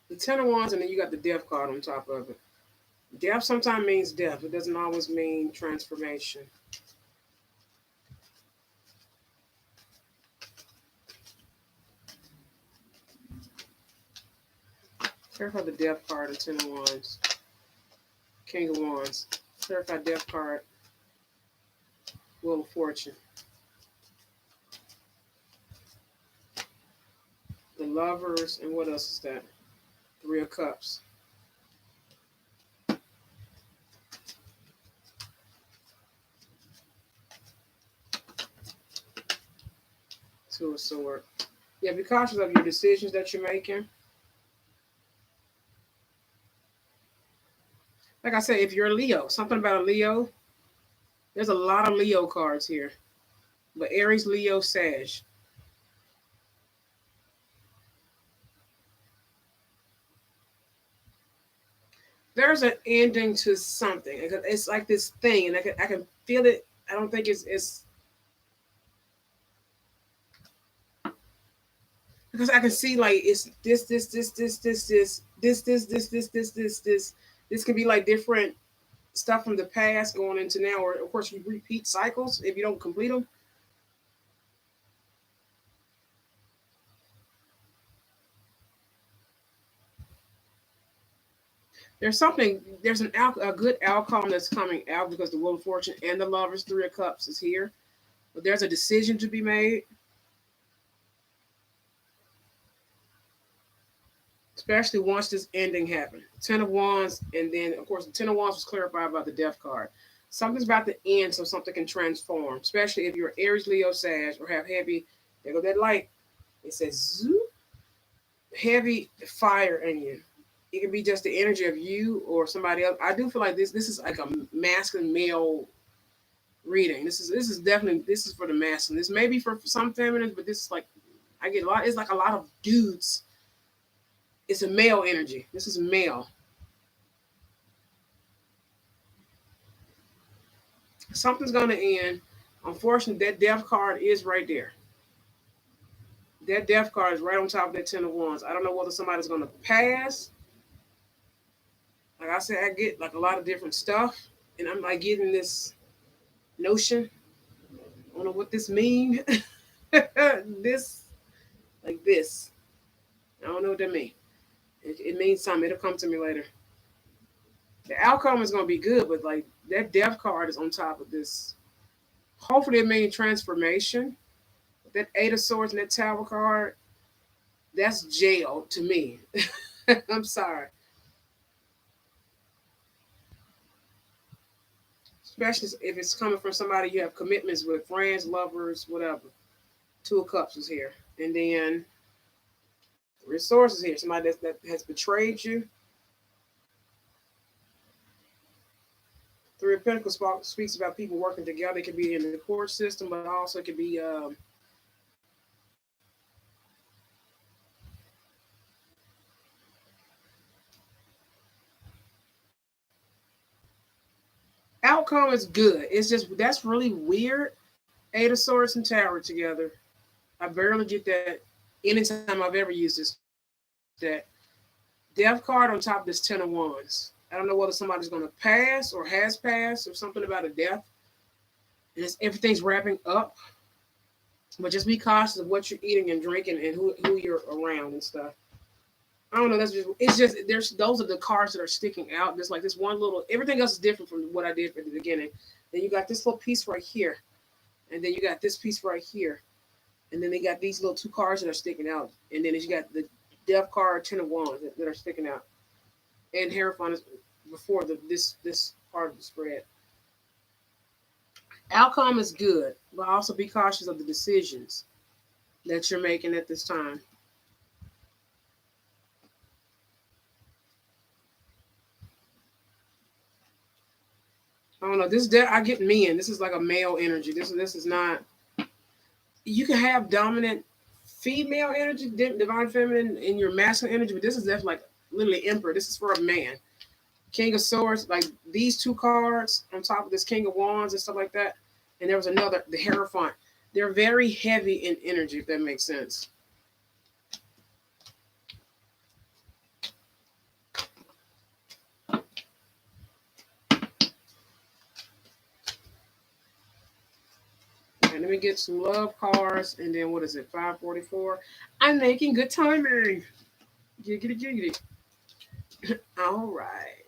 The Ten of Wands, and then you got the Death card on top of it. Death sometimes means death. It doesn't always mean transformation. Clarify the Death card and Ten of Wands. King of Wands. Clarify Death card. Wheel of Fortune. The Lovers, and what else is that? Three of Cups. Two of Swords. Yeah, be cautious of your decisions that you're making. Like I said, if you're a Leo, something about a Leo, there's a lot of Leo cards here. But Aries, Leo, Sag. There's an ending to something. It's like this thing, and I can feel it. I don't think it's because I can see like it's this. This can be like different stuff from the past going into now, or of course you repeat cycles if you don't complete them. There's a good outcome that's coming out because the Wheel of Fortune and the Lovers, Three of Cups is here. But there's a decision to be made, especially once this ending happened. Ten of Wands, and then of course the Ten of Wands was clarified by the Death card. Something's about to end, so something can transform. Especially if you're Aries, Leo, Sag, or have heavy. There go that light. It says zoom, heavy fire in you. It can be just the energy of you or somebody else. I do feel like this is like a masculine male reading. This is definitely this is for the masculine. This may be for some feminines, but this is like I get a lot. It's like a lot of dudes. It's a male energy. This is male. Something's gonna end. Unfortunately, that Death card is right there. That Death card is right on top of that Ten of Wands. I don't know whether somebody's gonna pass. Like I said, I get like a lot of different stuff, and I'm like getting this notion. I don't know what this means. This, like this. I don't know what that means. It means something. It'll come to me later. The outcome is going to be good, but like that death card is on top of this. Hopefully, it means transformation. That Eight of Swords and that Tower card, that's jail to me. I'm sorry. Especially if it's coming from somebody you have commitments with, friends, lovers, whatever. Two of Cups is here. And then Resources here. Somebody that has betrayed you. Three of Pentacles speaks about people working together. It could be in the court system, but also it could be outcome is good. It's just that's really weird. Eight of Swords and Tower together. I barely get that anytime I've ever used that death card on top of this Ten of Wands. I don't know whether somebody's going to pass or has passed or something about a death. And everything's wrapping up. But just be cautious of what you're eating and drinking and who you're around and stuff. I don't know. Those are the cards that are sticking out. Just like this one little. Everything else is different from what I did at the beginning. Then you got this little piece right here, and then you got this piece right here, and then they got these little two cards that are sticking out, and then you got the Death card, Ten of Wands that are sticking out, and Hierophant is before this part of the spread. Outcome is good, but also be cautious of the decisions that you're making at this time. I don't know. I get men. This is like a male energy. This is not. You can have dominant female energy, divine feminine, in your masculine energy, but this is definitely like literally emperor. This is for a man. King of Swords, like these two cards on top of this King of Wands and stuff like that. And there was another, the Hierophant. They're very heavy in energy, if that makes sense. And let me get some love cards, and then what is it? 544. I'm making good timing. Giggity giggity. All right.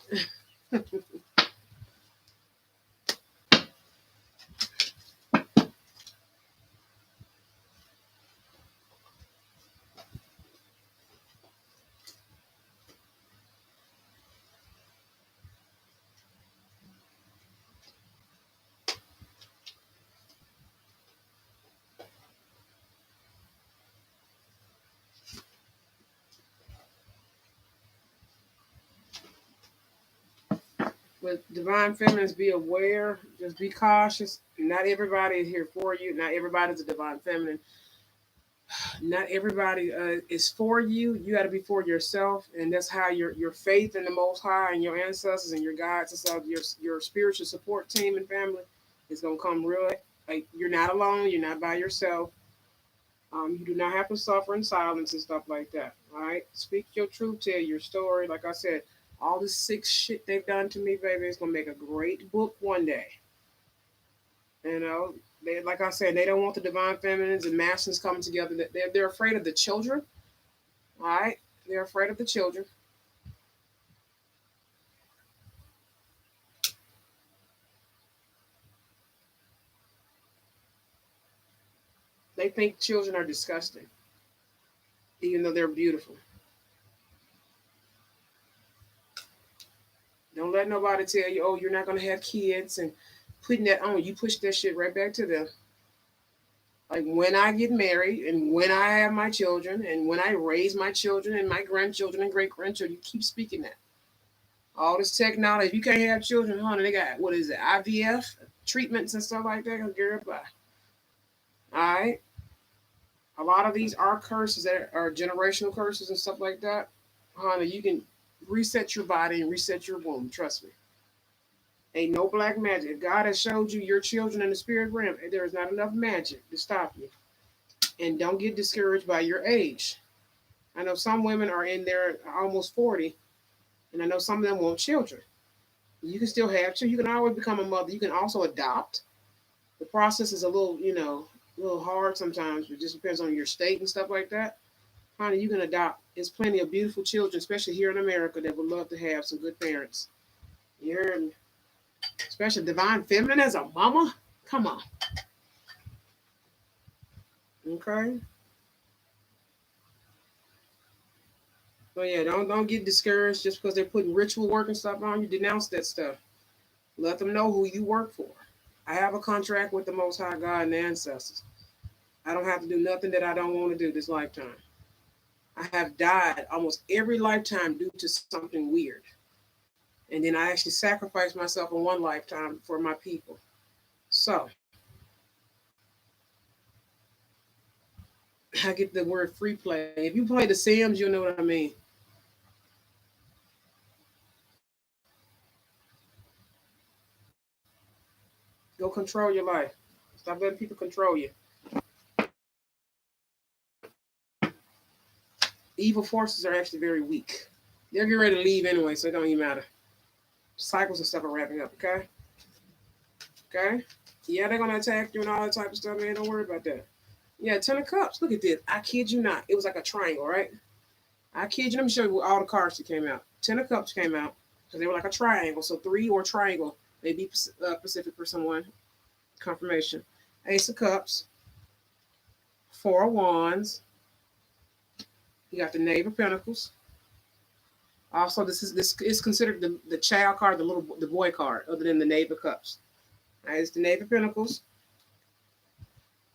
With divine feminines, be aware. Just be cautious. Not everybody is here for you. Not everybody's a divine feminine. Not everybody is for you. You got to be for yourself, and that's how your faith in the Most High and your ancestors and your guides and stuff, your spiritual support team and family is gonna come real. Like you're not alone. You're not by yourself. You do not have to suffer in silence and stuff like that. All right, speak your truth, tell your story. Like I said, all this sick shit they've done to me, baby, is gonna make a great book one day. You know, they like I said, they don't want the divine feminines and masculines coming together. They're afraid of the children. All right, they're afraid of the children. They think children are disgusting, even though they're beautiful. Don't let nobody tell you, oh, you're not gonna have kids and putting that on. You push that shit right back to them. Like when I get married and when I have my children and when I raise my children and my grandchildren and great grandchildren, you keep speaking that. All this technology, if you can't have children, honey, they got what is it, IVF treatments and stuff like that. Girl, bye. All right. A lot of these are curses that are generational curses and stuff like that. Honey, you can reset your body and reset your womb. Trust me. Ain't no black magic. If God has showed you your children in the spirit realm, there is not enough magic to stop you. And don't get discouraged by your age. I know some women are in there almost 40, and I know some of them want children. You can still have children. You can always become a mother. You can also adopt. The process is a little, a little hard sometimes. It just depends on your state and stuff like that. Honey, you can adopt. There's plenty of beautiful children, especially here in America, that would love to have some good parents. You heard me. Especially divine feminine as a mama. Come on. Okay. So yeah, don't get discouraged just because they're putting ritual work and stuff on you. Denounce that stuff. Let them know who you work for. I have a contract with the Most High God and the ancestors. I don't have to do nothing that I don't want to do this lifetime. I have died almost every lifetime due to something weird. And then I actually sacrificed myself in one lifetime for my people. So I get the word free play. If you play The Sims, you'll know what I mean. Go control your life. Stop letting people control you. Evil forces are actually very weak. They're getting ready to leave anyway, so it don't even matter. Cycles and stuff are wrapping up, okay? Okay? Yeah, they're gonna attack you and all that type of stuff, man. Don't worry about that. Yeah, 10 of Cups. Look at this. I kid you not. It was like a triangle, right? I kid you. Let me show you all the cards that came out. 10 of Cups came out because they were like a triangle. So three or triangle may be Pacific for someone. Confirmation. Ace of Cups. 4 of Wands. You got the Knave of Pentacles. Also, this is considered the child card, the boy card, other than the Knave of Cups. All right, it's the Knave of Pentacles.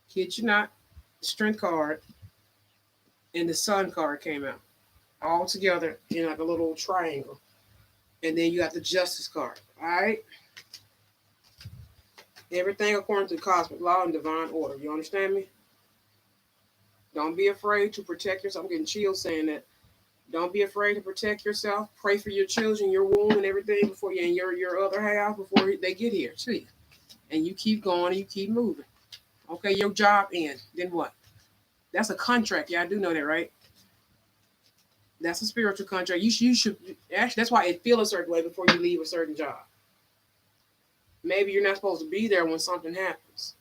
Kid you not. Strength card. And the Sun card came out. All together in like a little triangle. And then you got the Justice card. All right. Everything according to cosmic law and divine order. You understand me? Don't be afraid to protect yourself. I'm getting chills saying that. Don't be afraid to protect yourself. Pray for your children, your womb, and everything before you and your other half before they get here to you. And you keep going and you keep moving. Okay, your job ends. Then what? That's a contract. Yeah, I do know that, right? That's a spiritual contract. You should actually. That's why it feels a certain way before you leave a certain job. Maybe you're not supposed to be there when something happens.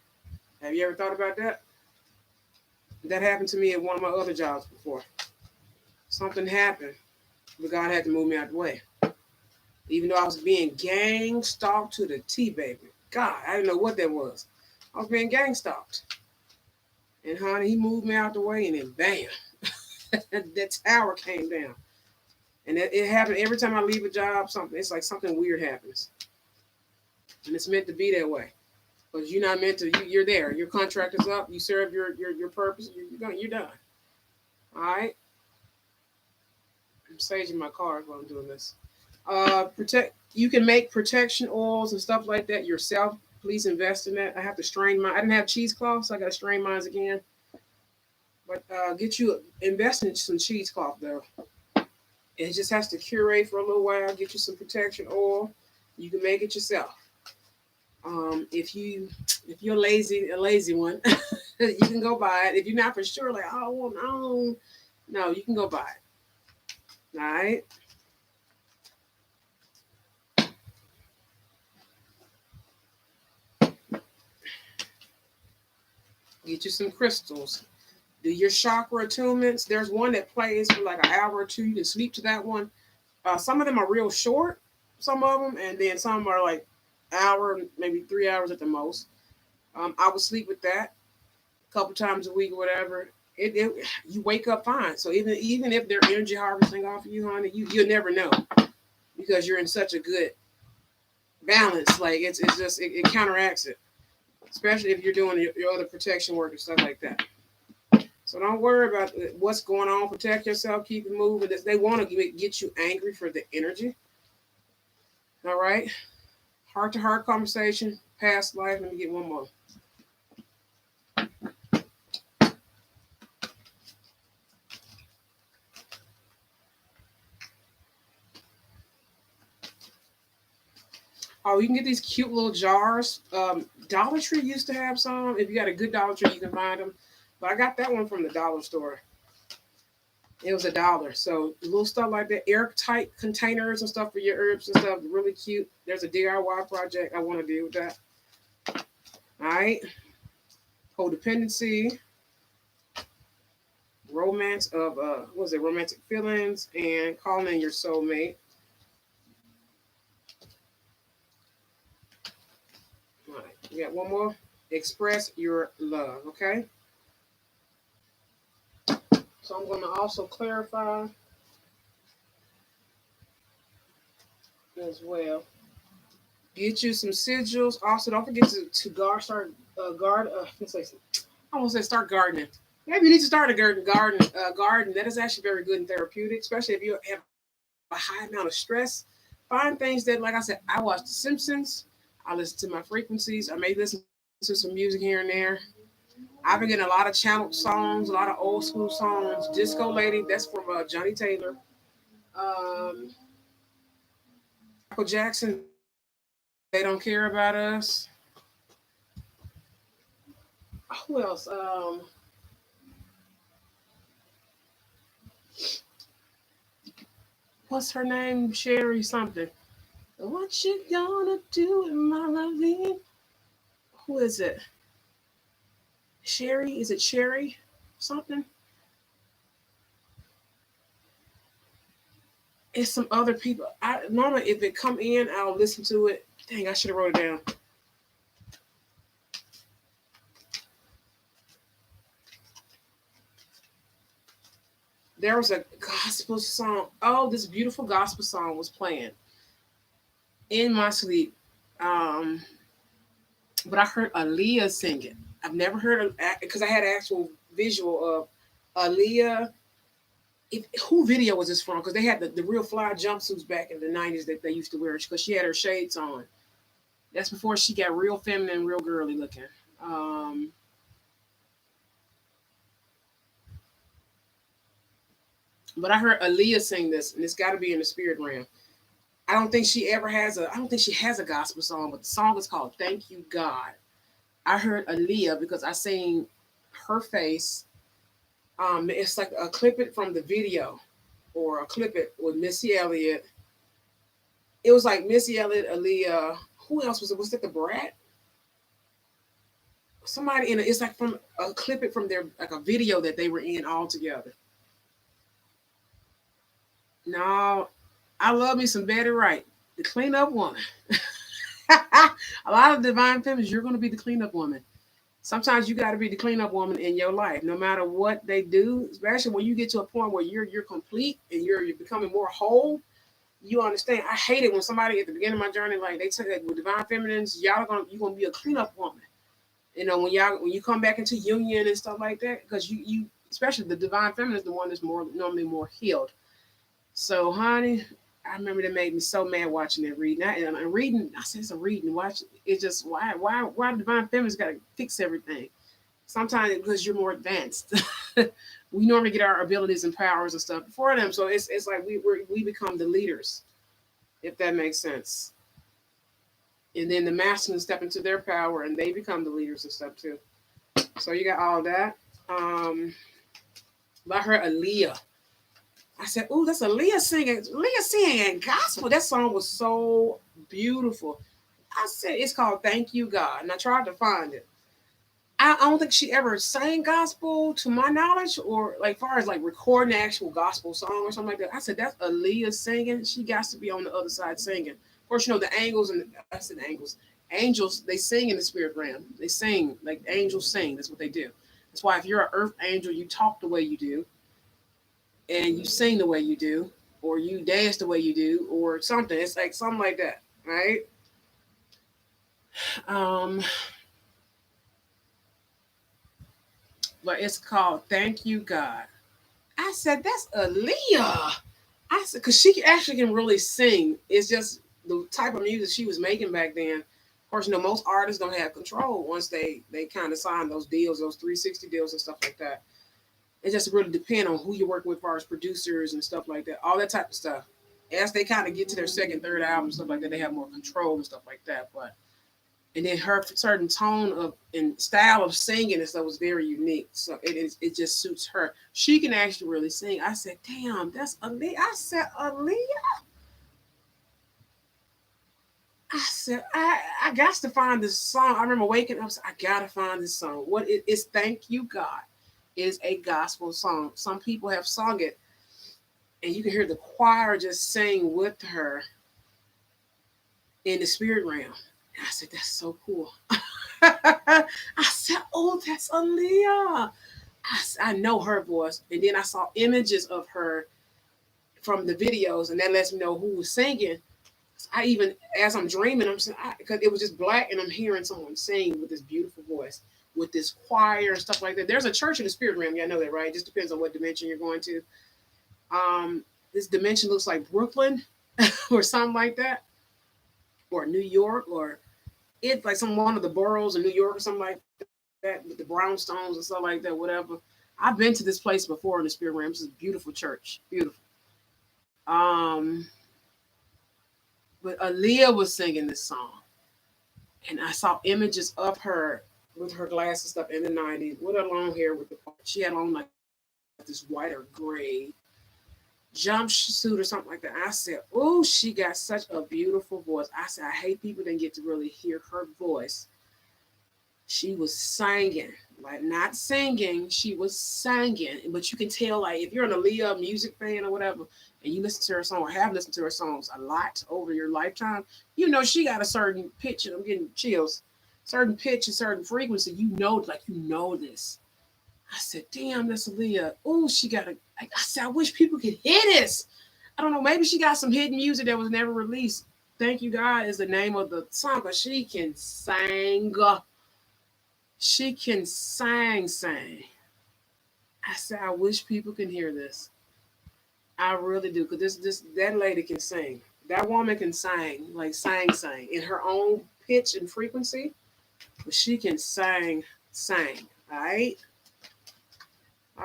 Have you ever thought about that? That happened to me at one of my other jobs before. Something happened, but God had to move me out of the way. Even though I was being gang stalked to the T, baby. God, I didn't know what that was. I was being gang stalked. And honey, he moved me out the way, and then bam, that tower came down. And it happened every time I leave a job. It's like something weird happens, and it's meant to be that way. Because you're not meant to. You're there. Your contract is up. You serve your purpose. You're done. All right. I'm saging my card while I'm doing this. Protect. You can make protection oils and stuff like that yourself. Please invest in that. I have to strain mine. I didn't have cheesecloth, so I got to strain mine again. But get you invest in some cheesecloth though. It just has to curate for a little while. Get you some protection oil. You can make it yourself. If you're lazy, a lazy one, you can go buy it. If you're not for sure, like oh no, you can go buy it. All right. Get you some crystals. Do your chakra attunements. There's one that plays for like an hour or two. You can sleep to that one. Some of them are real short, some of them, and then some are like hour, maybe 3 hours at the most. I would sleep with that a couple times a week or whatever. You wake up fine. So even if they're energy harvesting off of you, honey, you'll never know because you're in such a good balance. Like it's just it counteracts it, especially if you're doing your other protection work and stuff like that. So don't worry about what's going on. Protect yourself. Keep it moving. They want to get you angry for the energy. All right. Heart to heart conversation. Past life. Let me get one more. Oh, you can get these cute little jars. Dollar Tree used to have some. If you got a good Dollar Tree, you can find them. But I got that one from the dollar store. It was $1. So little stuff like that, airtight containers and stuff for your herbs and stuff, really cute. There's a DIY project I want to do with that. All right. Codependency, romance of romantic feelings, and calling in your soulmate. We got one more. Express your love. Okay. So I'm going to also clarify as well. Get you some sigils. Also, don't forget to guard, start guard. Let's say, I won't say start gardening. Maybe you need to start a garden. That is actually very good and therapeutic, especially if you have a high amount of stress. Find things that, like I said, I watch The Simpsons. I listen to my frequencies. I may listen to some music here and there. I've been getting a lot of channel songs, a lot of old school songs. Disco Lady, that's from Johnny Taylor. Um, Michael Jackson, They Don't Care About Us. Who else? What's her name? Sherry something. What you gonna do with my loving? Who is it? Sherry? Is it Sherry? Something? It's some other people. I normally if it come in, I'll listen to it. Dang, I should have wrote it down. There was a gospel song. Oh, this beautiful gospel song was playing in my sleep. Um, but I heard Aaliyah singing. I've never heard of because I had an actual visual of Aaliyah. Who video was this from? Because they had the real fly jumpsuits back in the 90s that they used to wear because she had her shades on. That's before she got real feminine, real girly looking. Um, but I heard Aaliyah sing this, and it's got to be in the spirit realm. I don't think she has a gospel song, but the song is called "Thank You God." I heard Aaliyah because I seen her face. It's like a clip it from the video, or a clip it with Missy Elliott. It was like Missy Elliott, Aaliyah. Who else was it? Was it the Brat? Somebody in it. It's like from a clip it from their like a video that they were in all together. No, I love me some Betty Wright, the cleanup woman. A lot of divine feminists, you're going to be the cleanup woman. Sometimes you got to be the cleanup woman in your life, no matter what they do. Especially when you get to a point where you're complete and you're becoming more whole. You understand? I hate it when somebody at the beginning of my journey, like they say that with divine feminines, you're gonna be a cleanup woman. You know, when you come back into union and stuff like that, because you especially the divine feminine is the one that's more normally more healed. So, honey, I remember that made me so mad watching that reading. And reading, I said it's a reading. Watch it's just why divine feminists got to fix everything. Sometimes because you're more advanced. We normally get our abilities and powers and stuff before them, so it's like we become the leaders, if that makes sense. And then the masculines step into their power, and they become the leaders and stuff too. So you got all that. Um, but I heard Aaliyah. I said, "Ooh, that's Aaliyah singing. Aaliyah singing gospel. That song was so beautiful." I said, "It's called Thank You God," and I tried to find it. I don't think she ever sang gospel to my knowledge, or like far as like recording the actual gospel song or something like that. I said that's Aaliyah singing. She got to be on the other side singing. Of course, you know the angels and I said angels. Angels they sing in the spirit realm. They sing like angels sing. That's what they do. That's why if you're an earth angel, you talk the way you do, and you sing the way you do, or you dance the way you do, or something. It's like something like that, right? Um, but it's called "Thank You God." I said, that's Aaliyah. I said, because she actually can really sing. It's just the type of music she was making back then. Of course, you know, most artists don't have control once they kind of sign those deals, those 360 deals and stuff like that. It just really depends on who you work with as far as producers and stuff like that, all that type of stuff. As they kind of get to their second, third album and stuff like that, they have more control and stuff like that. But and then her certain tone of and style of singing and stuff was very unique. So it just suits her. She can actually really sing. I said, "Damn, that's Aaliyah." I said, "Aaliyah." I said, I got to find this song. I remember waking up. I said, I gotta find this song. What it is? Thank You God. It is a gospel song. Some people have sung it, and you can hear the choir just sing with her in the spirit realm. And I said, that's so cool. I said, oh, that's Aaliyah. I know her voice. And then I saw images of her from the videos, and that lets me know who was singing. I even, as I'm dreaming, I'm saying, because it was just black, and I'm hearing someone sing with this beautiful voice, with this choir and stuff like that. There's a church in the spirit realm. Y'all know that, right? It just depends on what dimension you're going to. This dimension looks like Brooklyn or something like that, or New York, or it's like one of the boroughs in New York or something like that, with the brownstones and stuff like that, whatever. I've been to this place before in the spirit realm. It's a beautiful church, beautiful. Um, but Aaliyah was singing this song, and I saw images of her with her glasses stuff in the '90s with her long hair. She had on like this white or gray jumpsuit or something like that. I said, "Oh, she got such a beautiful voice." I said, "I hate people didn't get to really hear her voice." She was singing, like not singing. She was singing, but you can tell, like if you're an Aaliyah music fan or whatever, and you listen to her song or have listened to her songs a lot over your lifetime, you know she got a certain pitch, and I'm getting chills, certain pitch and certain frequency. Like you know this. I said, "Damn, that's Aaliyah." Oh, she got a. I said, "I wish people could hear this." I don't know. Maybe she got some hidden music that was never released. Thank You God is the name of the song, but she can sing. She can sing. I said, I wish people can hear this. I really do, because that lady can sing. That woman can sing, like sing in her own pitch and frequency, but she can sing. All right.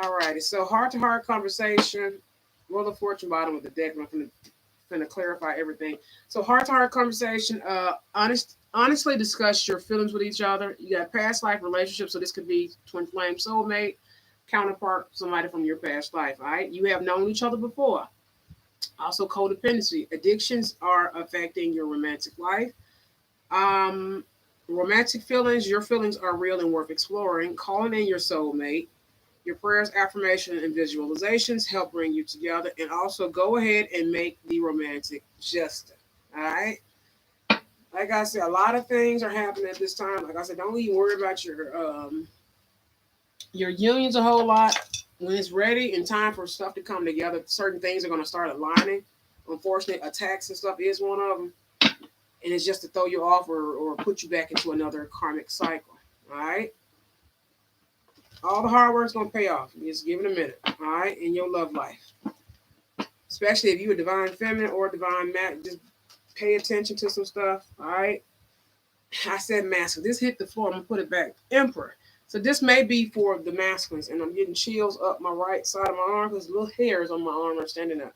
All righty. So heart to heart conversation. Roll the fortune bottom of the deck. I'm gonna clarify everything. So heart to heart conversation. Honestly discuss your feelings with each other. You got past life relationships, so this could be twin flame soulmate, counterpart, somebody from your past life. All right. You have known each other before. Also codependency. Addictions are affecting your romantic life. Um, Romantic feelings. Your feelings are real and worth exploring. Calling in your soulmate. Your prayers, affirmation, and visualizations help bring you together. And also go ahead and make the romantic gesture. All right. Like I said, a lot of things are happening at this time. Like I said, don't even worry about your unions a whole lot. When it's ready and time for stuff to come together, certain things are going to start aligning. Unfortunately, attacks and stuff is one of them. And it's just to throw you off or put you back into another karmic cycle. All right. All the hard work's going to pay off. Just give it a minute. All right. In your love life. Especially if you're a divine feminine or a divine mat, just pay attention to some stuff. All right. I said masculine. This hit the floor. I'm going to put it back. Emperor. So this may be for the masculines. And I'm getting chills up my right side of my arm because little hairs on my arm are standing up.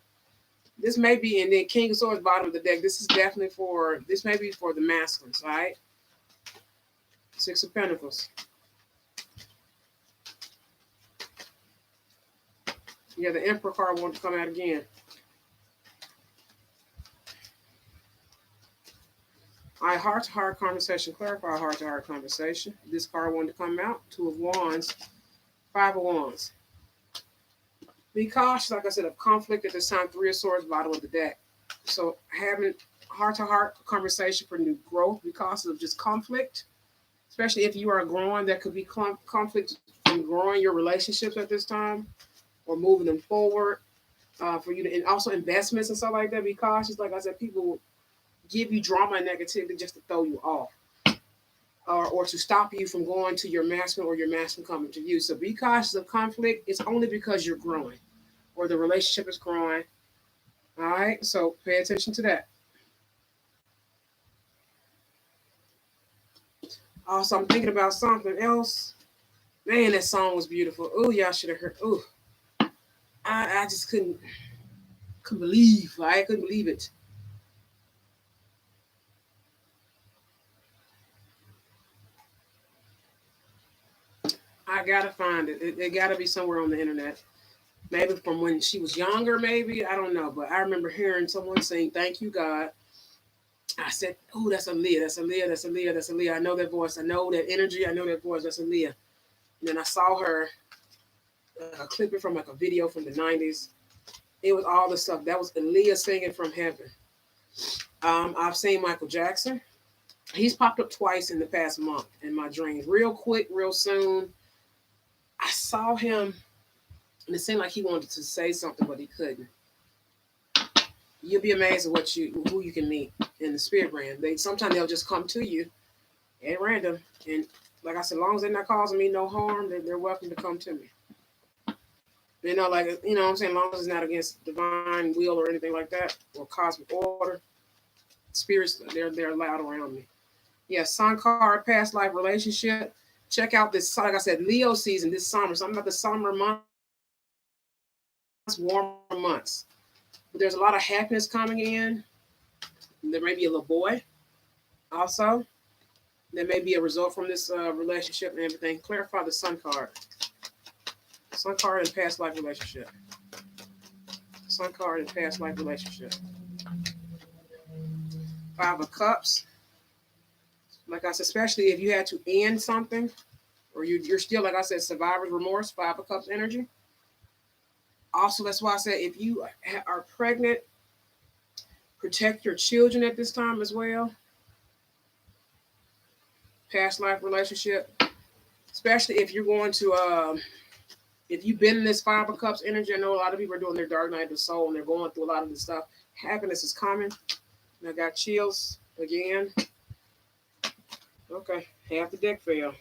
This may be, and then King of Swords, bottom of the deck. This may be for the masculines, all right? Six of Pentacles. Yeah, the Emperor card wants to come out again. All right, heart-to-heart conversation. Clarify heart-to-heart conversation. This card wanted to come out. Two of Wands, Five of Wands. Be cautious, like I said, of conflict at this time. Three of Swords, bottom of the deck. So having heart-to-heart conversation for new growth because of just conflict, especially if you are growing, that could be conflict from growing your relationships at this time or moving them forward for you to, and also investments and stuff like that. Be cautious. Like I said, people will give you drama and negativity just to throw you off or to stop you from going to your masculine or your masculine coming to you. So be cautious of conflict. It's only because you're growing or the relationship is growing. All right. So pay attention to that. Also, I'm thinking about something else. Man, that song was beautiful. Oh, y'all should have heard. Oh, I just couldn't believe. I couldn't believe it. I gotta find it. It gotta be somewhere on the internet. Maybe from when she was younger. Maybe I don't know. But I remember hearing someone saying, "Thank you, God." I said, "Oh, that's Aaliyah. That's Aaliyah. That's Aaliyah. That's Aaliyah. I know that voice. I know that energy. I know that voice. That's Aaliyah." And then I saw her clip it from like a video from the '90s. It was all the stuff that was Aaliyah singing from heaven. I've seen Michael Jackson. He's popped up twice in the past month in my dreams. Real quick, real soon. I saw him, and it seemed like he wanted to say something, but he couldn't. You'll be amazed at who you can meet in the spirit realm. Sometimes they'll just come to you at random, and like I said, as long as they're not causing me no harm, they're welcome to come to me. Like what I'm saying, as long as it's not against divine will or anything like that, or cosmic order, spirits they're allowed around me. Yeah, sun card, past life relationship. Check out this, like I said, Leo season this summer. Something about the summer months, warmer months. But there's a lot of happiness coming in. There may be a little boy also. There may be a result from this relationship and everything. Clarify the sun card. Sun card and past life relationship. Sun card and past life relationship. 5 of Cups. Like I said, especially if you had to end something, or you're still, like I said, survivor's remorse, 5 of Cups energy. Also, that's why I said if you are pregnant, protect your children at this time as well. Past life relationship, especially if you're going to, if you've been in this 5 of Cups energy. I know a lot of people are doing their dark night of the soul and they're going through a lot of this stuff. Happiness is coming. And I got chills again. Okay, half the deck fell.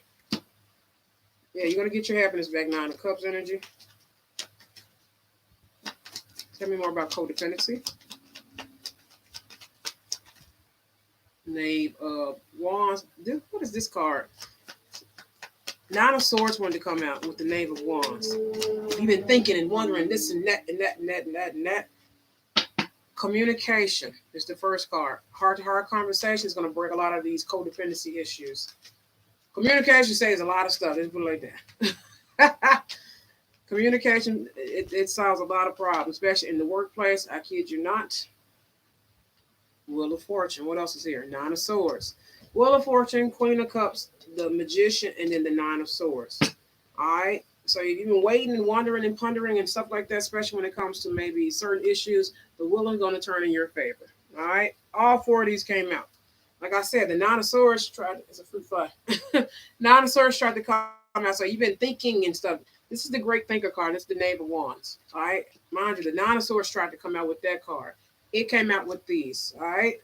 Yeah, you're going to get your happiness back. 9 of Cups energy. Tell me more about codependency. Knave of Wands. What is this card? 9 of Swords wanted to come out with the Knave of Wands. You've been thinking and wondering this and that and that and that and that and that. Communication is the first card. Heart-to-heart conversation is going to break a lot of these codependency issues. Communication says a lot of stuff. Let's put it like that. Communication, it solves a lot of problems, especially in the workplace. I kid you not. Wheel of Fortune. What else is here? 9 of Swords. Wheel of Fortune, Queen of Cups, the Magician, and then the 9 of Swords. All right. So if you've been waiting and wondering and pondering and stuff like that, especially when it comes to maybe certain issues, the wheel is going to turn in your favor. All right. All 4 of these came out. Like I said, the 9 of Swords it's a fruit fly. 9 of Swords tried to come out. So you've been thinking and stuff. This is the Great Thinker card. It's the Knave of Wands. All right. Mind you, the 9 of Swords tried to come out with that card. It came out with these. All right.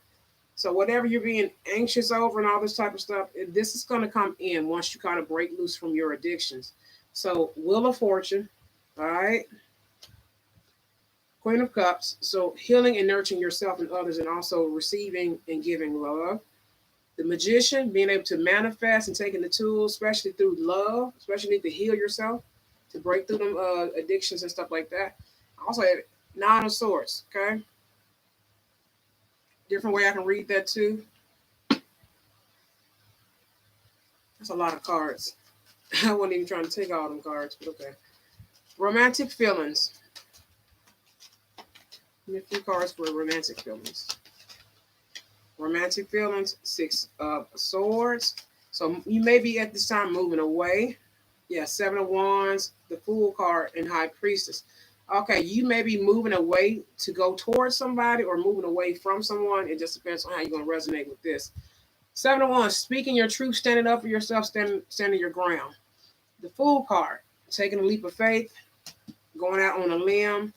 So whatever you're being anxious over and all this type of stuff, this is going to come in once you kind of break loose from your addictions. So Wheel of Fortune. All right. Queen of Cups. So healing and nurturing yourself and others, and also receiving and giving love. The Magician, being able to manifest and taking the tools, especially through love, especially need to heal yourself, to break through them addictions and stuff like that. Also have 9 of Swords, okay? Different way I can read that too. That's a lot of cards. I wasn't even trying to take all them cards, but okay. Romantic feelings. Give me a few cards for romantic feelings. Romantic feelings, 6 of Swords. So you may be at this time moving away. Yeah, 7 of Wands, the Fool card, and High Priestess. Okay, you may be moving away to go towards somebody or moving away from someone. It just depends on how you're going to resonate with this. 7 of Wands, speaking your truth, standing up for yourself, standing your ground. The Fool card, taking a leap of faith, going out on a limb,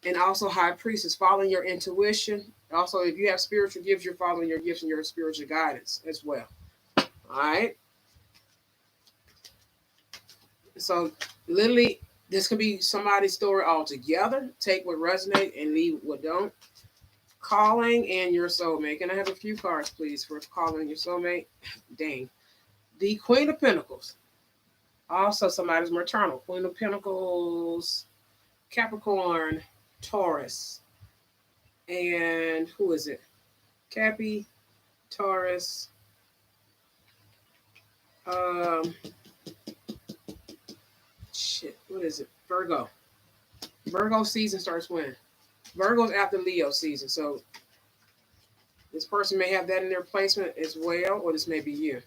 and also High Priestess, following your intuition. Also, if you have spiritual gifts, you're following your gifts and your spiritual guidance as well. All right. So literally, this could be somebody's story altogether. Take what resonates and leave what don't. Calling in your soulmate. Can I have a few cards, please, for calling your soulmate? Dang. The Queen of Pentacles. Also, somebody's maternal. Queen of Pentacles, Capricorn, Taurus. And who is it? Cappy, Taurus. What is it? Virgo. Virgo season starts when? Virgo's after Leo season. So this person may have that in their placement as well, or this may be you.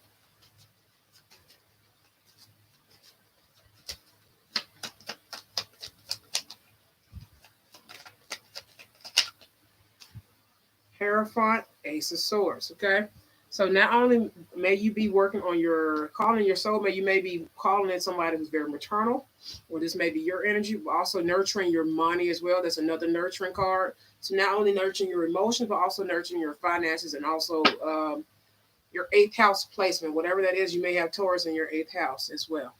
Hierophant, Ace of Swords. Okay. So not only may you be working on your calling your soulmate, you may be calling in somebody who's very maternal, or this may be your energy, but also nurturing your money as well. That's another nurturing card. So not only nurturing your emotions, but also nurturing your finances and also your eighth house placement, whatever that is. You may have Taurus in your eighth house as well.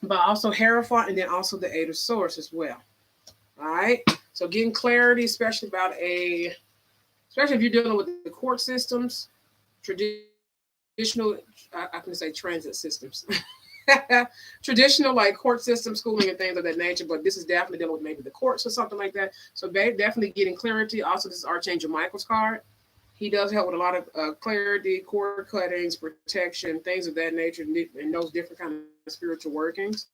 But also Hierophant and then also the Eight of Swords as well. All right. So getting clarity, especially about especially if you're dealing with the court systems, traditional, I can say transit systems. Traditional like court system schooling and things of that nature, but this is definitely dealing with maybe the courts or something like that. So definitely getting clarity. Also, this is Archangel Michael's card. He does help with a lot of clarity, cord cuttings, protection, things of that nature, and those different kind of spiritual workings.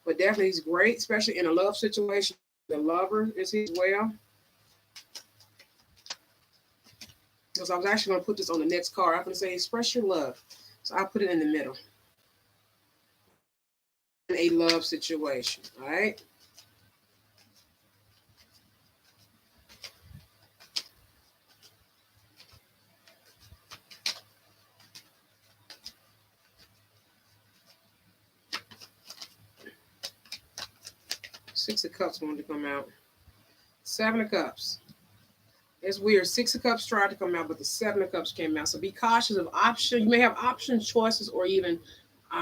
But definitely he's great, especially in a love situation. The lover is he as well. Because I was actually going to put this on the next card. I'm going to say express your love. So I put it in the middle. In a love situation. All right. Six of Cups wanted to come out. Seven of Cups. It's weird. Six of Cups tried to come out, but the Seven of Cups came out. So be cautious of options. You may have options, choices, or even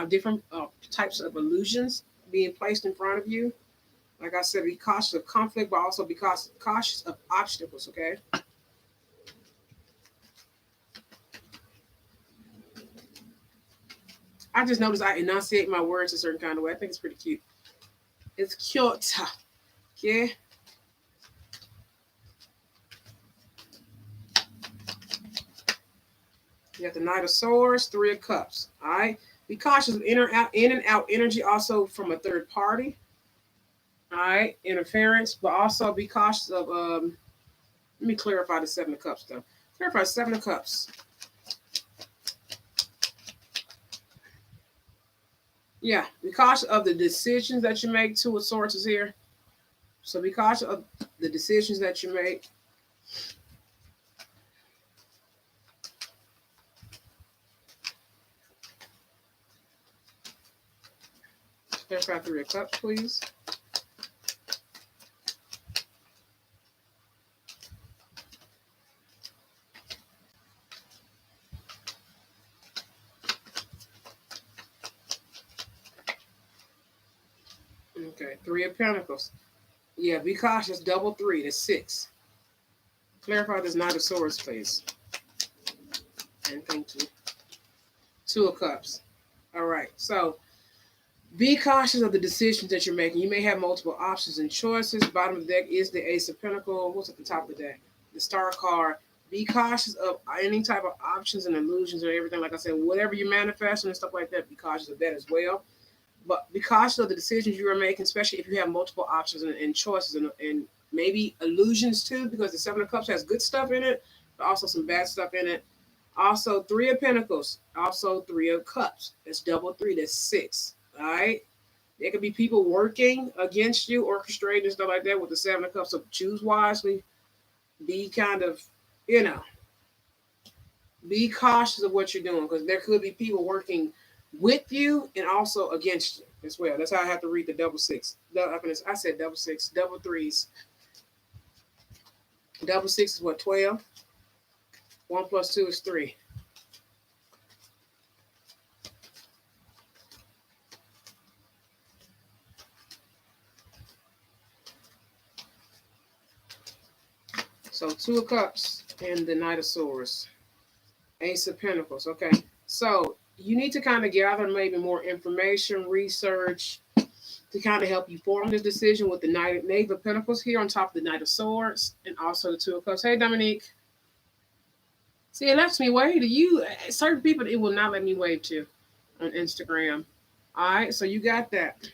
different types of illusions being placed in front of you. Like I said, be cautious of conflict, but also be cautious of obstacles, okay? I just noticed I enunciate my words a certain kind of way. I think it's pretty cute. It's cute. Okay? You got the Knight of Swords, Three of Cups. All right? Be cautious of in and out energy also from a third party. All right? Interference, but also be cautious of let me clarify the Seven of Cups though. Clarify Seven of Cups. Yeah, be cautious of the decisions that you make. Two of Swords is here. So be cautious of the decisions that you make. Clarify Three of Cups, please. Okay, Three of Pentacles. Yeah, be cautious. Double three, that's six. Clarify this Knight of Swords, please. And thank you. Two of Cups. All right, so be cautious of the decisions that you're making. You may have multiple options and choices. Bottom of the deck is the Ace of Pentacles. What's at the top of the deck? The Star card. Be cautious of any type of options and illusions or everything. Like I said, whatever you're manifesting and stuff like that, be cautious of that as well. But be cautious of the decisions you are making, especially if you have multiple options and choices and maybe illusions too, because the Seven of Cups has good stuff in it, but also some bad stuff in it. Also, Three of Pentacles. Also, Three of Cups. That's double three. That's six. All right. There could be people working against you, orchestrating and stuff like that with the Seven of Cups. So choose wisely. Be kind of, you know, be cautious of what you're doing because there could be people working with you and also against you as well. That's how I have to read the double six. I said double six, double threes. Double six is what, 12? 1 plus 2 is 3. So Two of Cups and the Knight of Swords. Ace of Pentacles. Okay. So you need to kind of gather maybe more information, research to kind of help you form this decision with the Knave of Pentacles here on top of the Knight of Swords and also the Two of Cups. Hey, Dominique. See, it lets me wave to you. Certain people, it will not let me wave to on Instagram. All right. So you got that.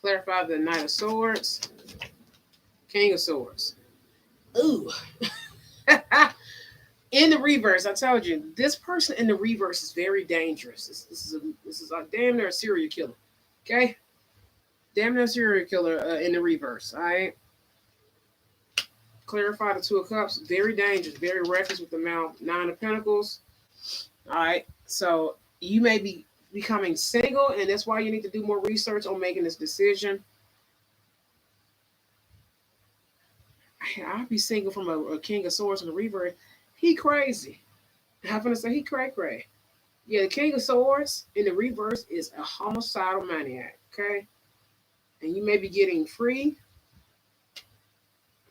Clarify the Knight of Swords, King of Swords. Ooh. In the reverse, I told you, this person in the reverse is very dangerous. This is a damn near a serial killer. Okay? Damn near serial killer in the reverse. All right? Clarify the Two of Cups. Very dangerous, very reckless with the mouth. Nine of Pentacles. All right. So you may be becoming single, and that's why you need to do more research on making this decision. I'll be single from a King of Swords in the reverse. He crazy. I'm gonna say he cray cray. Yeah, the King of Swords in the reverse is a homicidal maniac. Okay, and you may be getting free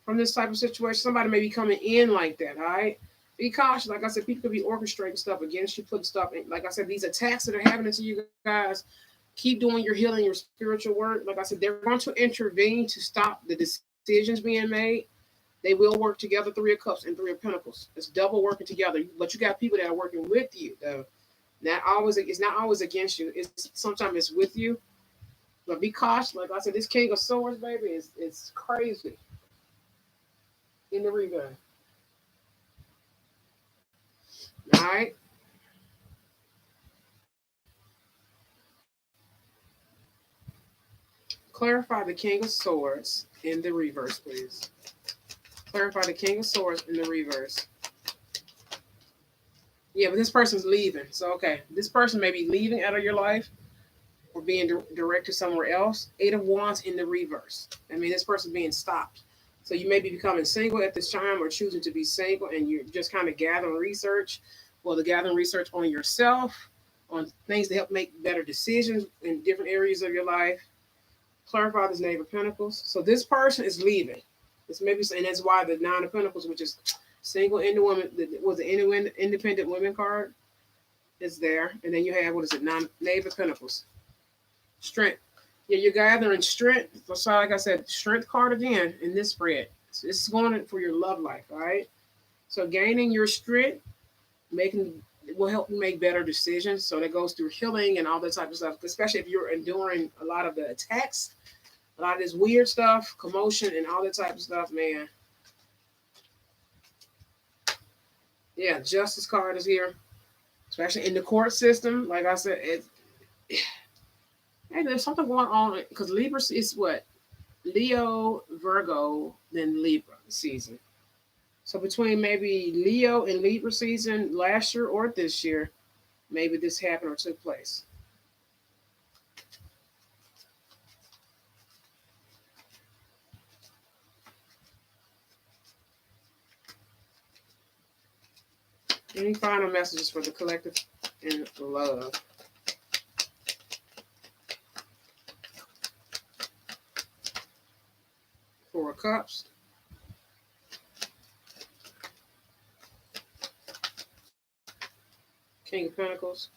from this type of situation. Somebody may be coming in like that. All right, be cautious. Like I said, people could be orchestrating stuff against you, putting stuff in. Like I said, these attacks that are happening to you guys. Keep doing your healing, your spiritual work. Like I said, they're going to intervene to stop the decisions being made. They will work together. Three of Cups and Three of Pentacles. It's double working together. But you got people that are working with you, though. Not always. It's not always against you. It's sometimes it's with you. But be cautious. Like I said, this King of Swords, baby, is crazy in the rebound. All right. Clarify the King of Swords in the reverse, please. Clarify the King of Swords in the reverse. Yeah, but this person's leaving. So, okay, this person may be leaving out of your life or being directed somewhere else. Eight of Wands in the reverse. I mean, this person's being stopped. So you may be becoming single at this time or choosing to be single, and you're just kind of gathering research. Well, the gathering research on yourself, on things to help make better decisions in different areas of your life. Clarify this Knave of Pentacles. So this person is leaving. It's maybe, and that's why the Nine of Pentacles, which is single independent women card, is there. And then you have, what is it, Knave of Pentacles. Strength. Yeah, you're gathering strength. So like I said, strength card again in this spread. So this is going for your love life, all right? So gaining your strength, making will help you make better decisions. So that goes through healing and all that type of stuff, especially if you're enduring a lot of the attacks, a lot of this weird stuff, commotion, and all that type of stuff, man. Yeah, justice card is here, especially in the court system. Like I said, hey, there's something going on because Libra is what? Leo, Virgo, then Libra season. So between maybe Leo and Libra season last year or this year, maybe this happened or took place. Any final messages for the collective and love? Four of Cups. King of Pentacles.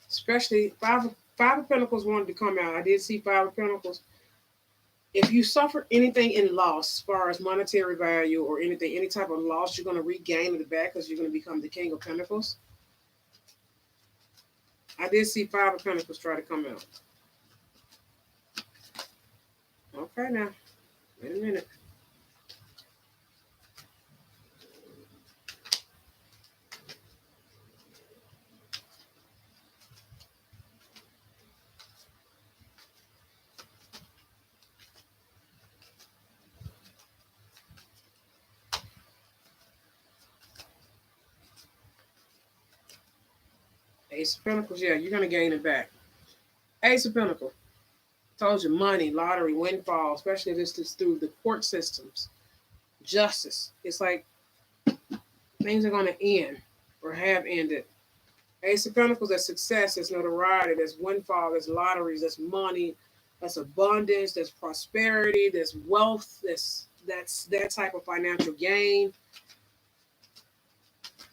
Especially five of Pentacles wanted to come out. I did see Five of Pentacles. If you suffer anything in loss, as far as monetary value or anything, any type of loss, you're going to regain it back because you're going to become the King of Pentacles. I did see Five of Pentacles try to come out. Okay, now, wait a minute. Ace of Pentacles, yeah, you're going to gain it back. Ace of Pentacles. Told you, money, lottery, windfall, especially if this is through the court systems. Justice. It's like things are going to end or have ended. Ace of Pentacles, that's success, that's notoriety, that's windfall, that's lotteries, that's money, that's abundance, that's prosperity, that's wealth, that's that type of financial gain,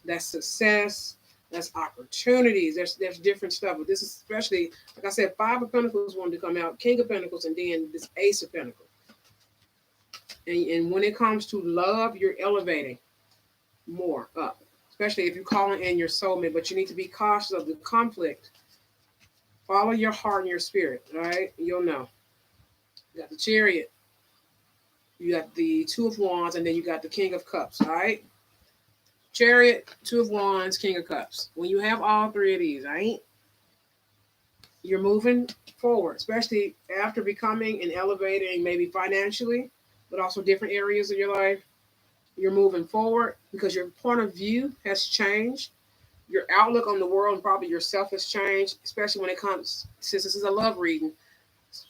that's success, that's opportunities. There's different stuff, but this is especially, like I said, Five of Pentacles wanted to come out, King of Pentacles, and then this Ace of Pentacles. And when it comes to love, you're elevating more up, especially if you're calling in your soulmate, but you need to be cautious of the conflict. Follow your heart and your spirit, all right? You'll know. You got the Chariot, you got the Two of Wands, and then you got the King of Cups, all right? Chariot, Two of Wands, King of Cups. When you have all three of these, right, you're moving forward, especially after becoming and elevating maybe financially, but also different areas of your life. You're moving forward because your point of view has changed. Your outlook on the world and probably yourself has changed, especially when it comes, since this is a love reading,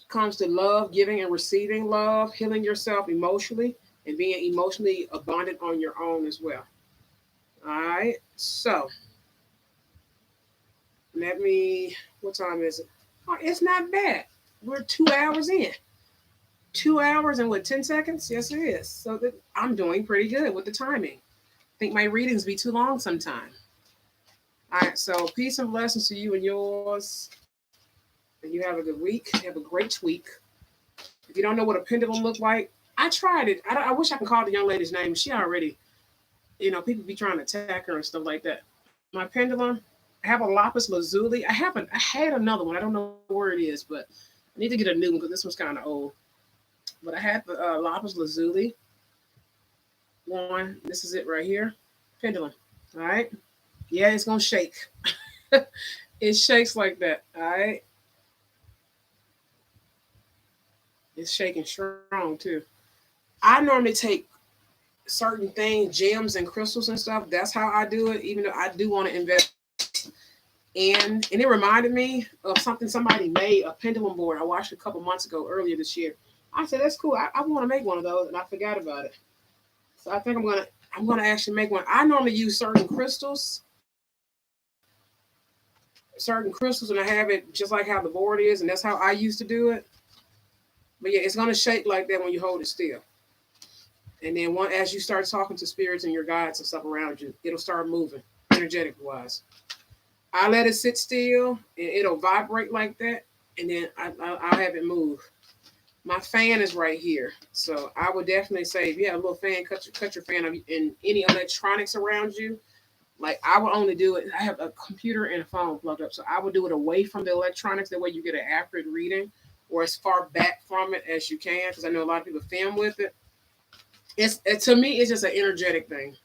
comes to love, giving and receiving love, healing yourself emotionally, and being emotionally abundant on your own as well. All right. So let me, what time is it? Oh, it's not bad. We're 2 hours in. 2 hours and what, 10 seconds? Yes, it is. So that I'm doing pretty good with the timing. I think my readings be too long sometime. All right. So peace and blessings to you and yours. And you have a good week. Have a great week. If you don't know what a pendulum look like, I tried it. I wish I could call the young lady's name. She already, people be trying to attack her and stuff like that. My pendulum, I have a lapis lazuli. I had another one. I don't know where it is, but I need to get a new one because this one's kind of old. But I had the lapis lazuli one. This is it right here. Pendulum. All right. Yeah, it's gonna shake. It shakes like that. All right. It's shaking strong too. I normally take certain things, gems and crystals and stuff. That's how I do it. Even though I do want to invest in, and it reminded me of something somebody made, a pendulum board. I watched a couple months ago, earlier this year. I said that's cool. I want to make one of those, and I forgot about it. So I think I'm gonna actually make one. I normally use certain crystals, and I have it just like how the board is, and that's how I used to do it. But yeah, it's gonna shake like that when you hold it still. And then as you start talking to spirits and your guides and stuff around you, it'll start moving energetic wise. I let it sit still and it'll vibrate like that, and then I'll have it move. My fan is right here, so I would definitely say if you have a little fan, cut your fan off. And any electronics around you. Like I would only do it. I have a computer and a phone plugged up, so I would do it away from the electronics. That way you get an accurate reading, or as far back from it as you can, because I know a lot of people film with it. To me, it's just an energetic thing.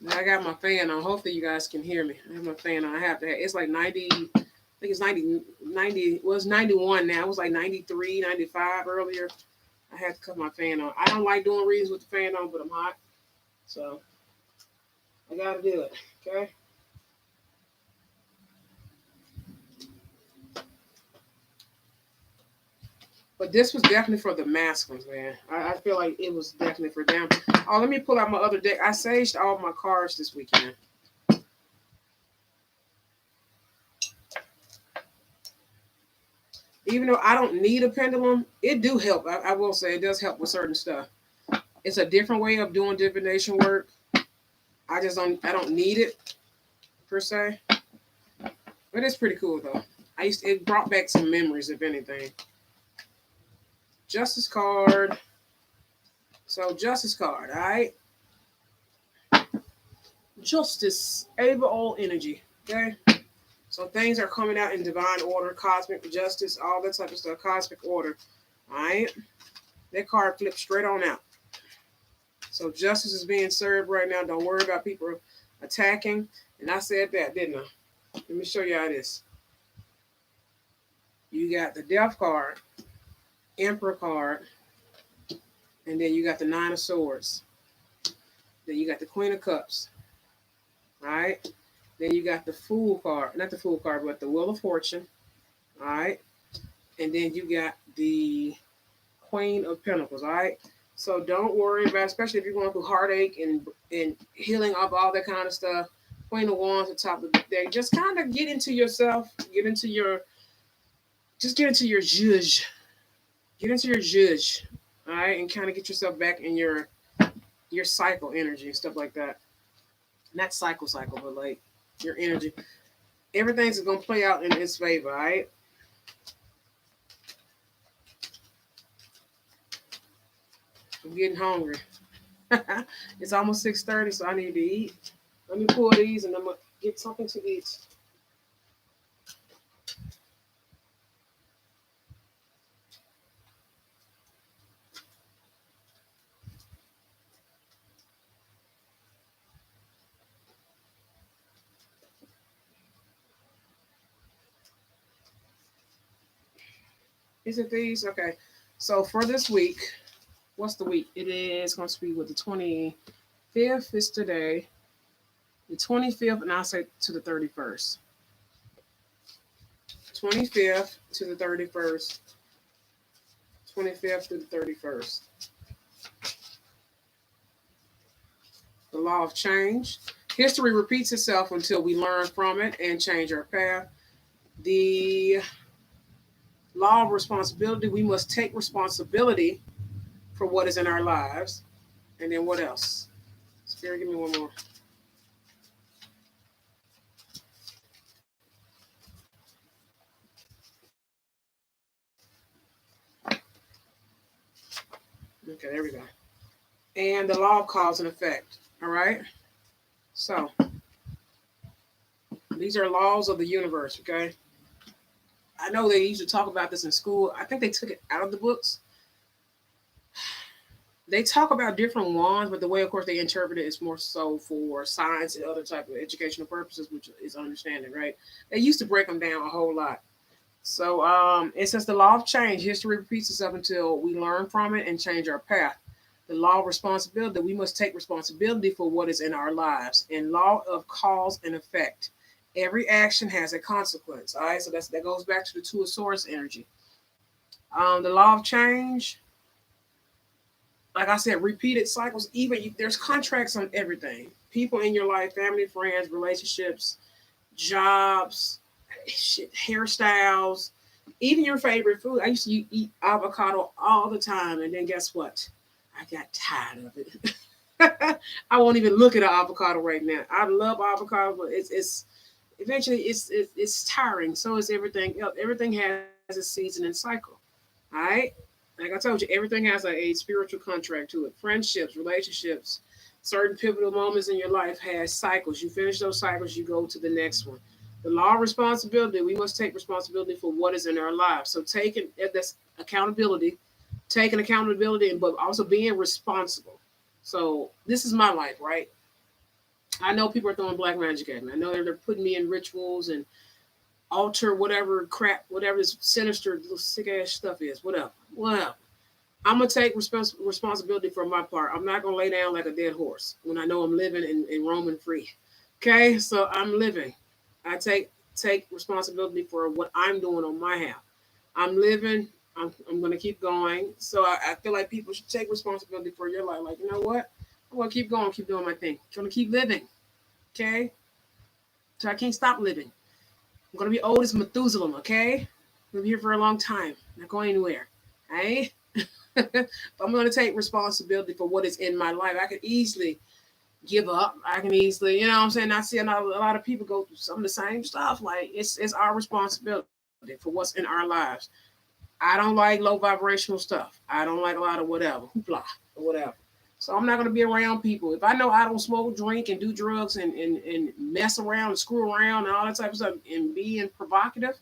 I got my fan on. Hopefully, you guys can hear me. I have my fan on. I have to. It's like 90. I think it's 90. 90. Well, it's 91 now. It was like 93, 95 earlier. I had to cut my fan on. I don't like doing readings with the fan on, but I'm hot, so I got to do it. Okay. But this was definitely for the masculines, man. I feel like it was definitely for them. Oh, let me pull out my other deck. I saged all my cards this weekend. Even though I don't need a pendulum, it do help. I will say it does help with certain stuff. It's a different way of doing divination work. I don't need it per se, but it's pretty cool though. It brought back some memories, if anything. Justice card. So justice card, all right. Justice, able all energy. Okay. So things are coming out in divine order, cosmic justice, all that type of stuff, cosmic order. All right. That card flips straight on out. So justice is being served right now. Don't worry about people attacking. And I said that, didn't I? Let me show y'all this. You got the Death card, Emperor card, and then you got the Nine of Swords. Then you got the Queen of Cups. All right. Then you got the Fool card, not the Fool card, but the Wheel of Fortune. All right. And then you got the Queen of Pentacles. All right. So don't worry about, especially if you're going through heartache and healing up all that kind of stuff. Queen of Wands at the top of the deck. Just kind of get into yourself. Just get into your judge. Get into your judge. All right, and kind of get yourself back in your cycle energy and stuff like that. Not cycle, but like your energy. Everything's gonna play out in its favor. All right. I'm getting hungry. It's almost 6:30, so I need to eat. Let me pull these and I'm gonna get something to eat. Is it these? Okay. So for this week, What's the week? It is going to be with the 25th is today. The 25th, and I'll say to the 31st. 25th to the 31st. 25th to the 31st. The law of change. History repeats itself until we learn from it and change our path. The law of responsibility. We must take responsibility for what is in our lives. And then what else? Spirit, give me one more. Okay, there we go. And the law of cause and effect. All right. So these are laws of the universe. Okay. I know they used to talk about this in school. I think they took it out of the books. They talk about different wands, but the way, of course, they interpret it is more so for science and other type of educational purposes, which is understanding, right? They used to break them down a whole lot. So it says the law of change. History repeats itself until we learn from it and change our path. The law of responsibility. We must take responsibility for what is in our lives. And law of cause and effect. Every action has a consequence. All right, so that goes back to the two of swords energy. The law of change. Like I said, repeated cycles. Even there's contracts on everything. People in your life, family, friends, relationships, jobs, shit, hairstyles, even your favorite food. I used to eat avocado all the time, and then guess what? I got tired of it. I won't even look at an avocado right now. I love avocado, but it's eventually it's tiring. So is everything else. Everything has a season and cycle. All right. Like I told you, everything has a spiritual contract to it. Friendships, relationships, certain pivotal moments in your life has cycles. You finish those cycles, you go to the next one. The law of responsibility, we must take responsibility for what is in our lives. So taking that's accountability, taking accountability, but also being responsible. So this is my life, right? I know people are throwing black magic at me. I know they're putting me in rituals and alter whatever crap, whatever this sinister little sick ass stuff is, whatever. Whatever. I'm gonna take responsibility for my part. I'm not gonna lay down like a dead horse when I know I'm living and roaming free. Okay, so I'm living. I take responsibility for what I'm doing on my half. I'm living. I'm gonna keep going. So I feel like people should take responsibility for your life. Like, you know what? I'm gonna keep going, keep doing my thing. I'm gonna keep living. Okay, so I can't stop living. I'm gonna be old as Methuselah. Okay, I'm gonna be here for a long time. Not going anywhere. Hey. But I'm going to take responsibility for what is in my life. I could easily give up. I can easily, you know what I'm saying? I see a lot of people go through some of the same stuff. Like it's our responsibility for what's in our lives. I don't like low vibrational stuff. I don't like a lot of whatever, hoopla, or whatever. So I'm not going to be around people. If I know I don't smoke, drink, and do drugs and mess around and screw around and all that type of stuff and being provocative,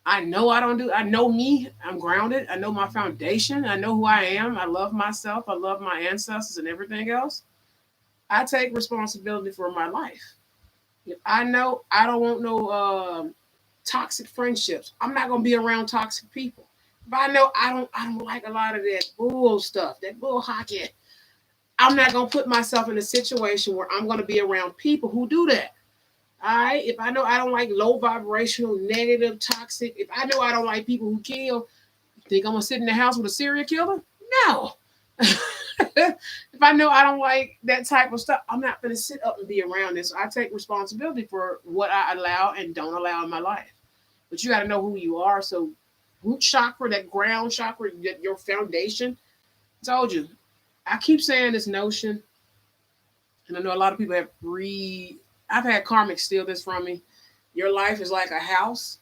I know I don't do. I know me. I'm grounded. I know my foundation. I know who I am. I love myself. I love my ancestors and everything else. I take responsibility for my life. If I know I don't want no toxic friendships, I'm not gonna be around toxic people. If I know I don't like a lot of that bull stuff, that bull hockey, I'm not gonna put myself in a situation where I'm gonna be around people who do that. All right. If I know I don't like low vibrational, negative, toxic, if I know I don't like people who kill, you think I'm gonna sit in the house with a serial killer? No. If I know I don't like that type of stuff, I'm not gonna sit up and be around this. So I take responsibility for what I allow and don't allow in my life. But you got to know who you are. So root chakra, that ground chakra, your foundation. I told you. I keep saying this notion, and I know a lot of people have I've had karmic steal this from me. Your life is like a house.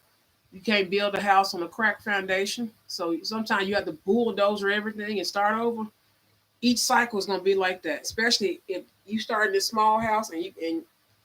You can't build a house on a cracked foundation. So sometimes you have to bulldozer everything and start over. Each cycle is going to be like that, especially if you start in this small house and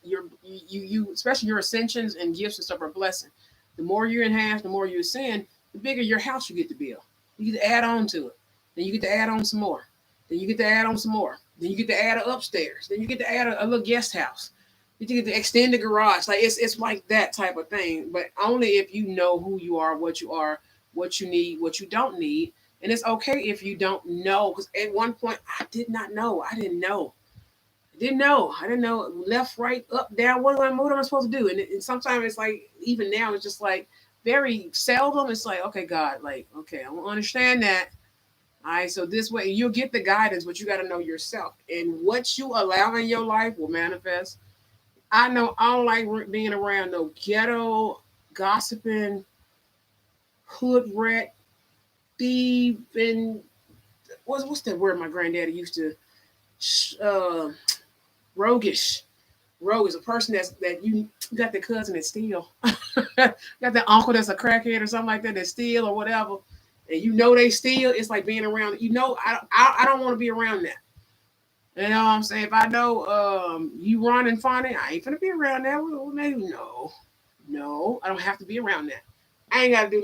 you especially your ascensions and gifts and stuff are blessing. The more you enhance, the more you ascend, the bigger your house you get to build. You get to add on to it. Then you get to add on some more. Then you get to add on some more. Then you get to add an upstairs. Then you get to add a little guest house. You get to extend the garage. Like it's like that type of thing. But only if you know who you are, what you need, what you don't need, And it's okay if you don't know, because at one point I did not know. I didn't know. I didn't know left, right, up, down. What am I supposed to do? And sometimes it's like, even now, it's just like very seldom. It's like, okay, God, like, okay, I don't understand that. All right, so this way you'll get the guidance, but you got to know yourself. And what you allow in your life will manifest. I know I don't like being around no ghetto, gossiping, hood rat, thief, and what's that word my granddaddy used to, uh, roguish. Rogue is a person that you got the cousin that steal, got that uncle that's a crackhead or something like that that steal or whatever, and you know they steal. It's like being around. You know, I don't want to be around that. You know what I'm saying? If I know you running funny, I ain't gonna be around that. Well, maybe no, I don't have to be around that. I ain't gotta do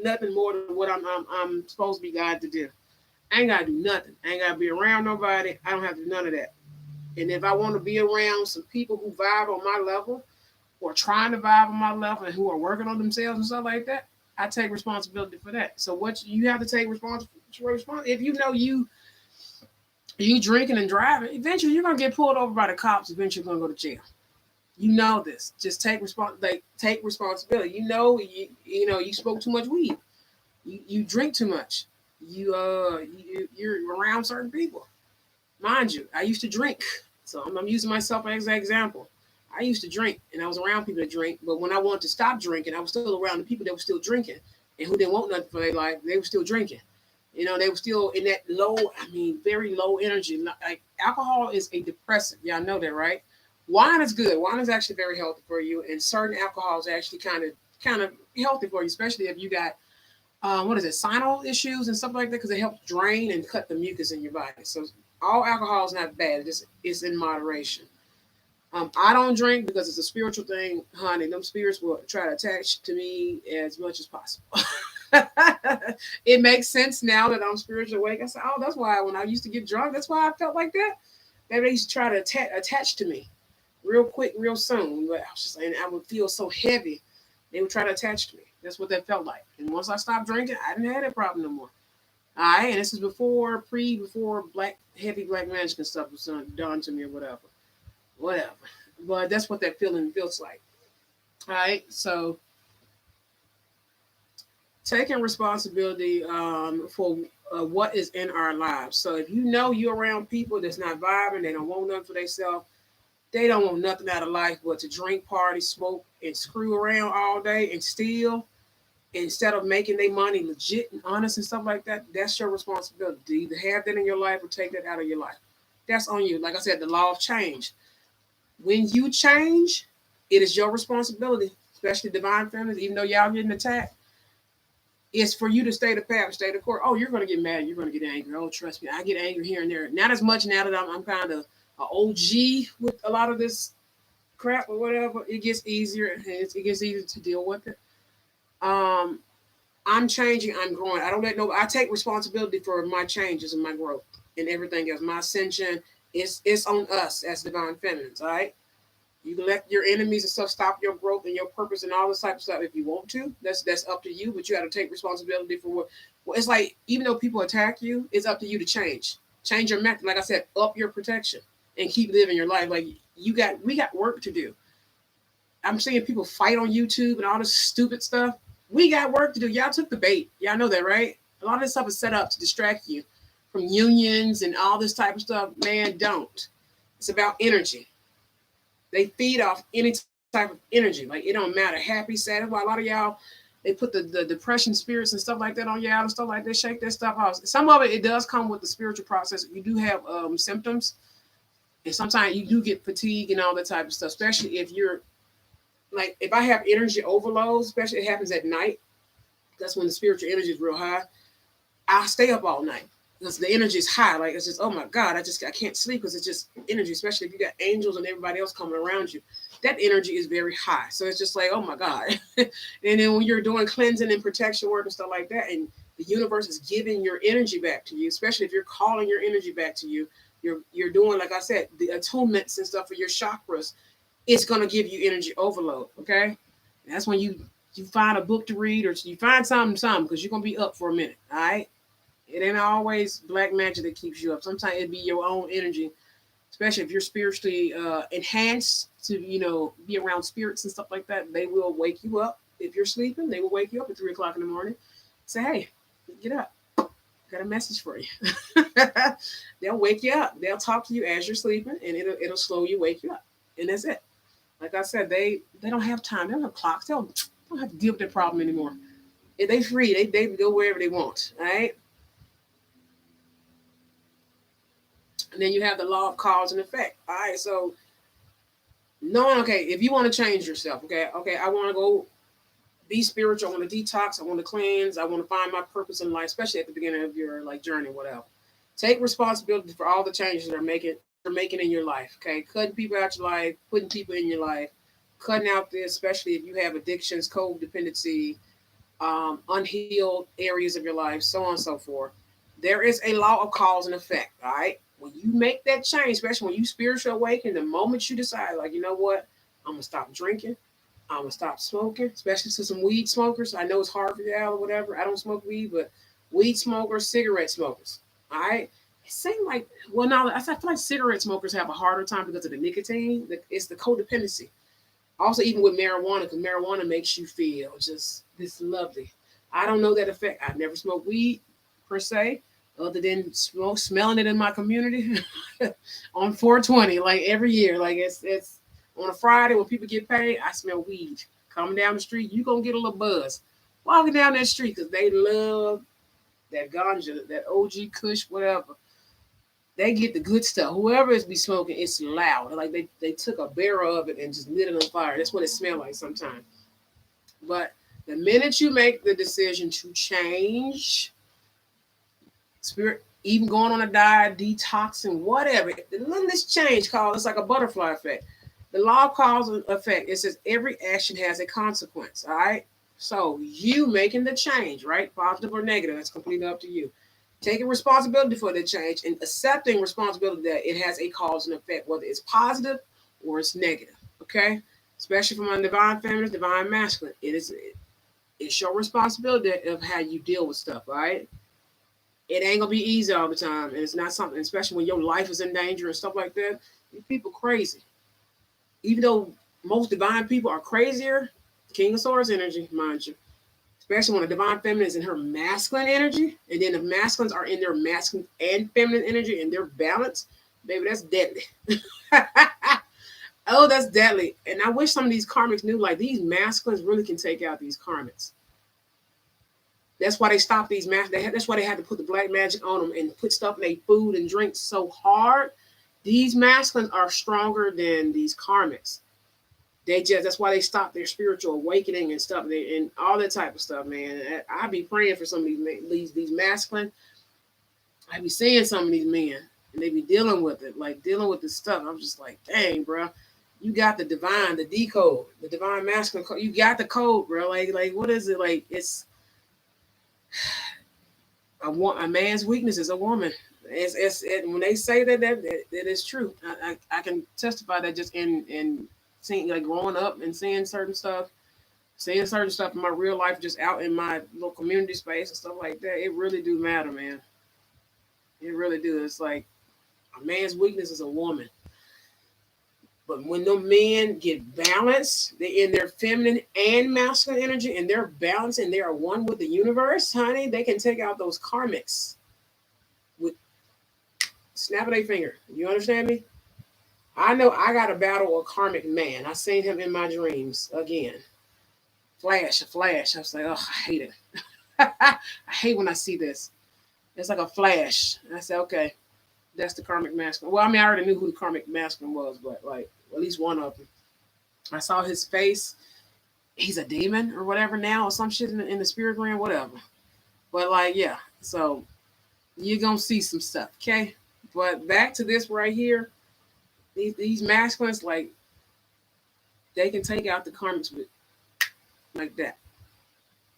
nothing more than what I'm supposed to be God to do. I ain't gotta do nothing. I ain't gotta be around nobody. I don't have to do none of that. And if I want to be around some people who vibe on my level, or trying to vibe on my level, and who are working on themselves and stuff like that, I take responsibility for that. So what you have to take responsibility. If you know you drinking and driving, eventually you're gonna get pulled over by the cops. Eventually you're gonna go to jail. You know this. Just take responsibility. You know you spoke too much weed. You drink too much. You're around certain people. Mind you, I used to drink. So I'm using myself as an example. I used to drink and I was around people that drink, but when I wanted to stop drinking, I was still around the people that were still drinking and who didn't want nothing for their life. They were still drinking. You know, they were still in that low, very low energy. Like alcohol is a depressant. Y'all know that, right? Wine is good. Wine is actually very healthy for you, and certain alcohols are actually kind of healthy for you, especially if you got what is it, sinus issues and stuff like that, because it helps drain and cut the mucus in your body. So all alcohol is not bad. It's in moderation. I don't drink because it's a spiritual thing, honey. Them spirits will try to attach to me as much as possible. It makes sense now that I'm spiritually awake. I said, oh, that's why when I used to get drunk, that's why I felt like that. They used to try to attach to me real quick, real soon. But I was just saying, I would feel so heavy. They would try to attach to me. That's what that felt like. And once I stopped drinking, I didn't have that problem no more. All right, and this is before heavy black magic and stuff was done to me or whatever. But that's what that feeling feels like. All right, so taking responsibility for what is in our lives. So if you know you're around people that's not vibing, they don't want nothing for themselves, they don't want nothing out of life but to drink, party, smoke, and screw around all day and steal instead of making their money legit and honest and stuff like that. That's your responsibility to either have that in your life or take that out of your life. That's on you. Like I said, the law of change. When you change, it is your responsibility, especially divine feminines, even though y'all getting attacked. It's for you to stay the path, stay the course. Oh, you're going to get mad. You're going to get angry. Oh, trust me. I get angry here and there. Not as much now that I'm kind of an OG with a lot of this crap or whatever. It gets easier. It gets easier to deal with it. Um, I'm changing. I'm growing. I take responsibility for my changes and my growth and everything else. My ascension it's on us as divine feminines. All right. You can let your enemies and stuff stop your growth and your purpose and all this type of stuff if you want to. That's up to you, but you got to take responsibility for what. Well, it's like even though people attack you, it's up to you to change. Change your method. Like I said, up your protection and keep living your life. Like we got work to do. I'm seeing people fight on YouTube and all this stupid stuff. We got work to do. Y'all took the bait. Y'all know that, right? A lot of this stuff is set up to distract you from unions and all this type of stuff. Man, don't. It's about energy. They feed off any type of energy. Like it don't matter. Happy, sad. That's why a lot of y'all they put the depression spirits and stuff like that on y'all and stuff like that. Shake that stuff off. Some of it does come with the spiritual process. You do have symptoms, and sometimes you do get fatigue and all that type of stuff. Especially if you're like if I have energy overload, especially it happens at night. That's when the spiritual energy is real high. I stay up all night because the energy is high. Like it's just, oh my God, I can't sleep because it's just energy, especially if you got angels and everybody else coming around you. That energy is very high. So it's just like, oh my God. And then when you're doing cleansing and protection work and stuff like that, and the universe is giving your energy back to you, especially if you're calling your energy back to you, you're doing, like I said, the attunements and stuff for your chakras, it's gonna give you energy overload. Okay. And that's when you find a book to read or you find something, because you're gonna be up for a minute. All right. It ain't always black magic that keeps you up. Sometimes it be your own energy, especially if you're spiritually enhanced to, be around spirits and stuff like that. They will wake you up. If you're sleeping, they will wake you up at 3 o'clock in the morning. Say, hey, get up. Got a message for you. They'll wake you up. They'll talk to you as you're sleeping, and it'll slow you, wake you up, and that's it. Like I said, they don't have time. They don't have clocks. They don't have to deal with their problem anymore. If they free, they go wherever they want. All right. And then you have the law of cause and effect. All right. So knowing, okay, if you want to change yourself, okay, I want to go be spiritual. I want to detox. I want to cleanse. I want to find my purpose in life, especially at the beginning of your like journey, whatever. Take responsibility for all the changes that are making in your life. Okay, cutting people out your life, putting people in your life, cutting out this, especially if you have addictions, codependency, unhealed areas of your life, so on and so forth. There is a law of cause and effect. All right, when you make that change, especially when you spiritual awaken, the moment you decide, like, you know what, I'm gonna stop drinking. I'm gonna stop smoking, especially to some weed smokers. I know it's hard for y'all or whatever. I don't smoke weed, but weed smokers, cigarette smokers. All right. It seems like, well, now I feel like cigarette smokers have a harder time because of the nicotine. It's the codependency. Also, even with marijuana, because marijuana makes you feel just this lovely. I don't know that effect. I've never smoked weed per se, other than smelling it in my community on 420, like every year. Like it's on a Friday when people get paid, I smell weed. Coming down the street, you gonna get a little buzz. Walking down that street because they love that ganja, that OG Kush, whatever. They get the good stuff. Whoever is be smoking, it's loud. Like they took a barrel of it and just lit it on fire. That's what it smells like sometimes. But the minute you make the decision to change, spirit, even going on a diet, detoxing, whatever, the littlest change called, it's like a butterfly effect. The law of cause and effect, it says every action has a consequence. All right. So you making the change, right? Positive or negative, that's completely up to you. Taking responsibility for the change and accepting responsibility that it has a cause and effect, whether it's positive or it's negative. Okay. Especially from a divine feminine, divine masculine. It's your responsibility of how you deal with stuff, all right? It ain't gonna be easy all the time. And it's not something, especially when your life is in danger and stuff like that. These people crazy. Even though most divine people are crazier, King of Swords energy, mind you. Especially when a divine feminine is in her masculine energy, and then the masculines are in their masculine and feminine energy and their balance, baby, that's deadly. Oh, that's deadly. And I wish some of these karmics knew, like, these masculines really can take out these karmics. That's why they stopped these that's why they had to put the black magic on them and put stuff in their food and drink so hard. These masculines are stronger than these karmics. That's why they stopped their spiritual awakening and stuff, and all that type of stuff, man. I be praying for some of these masculine. I be seeing some of these men, and they be dealing with it, like dealing with this stuff. I'm just like, dang, bro, you got the divine, the decode, the divine masculine code. You got the code, bro. Like what is it? Like it's a man's weakness is a woman. When they say that is true. I can testify that just in seeing, like, growing up and seeing certain stuff in my real life, just out in my little community space and stuff like that. It really do matter, man. It really do. It's like a man's weakness is a woman. But when the men get balanced, they in their feminine and masculine energy, and they're balanced and they are one with the universe, honey, they can take out those karmics with snap of their finger. You understand me? I know I got to battle a karmic man. I seen him in my dreams again. A flash. I was like, oh, I hate it. I hate when I see this. It's like a flash. And I said, okay, that's the karmic masculine. Well, I mean, I already knew who the karmic masculine was, but like at least one of them. I saw his face. He's a demon or whatever now, or some shit in the spirit realm, whatever. But like, yeah. So you're gonna see some stuff, okay? But back to this right here. These masculines, like, they can take out the karmics with like that.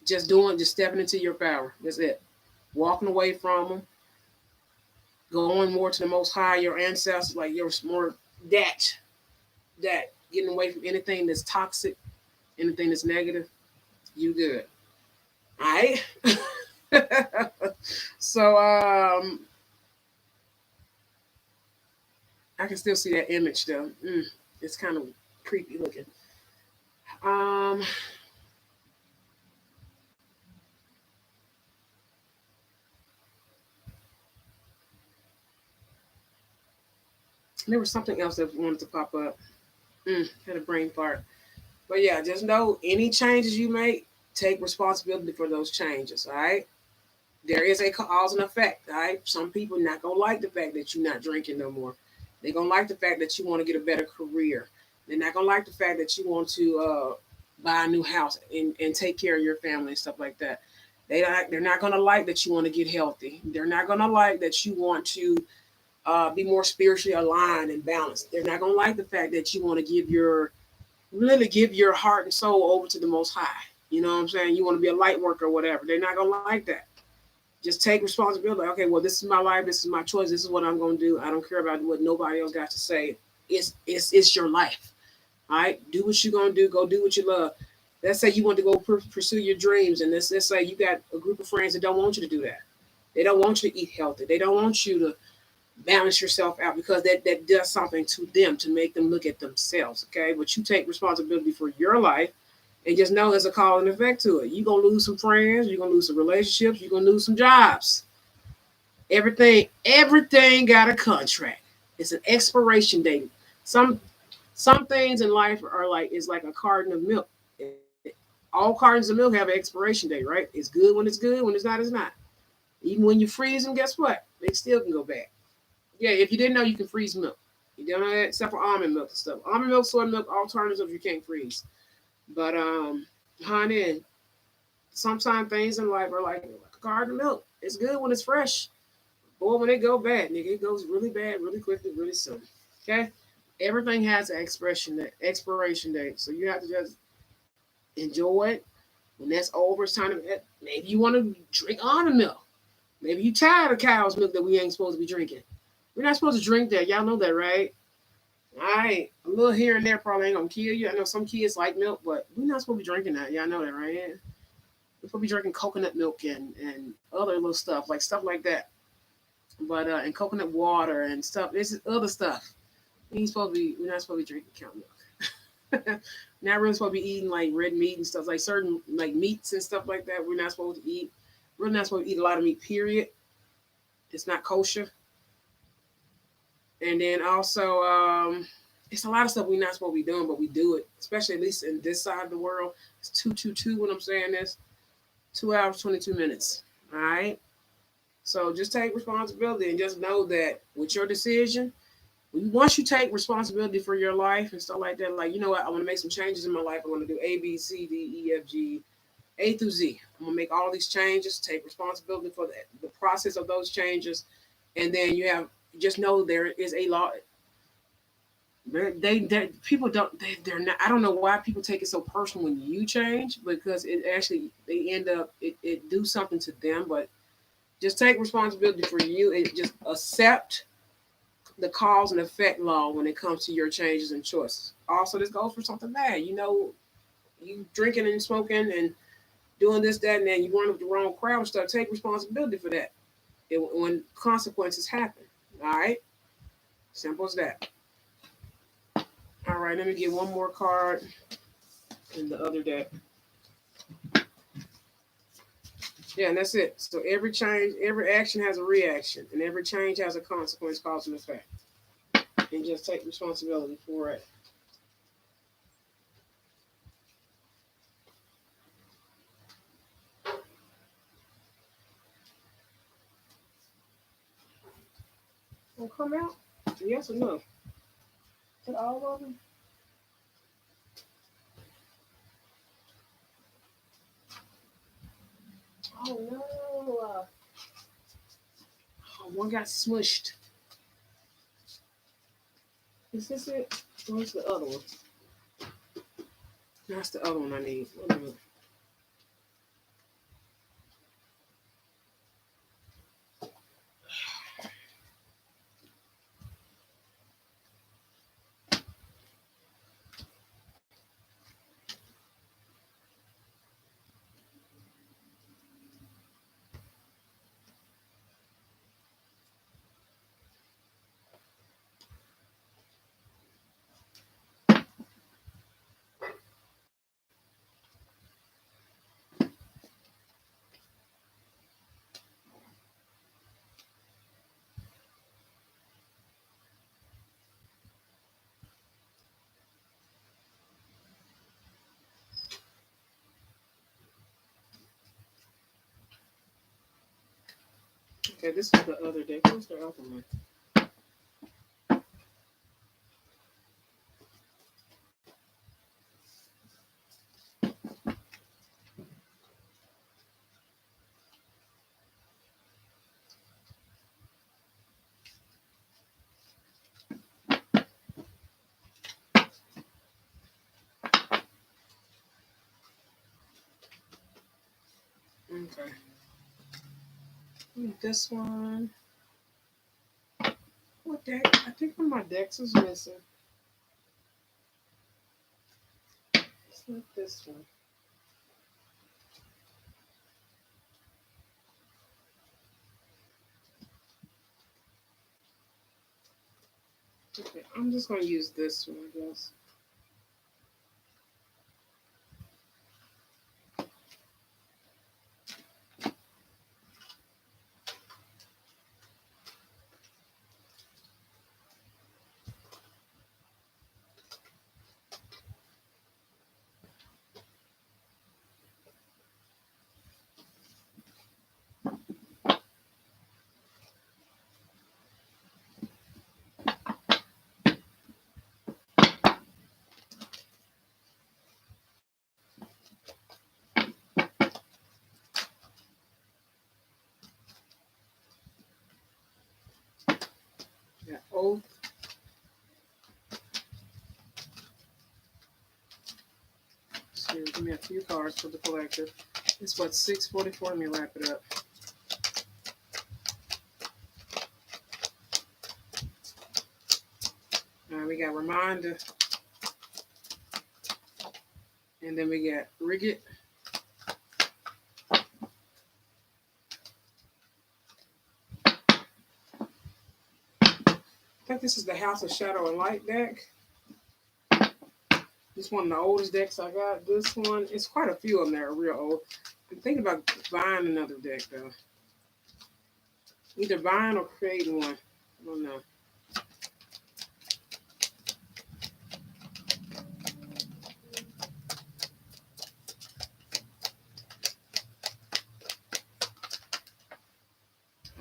Just stepping into your power. That's it. Walking away from them, going more to the Most High, your ancestors, like you're more that getting away from anything that's toxic, anything that's negative. You good. All right. So I can still see that image though. It's kind of creepy looking. Um, there was something else that wanted to pop up. Had a brain fart. But yeah, just know any changes you make, take responsibility for those changes. All right. There is a cause and effect. All right. Some people not gonna like the fact that you're not drinking no more. They're gonna like the fact that you want to get a better career. They're not gonna like the fact that you want to buy a new house and take care of your family and stuff like that. They're not gonna like that you want to get healthy. They're not gonna like that you want to be more spiritually aligned and balanced. They're not gonna like the fact that you want to give your heart and soul over to the Most High. You know what I'm saying? You want to be a light worker or whatever. They're not gonna like that. Just take responsibility. Okay, well, this is my life. This is my choice. This is what I'm gonna do. I don't care about what nobody else got to say. It's your life. All right, do what you're gonna do. Go do what you love. Let's say you want to go pursue your dreams, and let's say you got a group of friends that don't want you to do that. They don't want you to eat healthy. They don't want you to balance yourself out because that does something to them to make them look at themselves. Okay, but you take responsibility for your life and just know there's a cause and effect to it. You're gonna lose some friends, you're gonna lose some relationships, you're gonna lose some jobs. Everything got a contract. It's an expiration date. Some some things in life are like is like a carton of milk. All cartons of milk have an expiration date, right? It's good when it's good, when it's not, it's not. Even when you freeze them, guess what? They still can go bad. Yeah, if you didn't know, you can freeze milk. You don't know that except for almond milk and stuff. Almond milk, soy milk, alternatives you can't freeze. But honey, sometimes things in life are like a carton of milk. It's good when it's fresh. Boy, when it go bad, nigga, it goes really bad, really quickly, really soon. Okay, everything has an expiration date, so you have to just enjoy it. When that's over, it's time to maybe you want to drink almond milk. Maybe you tired of cow's milk that we ain't supposed to be drinking. We're not supposed to drink that. Y'all know that, right? All right, a little here and there probably ain't gonna kill you. I know some kids like milk, but we're not supposed to be drinking that. Y'all know that, right? We're supposed to be drinking coconut milk and other little stuff like that. But and coconut water and stuff. This is other stuff. We're not supposed to be drinking cow milk. Not really supposed to be eating like red meat and stuff like certain like meats and stuff like that. We're not supposed to eat. We're not supposed to eat a lot of meat. Period. It's not kosher. And then also, it's a lot of stuff we're not supposed to be doing, but we do it. Especially at least in this side of the world. It's 222 when I'm saying this. 2 hours 22 minutes. All right. So just take responsibility and just know that with your decision, once you take responsibility for your life and stuff like that, like you know what, I want to make some changes in my life. I want to do A, B, C, D, E, F, G, A through Z. I'm gonna make all these changes. Take responsibility for the process of those changes, and then you have just know there is a law. They people don't they're not. I don't know why people take it so personal when you change because it actually they end up it do something to them, but just take responsibility for you and just accept the cause and effect law when it comes to your changes and choices. Also, this goes for something bad. You know, you drinking and smoking and doing this, that, and then you run with the wrong crowd and stuff. Take responsibility for that when consequences happen. All right, simple as that. All right, let me get one more card in the other deck. Yeah, and that's it. So every change, every action has a reaction, and every change has a consequence, cause and effect. And just take responsibility for it. Will come out? Yes or no? To all of them? Oh no! Oh, one got smushed. Is this it? Where's the other one? That's the other one I need. Okay, this is the other deck. Where's the other one? Okay. This one. What deck? I think one of my decks is missing. It's not this one. Okay, I'm just going to use this one, I guess. Got Oath. So give me a few cards for the collector. It's what, 6:44. Let me wrap it up. We got Reminder. And then we got Rigid. I think this is the House of Shadow and Light deck. This one of the oldest decks I got. This one, it's quite a few of them that are real old. I'm thinking about buying another deck though. Either buying or creating one. I don't know.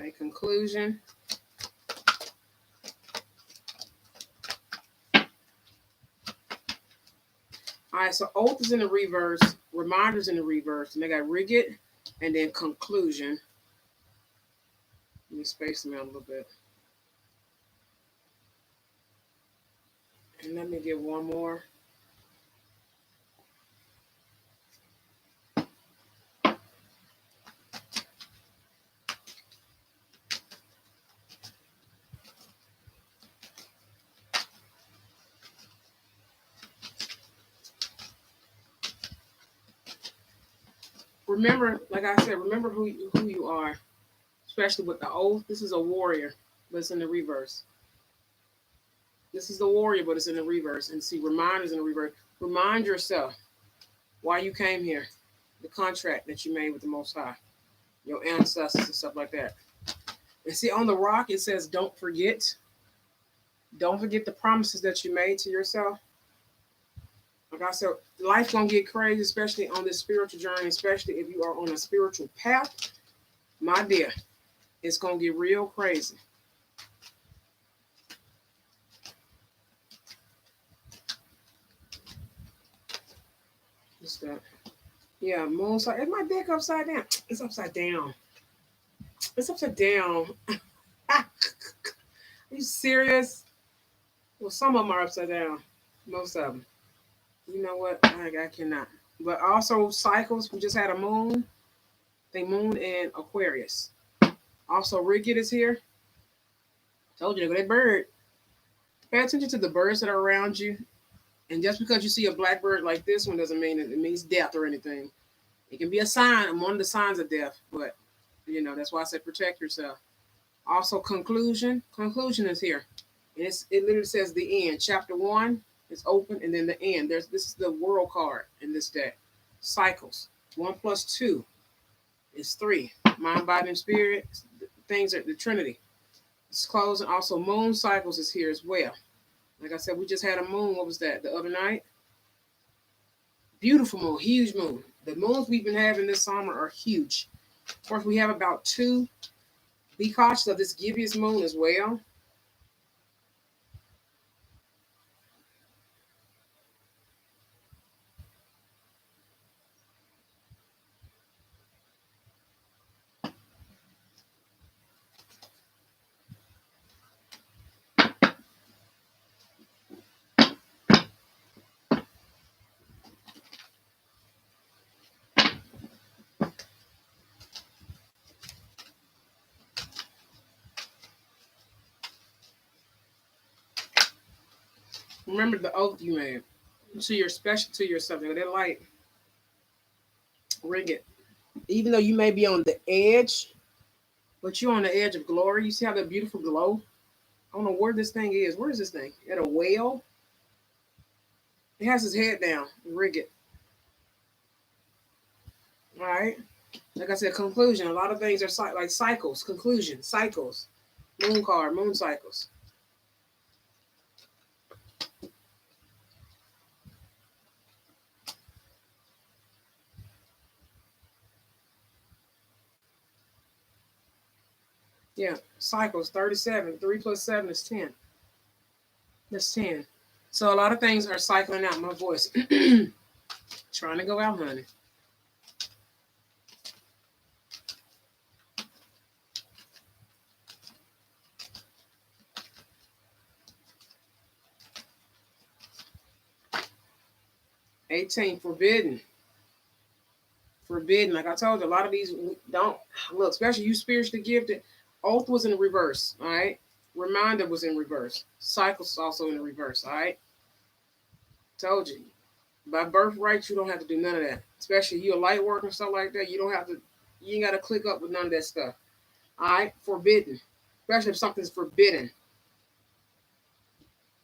A conclusion. All right, so Oath is in the reverse, Reminder's in the reverse, and they got Rigid, and then Conclusion. Let me space them out a little bit. And let me get one more. Remember, like I said, remember who you are, especially with the Oath. This is a warrior, but it's in the reverse. This is the warrior, but it's in the reverse. And see, Reminder's in the reverse. Remind yourself why you came here, the contract that you made with the Most High, your ancestors and stuff like that. And see, on the rock, it says, don't forget. Don't forget the promises that you made to yourself. Like I said, life's going to get crazy, especially on this spiritual journey, especially if you are on a spiritual path. My dear, it's going to get real crazy. What's that? Yeah, moon side. Is my deck upside down? It's upside down. It's upside down. Are you serious? Well, some of them are upside down. Most of them. You know what? I cannot. But also cycles. We just had a moon. The moon in Aquarius. Also, Rigid is here. Told you, that bird. Pay attention to the birds that are around you. And just because you see a black bird like this one doesn't mean it means death or anything. It can be a sign, one of the signs of death. But, that's why I said protect yourself. Also, conclusion. Conclusion is here. And it literally says the end. Chapter 1 is open, and then the end. This is the world card in this deck. Cycles. 1 plus 2 is 3. Mind, body, and spirit. Things are the Trinity. It's closing. Also, moon cycles is here as well. Like I said, we just had a moon. What was that? The other night? Beautiful moon. Huge moon. The moons we've been having this summer are huge. Of course, we have about 2 Be cautious of this gibbous moon as well. Remember the oath you made to your special to yourself. That light, ring it. Even though you may be on the edge, but you're on the edge of glory. You see how that beautiful glow? I don't know where this thing is. Where is this thing? At a whale? It has his head down. Rig it. All right. Like I said, conclusion. A lot of things are like cycles. Conclusion. Cycles. Moon card. Moon cycles. Yeah. Cycles. 37. 3 plus 7 is 10. That's 10. So a lot of things are cycling out. My voice. Trying to go out, honey. $18. Forbidden. Forbidden. Like I told you, a lot of these don't look, especially you spiritually gifted. Oath was in reverse. All right. Reminder was in reverse. Cycles also in the reverse. All right. Told you. By birthright, you don't have to do none of that. Especially you a light worker and stuff like that. You don't have to. You ain't got to click up with none of that stuff. All right. Forbidden. Especially if something's forbidden.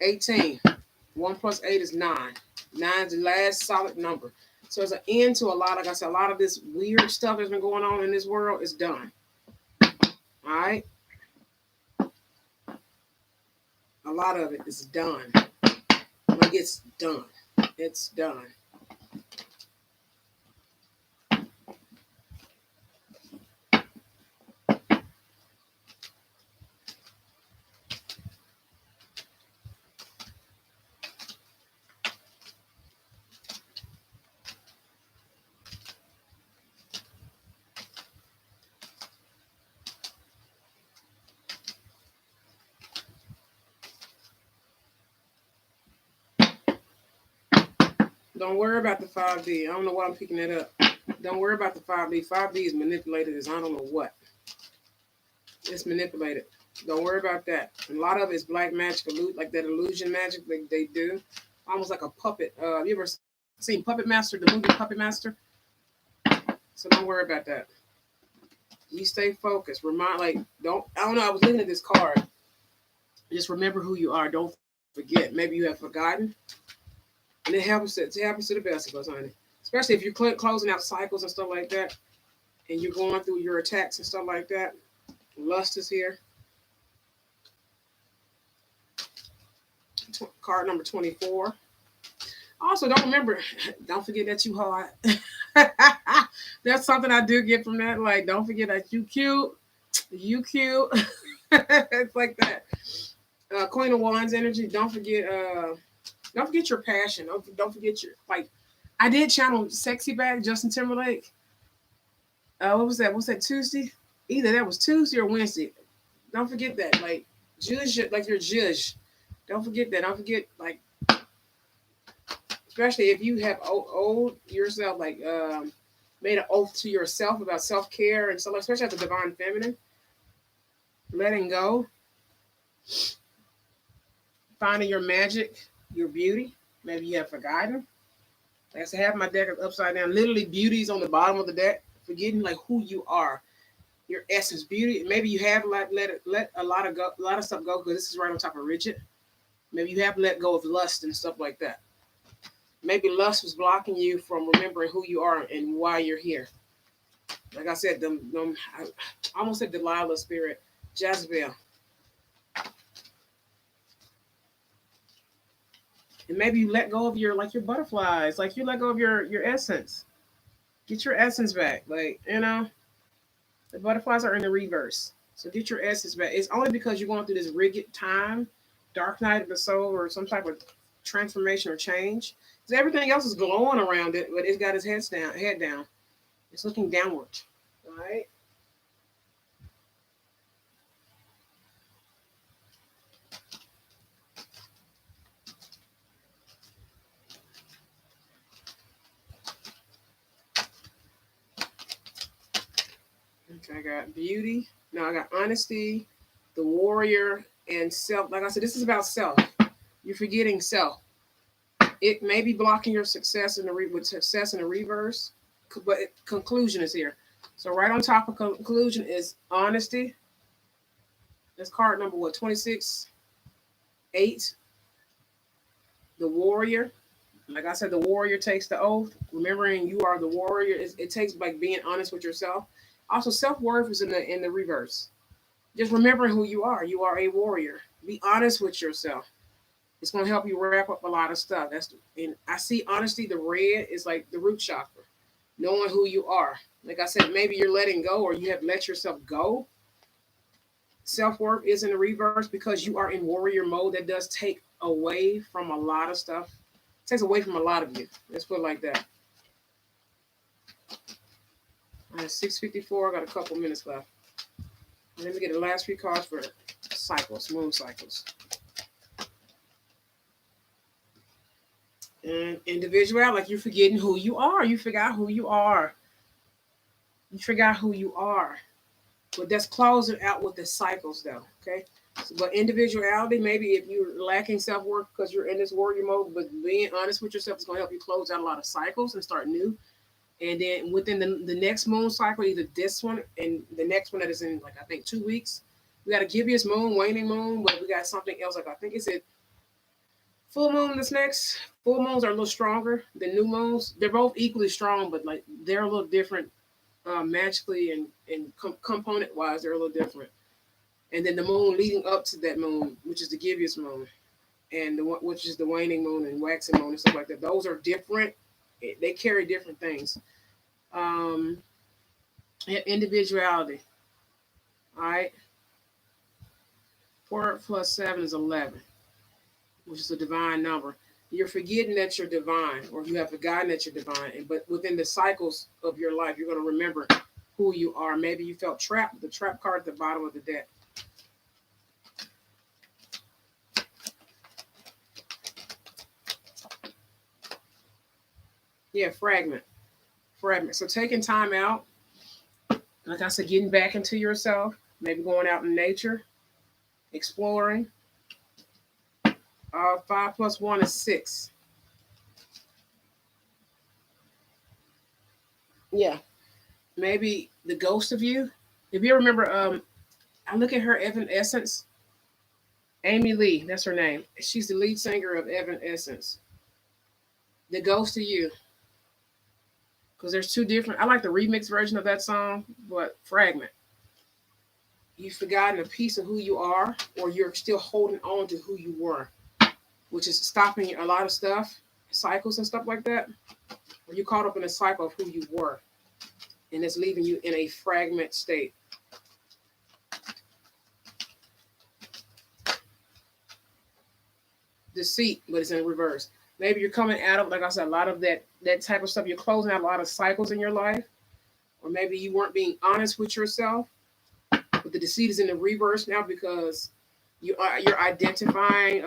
18. 1 plus 8 is 9. 9 is the last solid number. So it's an end to a lot. Like I said, a lot of this weird stuff that's been going on in this world is done. All right. A lot of it is done. Like it's done. It's done. Don't worry about the 5D. I don't know why I'm picking that up. Don't worry about the 5D. 5D is manipulated as I don't know what. It's manipulated. Don't worry about that. And a lot of it is black magic, like that illusion magic they do. Almost like a puppet. You ever seen Puppet Master, the movie Puppet Master? So don't worry about that. You stay focused. I don't know, I was looking at this card. Just remember who you are. Don't forget. Maybe you have forgotten. And it happens to the best of us, honey. Especially if you're closing out cycles and stuff like that, and you're going through your attacks and stuff like that. Lust is here. Card number 24. Also, don't forget that you hot. That's something I do get from that. Like, don't forget that you cute. You cute. It's like that. Queen of Wands energy. Don't forget your passion. Don't forget your like. I did channel "Sexy Back" Justin Timberlake. What was that? Was that Tuesday? Either that was Tuesday or Wednesday. Don't forget that. Like judge, like your judge. Don't forget that. Don't forget like, especially if you have owed yourself like made an oath to yourself about self care and stuff. Especially at the divine feminine, letting go, finding your magic, your beauty. Maybe you have forgotten. Like I said, half my deck is upside down. Literally, beauty's on the bottom of the deck. Forgetting like who you are, your essence, beauty. Maybe you have let a lot of stuff go because this is right on top of rigid. Maybe you have let go of lust and stuff like that. Maybe lust was blocking you from remembering who you are and why you're here. Like I said, I almost said Delilah spirit, Jezebel. And maybe you let go of your butterflies, like you let go of your essence. Get your essence back. Like, the butterflies are in the reverse. So get your essence back. It's only because you're going through this rigid time, dark night of the soul, or some type of transformation or change. Because everything else is glowing around it, but it's got its head down. It's looking downward. All right. Okay, I got beauty. Now I got honesty, the warrior, and self. Like I said, this is about self. You're forgetting self. It may be blocking your success in with success in the reverse, but conclusion is here. So right on top of conclusion is honesty. That's card number what? 26, 8. The warrior. Like I said, the warrior takes the oath. Remembering you are the warrior. It takes like being honest with yourself. Also, self-worth is in the reverse. Just remembering who you are. You are a warrior. Be honest with yourself. It's going to help you wrap up a lot of stuff. And I see honesty. The red is like the root chakra, knowing who you are. Like I said, maybe you're letting go, or you have let yourself go. Self-worth is in the reverse because you are in warrior mode. That does take away from a lot of stuff. It takes away from a lot of you. Let's put it like that. All right, 6:54. I got a couple minutes left. Let me get the last 3 cards for cycles, moon cycles. And individual, like you're forgetting who you are. You forgot who you are. You forgot who you are. But that's closing out with the cycles, though. Okay. So, but individuality, maybe if you're lacking self-worth because you're in this warrior mode, but being honest with yourself is going to help you close out a lot of cycles and start new. And then within the next moon cycle, either this one and the next one that is in, like, I think 2 weeks, we got a gibbous moon, waning moon, but we got something else. Like, I think it's a full moon this next. Full moons are a little stronger than new moons. They're both equally strong, but like they're a little different magically and component wise. They're a little different. And then the moon leading up to that moon, which is the gibbous moon, and which is the waning moon and waxing moon and stuff like that. Those are different. They carry different things. Um, Individuality. All right. 4 plus 7 is 11, which is a divine number. You're forgetting that you're divine, or you have forgotten that you're divine. But within the cycles of your life, you're going to remember who you are. Maybe you felt trapped. The trap card at the bottom of the deck. Yeah, fragment. So taking time out, like I said, getting back into yourself, maybe going out in nature, exploring. 5 plus 1 is 6. Yeah, maybe the ghost of you. If you remember, I look at her Evanescence. Amy Lee, that's her name. She's the lead singer of Evanescence. The ghost of you. Because there's 2 different. I like the remix version of that song, but fragment. You've forgotten a piece of who you are, or you're still holding on to who you were, which is stopping a lot of stuff, cycles and stuff like that. Or you caught up in a cycle of who you were, and it's leaving you in a fragment state. Deceit, but it's in reverse. Maybe you're coming out of, like I said, a lot of that type of stuff. You're closing out a lot of cycles in your life, or maybe you weren't being honest with yourself. But the deceit is in the reverse now because you're identifying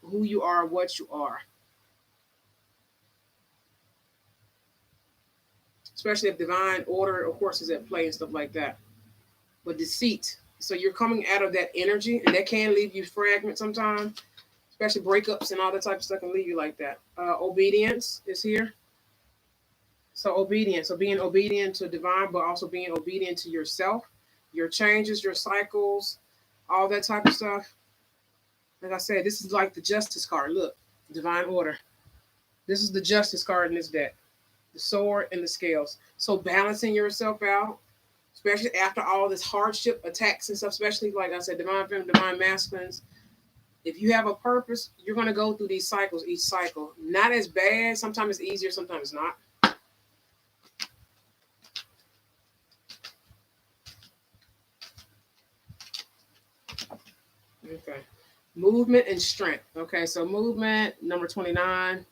who you are, what you are. Especially if divine order, of course, is at play and stuff like that. But deceit. So you're coming out of that energy, and that can leave you fragment sometimes, especially breakups and all that type of stuff can leave you like that. Obedience is here. So obedience. So being obedient to divine, but also being obedient to yourself, your changes, your cycles, all that type of stuff. Like I said, this is like the justice card. Look, divine order. This is the justice card in this deck. The sword and the scales. So balancing yourself out, especially after all this hardship, attacks and stuff, especially like I said, divine feminine, divine masculines. If you have a purpose, you're going to go through these cycles, each cycle. Not as bad. Sometimes it's easier, sometimes it's not. Okay. Movement and strength. Okay, so movement, number 29.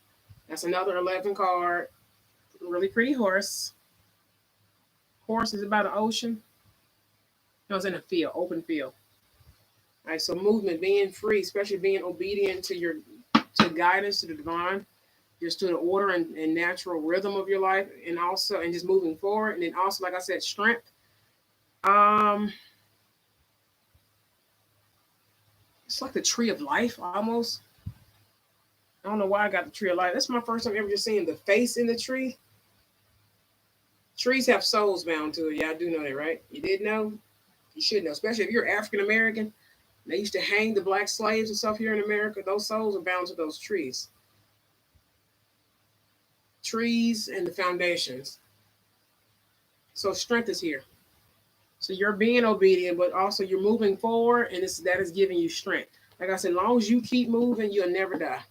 That's another 11 card. Really pretty horse. Horse is about an ocean. No, it's in a field, open field. All right, so movement, being free, especially being obedient to your to guidance, to the divine, just to the order and natural rhythm of your life, and also and just moving forward. And then also, like I said, strength. Um, it's like the tree of life almost. I don't know why I got the tree of life. That's my first time ever just seeing the face in the tree. Trees have souls bound to it. Y'all do know that, right? You did know? You should know, especially if you're African American. They used to hang the black slaves and stuff here in America. Those souls are bound to those trees. Trees and the foundations. So strength is here. So you're being obedient, but also you're moving forward, and that is giving you strength. Like I said, as long as you keep moving, you'll never die.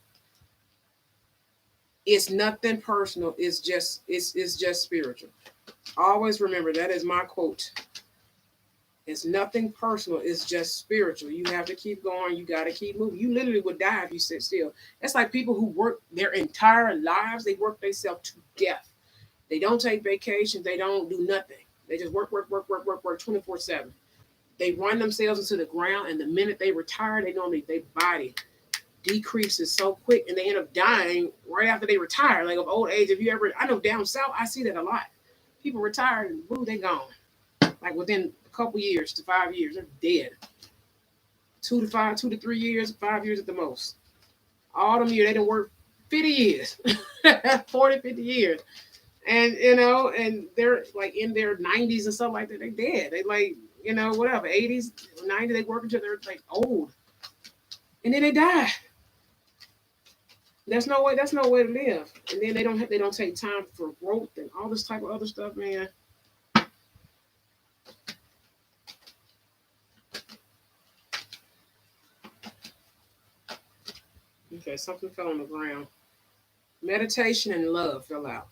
It's nothing personal. It's just spiritual. Always remember that is my quote. It's nothing personal. It's just spiritual. You have to keep going. You got to keep moving. You literally would die if you sit still. It's like people who work their entire lives. They work themselves to death. They don't take vacations. They don't do nothing. They just work 24/7. They run themselves into the ground, and the minute they retire, their body decreases so quick, and they end up dying right after they retire, like of old age. If you ever, I know down south, I see that a lot. People retire and boo, they gone. Like within a couple years to 5 years, they're dead. 2 to 3 years, 5 years at the most. All them years, they didn't work 50 years, 40, 50 years. And, and they're like in their 90s and stuff like that. They dead. They like, whatever, 80s, 90s, they work until they're like old. And then they die. That's no way. That's no way to live. And then they don't take time for growth and all this type of other stuff, man. Okay, something fell on the ground. Meditation and love fell out.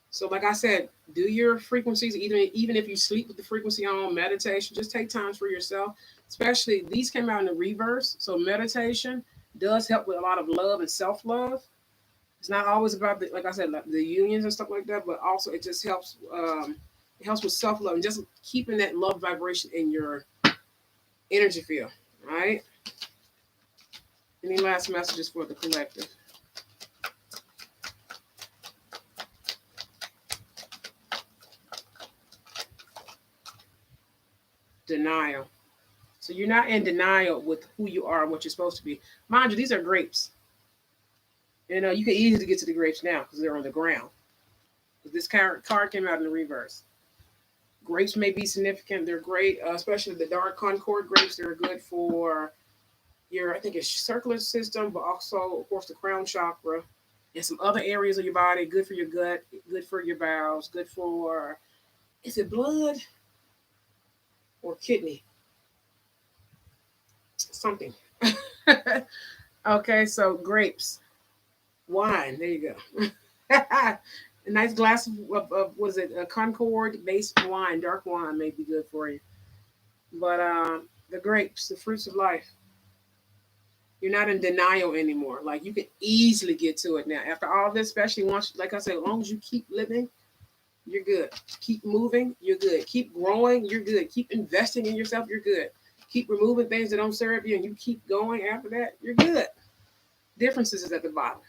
So, like I said, do your frequencies. Even if you sleep with the frequency on, meditation. Just take times for yourself. Especially these came out in the reverse. So meditation does help with a lot of love and self love. It's not always about like I said, like the unions and stuff like that, but also it just helps. It helps with self love and just keeping that love vibration in your energy field. Right. Any last messages for the collective? Denial. So you're not in denial with who you are and what you're supposed to be. Mind you, these are grapes. You can easily get to the grapes now because they're on the ground. But this card came out in the reverse. Grapes may be significant. They're great, especially the dark concord grapes. They're good for your, I think it's circular system, but also, of course, the crown chakra and some other areas of your body. Good for your gut, good for your bowels, good for, is it blood or kidney? Something. Okay, so grapes, wine. There you go. A nice glass of what is it? A Concord based wine, dark wine may be good for you. But the grapes, the fruits of life, you're not in denial anymore. Like you can easily get to it now. After all this, especially once, like I said, as long as you keep living, you're good. Keep moving, you're good. Keep growing, you're good. Keep investing in yourself, you're good. Keep removing things that don't serve you, and you keep going after that, you're good. Differences is at the bottom.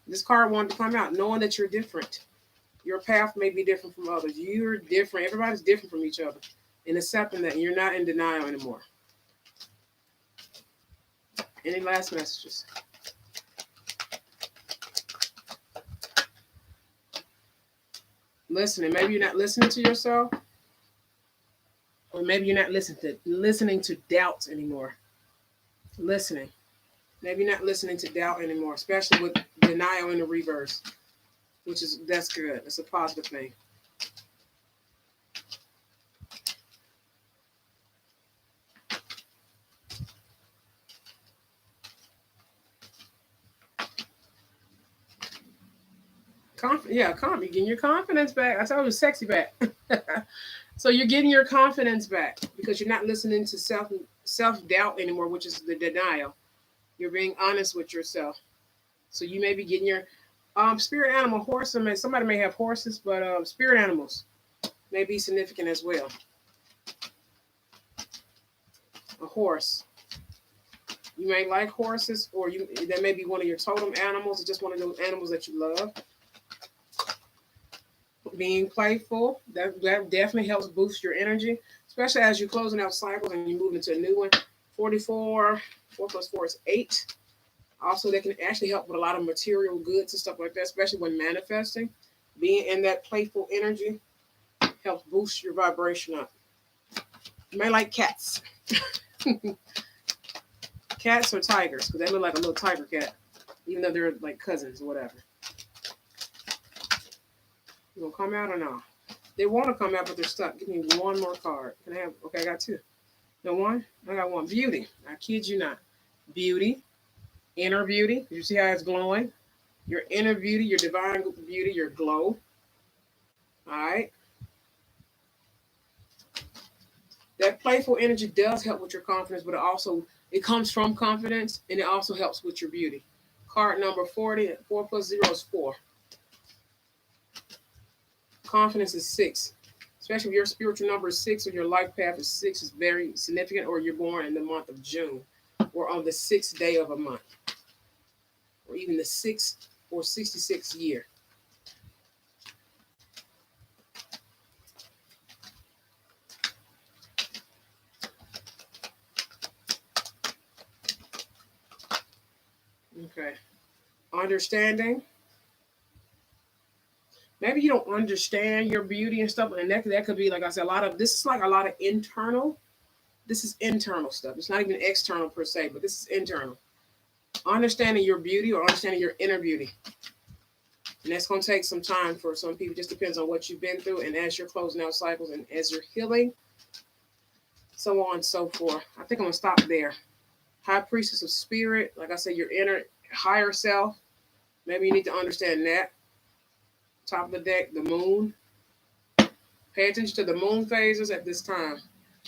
This card wanted to come out knowing that you're different. Your path may be different from others. You're different. Everybody's different from each other. And accepting that you're not in denial anymore. Any last messages? Listening. Maybe you're not listening to yourself. Or maybe you're not listening to doubts anymore. Listening. Maybe you're not listening to doubt anymore, especially with denial in the reverse. That's good. It's a positive thing. You're getting your confidence back. I told you, sexy back. So you're getting your confidence back because you're not listening to self self-doubt anymore, which is the denial. You're being honest with yourself. So you may be getting your spirit animal horse. I mean, somebody may have horses, but spirit animals may be significant as well. A horse. You may like horses, or that may be one of your totem animals, or just one of those animals that you love. Being playful, that definitely helps boost your energy, especially as you're closing out cycles and you move into a new one. 44, 4 plus 4 is 8. Also, they can actually help with a lot of material goods and stuff like that, especially when manifesting. Being in that playful energy helps boost your vibration up. You may like cats. Cats or tigers, because they look like a little tiger cat, even though they're like cousins or whatever. You gonna come out or no? They want to come out, but they're stuck. Give me one more card. Can I have? Okay, I got 2. No one? I got 1. Beauty. I kid you not. Beauty. Inner beauty. You see how it's glowing? Your inner beauty, your divine beauty, your glow. All right. That playful energy does help with your confidence, but it comes from confidence, and it also helps with your beauty. Card number 40. 4 plus 0 is 4. Confidence is 6. Especially if your spiritual number is 6 or your life path is 6, is very significant, or you're born in the month of June or on the 6th day of a month, or even the 6th or 66th year. Okay. Understanding. Maybe you don't understand your beauty and stuff, and that could be, like I said, this is like a lot of internal. This is internal stuff. It's not even external per se, but this is internal. Understanding your beauty or understanding your inner beauty. And that's going to take some time for some people. It just depends on what you've been through, and as you're closing out cycles and as you're healing, so on and so forth. I think I'm going to stop there. High Priestess of Spirit. Like I said, your inner higher self. Maybe you need to understand that. Top of the deck, the moon. Pay attention to the moon phases at this time.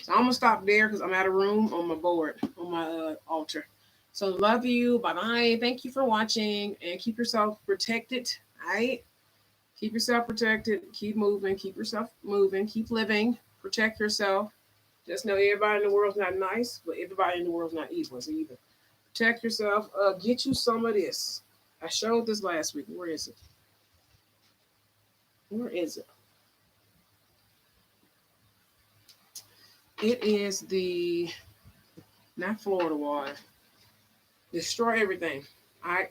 So I'm going to stop there because I'm out of room on my board, on my altar. So love you. Bye-bye. Thank you for watching. And keep yourself protected. All right? Keep yourself protected. Keep moving. Keep yourself moving. Keep living. Protect yourself. Just know everybody in the world's not nice, but everybody in the world's not evil either. Protect yourself. Get you some of this. I showed this last week. Where is it? Where is it? It is not Florida water. Destroy everything.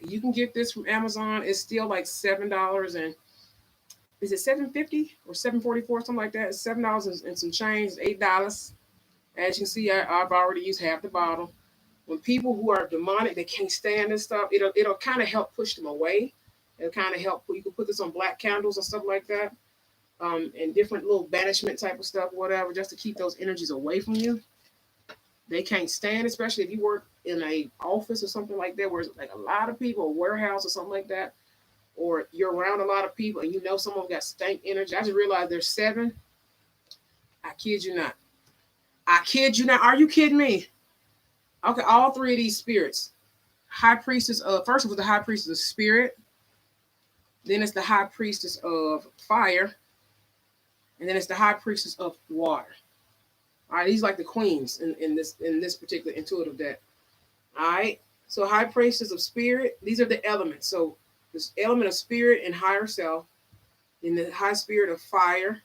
You can get this from Amazon. It's still like $7 and is it $7.50 or $7.44, something like that? It's $7 and some change, $8. As you can see, I've already used half the bottle. When people who are demonic, they can't stand this stuff, it'll kind of help push them away. It'll kind of help. You can put this on black candles and stuff like that, and different little banishment type of stuff, whatever, just to keep those energies away from you. They can't stand, especially if you work in a office or something like that, where it's like a lot of people, a warehouse or something like that, or you're around a lot of people and you know someone got stank energy. I just realized there's 7. I kid you not. I kid you not. Are you kidding me? Okay, all 3 of these spirits. High Priestess of, first it was the High Priestess of Spirit. Then it's the High Priestess of Fire. And then it's the High Priestess of Water. All right, these like the queens in this particular intuitive deck. All right, so High Priestess of Spirit, these are the elements. So this element of spirit and higher self, then the high spirit of fire,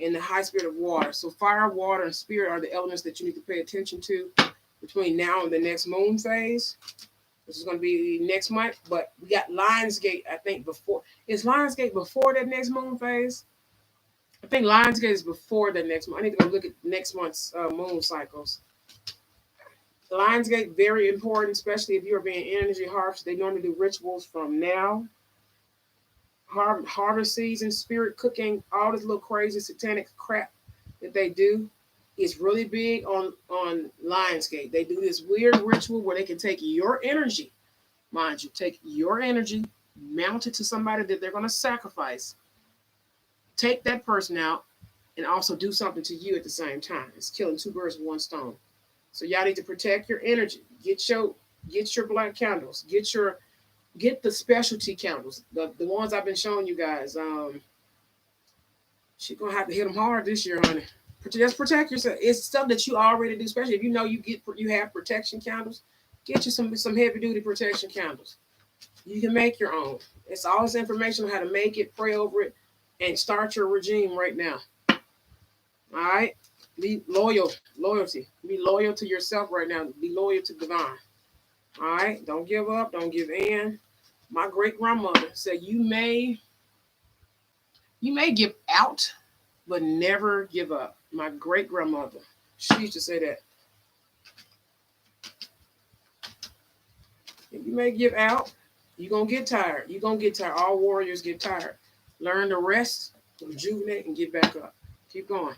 and the high spirit of water. So fire, water, and spirit are the elements that you need to pay attention to between now and the next moon phase. This is going to be next month, but we got Lionsgate, I think, before. Is Lionsgate before that next moon phase? I think Lionsgate is before the next month. I need to go look at next month's moon cycles. Lionsgate, very important, especially if you're being energy harvested. They normally do rituals from now. Harvest season, spirit cooking, all this little crazy satanic crap that they do is really big on Lionsgate. They do this weird ritual where they can take your energy, mind you, take your energy, mount it to somebody that they're going to sacrifice, take that person out, and also do something to you at the same time. It's killing 2 birds with 1 stone. So y'all need to protect your energy. Get your black candles. Get the specialty candles. The ones I've been showing you guys. She's gonna have to hit them hard this year, honey. Just protect yourself. It's stuff that you already do, especially if you know you have protection candles. Get you some heavy duty protection candles. You can make your own. It's all this information on how to make it, pray over it, and start your regime right now. All right. Be loyalty. Be loyal to yourself right now. Be loyal to divine. All right. Don't give up. Don't give in. My great grandmother said you may give out, but never give up. My great grandmother, she used to say that. You may give out, you're going to get tired. You're going to get tired. All warriors get tired. Learn to rest, rejuvenate, and get back up. Keep going.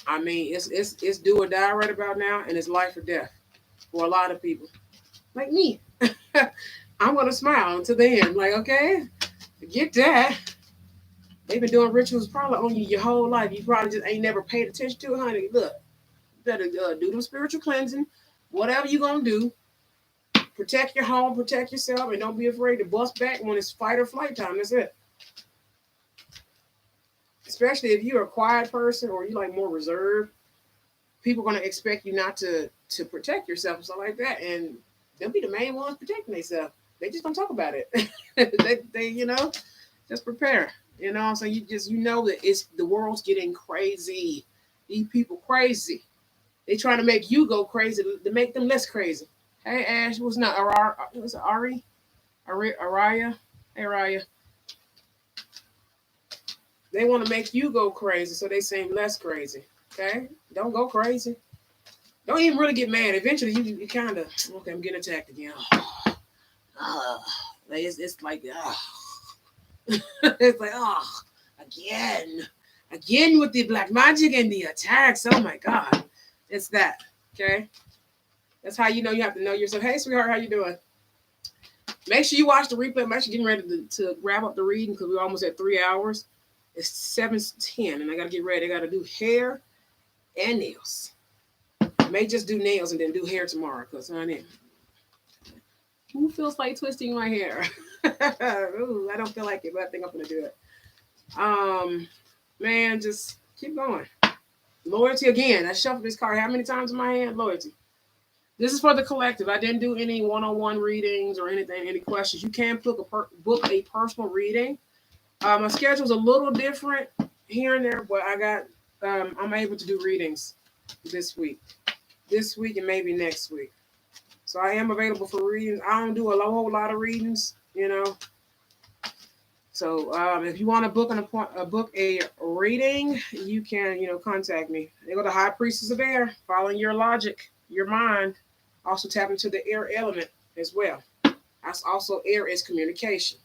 I mean, it's do or die right about now, and it's life or death for a lot of people. Like me. I'm going to smile until the end. Like, okay, get that. They've been doing rituals probably on you your whole life. You probably just ain't never paid attention to it, honey. Look, better do them spiritual cleansing. Whatever you going to do, protect your home, protect yourself, and don't be afraid to bust back when it's fight or flight time. That's it. Especially if you're a quiet person or you like more reserved, people are going to expect you not to protect yourself and stuff like that. And they'll be the main ones protecting themselves. They just don't talk about it. they just prepare. You know what I'm saying? You know that the world's getting crazy. These people crazy. They trying to make you go crazy to make them less crazy. Hey Ash, what's not was it Ari? Araya? Hey Araya. They want to make you go crazy so they seem less crazy. Okay? Don't go crazy. Don't even really get mad. Eventually you kind of, okay, I'm getting attacked again. It's like, it's like, again with the black magic and the attacks. Oh my God. It's that. Okay? That's how you know you have to know yourself. Hey, sweetheart, how you doing? Make sure you watch the replay. I'm actually getting ready to wrap up the reading because we're almost at 3 hours. It's 7:10, and I got to get ready. I got to do hair and nails. I may just do nails and then do hair tomorrow because, honey, who feels like twisting my hair? Ooh, I don't feel like it, but I think I'm going to do it. Man, just keep going. Loyalty again. I shuffled this card how many times in my hand? Loyalty. This is for the collective. I didn't do any one-on-one readings or anything, any questions. You can book a personal reading. My schedule's a little different here and there, but I'm able to do readings this week and maybe next week. So I am available for readings. I don't do a whole lot of readings, you know. So if you want to book a reading, you can, contact me. They go to High Priestess of Air, following your logic, your mind. Also tap into the air element as well. That's also air is communication.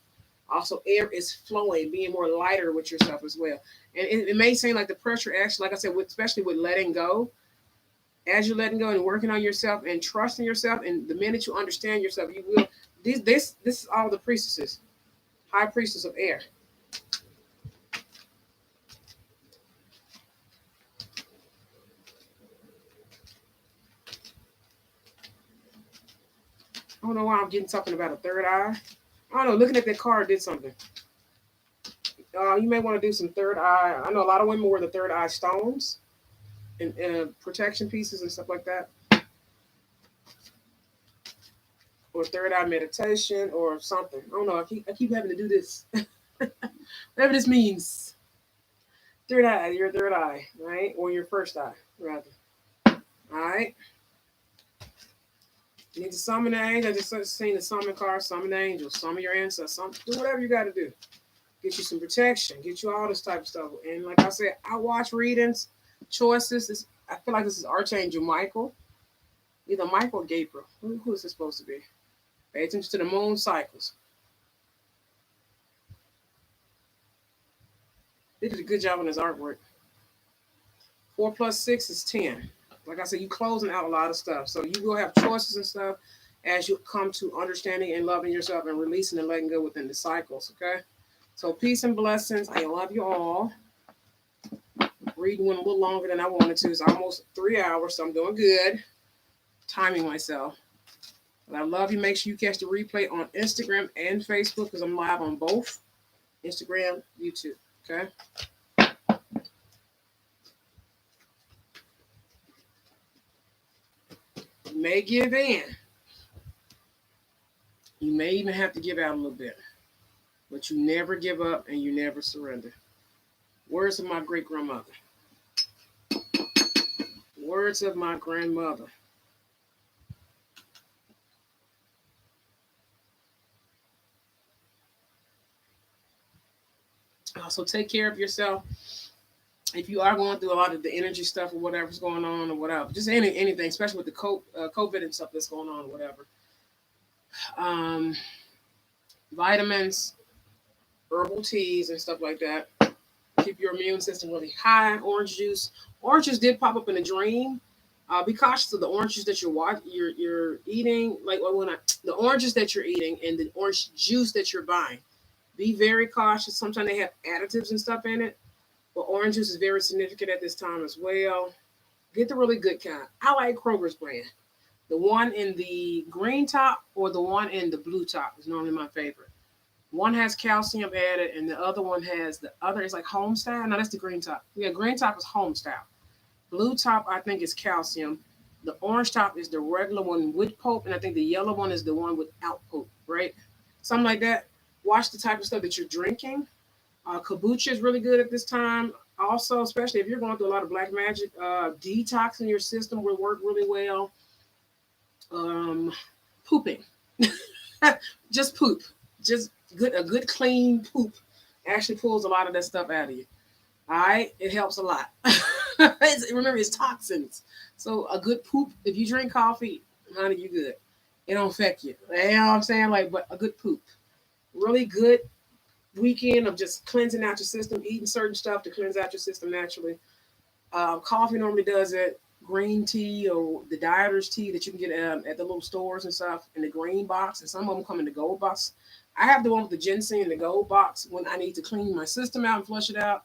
Also, air is flowing, being more lighter with yourself as well. And it may seem like the pressure, actually, like I said, especially with letting go, as you're letting go and working on yourself and trusting yourself, and the minute you understand yourself, you will. This is all the priestesses, High Priestess of Air. I don't know why I'm getting something about a third eye. I don't know. Looking at that card did something. You may want to do some third eye. I know a lot of women wear the third eye stones and protection pieces and stuff like that. Or third eye meditation or something. I don't know. I keep having to do this. Whatever this means. Third eye, your third eye, right? Or your first eye, rather. All right. You need to summon the angel. I just seen the summon card, summon the angel, summon your ancestors, do whatever you got to do. Get you some protection, get you all this type of stuff. And like I said, I watch readings, choices. I feel like this is Archangel Michael. Either Michael or Gabriel. Who is this supposed to be? Pay attention to the moon cycles. They did a good job on this artwork. 4 plus 6 is 10. Like I said, you closing out a lot of stuff. So you will have choices and stuff as you come to understanding and loving yourself and releasing and letting go within the cycles, okay? So peace and blessings. I love you all. reading went a little longer than I wanted to. It's almost 3 hours, so I'm doing good. Timing myself. But I love you. Make sure you catch the replay on Instagram and Facebook because I'm live on both Instagram, YouTube. Okay. You may give in. You may even have to give out a little bit. But you never give up and you never surrender. Words of my great grandmother. Words of my grandmother. Also, take care of yourself. If you are going through a lot of the energy stuff or whatever's going on or whatever, just anything, especially with the COVID and stuff that's going on or whatever. Vitamins, herbal teas, and stuff like that. Keep your immune system really high. Orange juice. Oranges did pop up in a dream. Be cautious of the oranges that you're eating. Like the oranges that you're eating and the orange juice that you're buying. Be very cautious. Sometimes they have additives and stuff in it. But orange juice is very significant at this time as well. Get the really good kind. I like Kroger's brand. The one in the green top or the one in the blue top is normally my favorite. One has calcium added, and the other one has it's like home style. No, that's the green top. Yeah, green top is home style. Blue top, I think, is calcium. The orange top is the regular one with pulp, and I think the yellow one is the one without pulp, right? Something like that. Watch the type of stuff that you're drinking. Kombucha is really good at this time. Also, especially if you're going through a lot of black magic, detoxing your system will work really well. Pooping. Just poop. Just a good clean poop actually pulls a lot of that stuff out of you. All right, it helps a lot. Remember, it's toxins. So a good poop. If you drink coffee, honey, you good. It don't affect you. You know what I'm saying? But a good poop, really good weekend of just cleansing out your system, eating certain stuff to cleanse out your system naturally. Coffee normally does it. Green tea or the dieter's tea that you can get at the little stores and stuff in the green box, and some of them come in the gold box. I have the one with the ginseng in the gold box when I need to clean my system out and flush it out.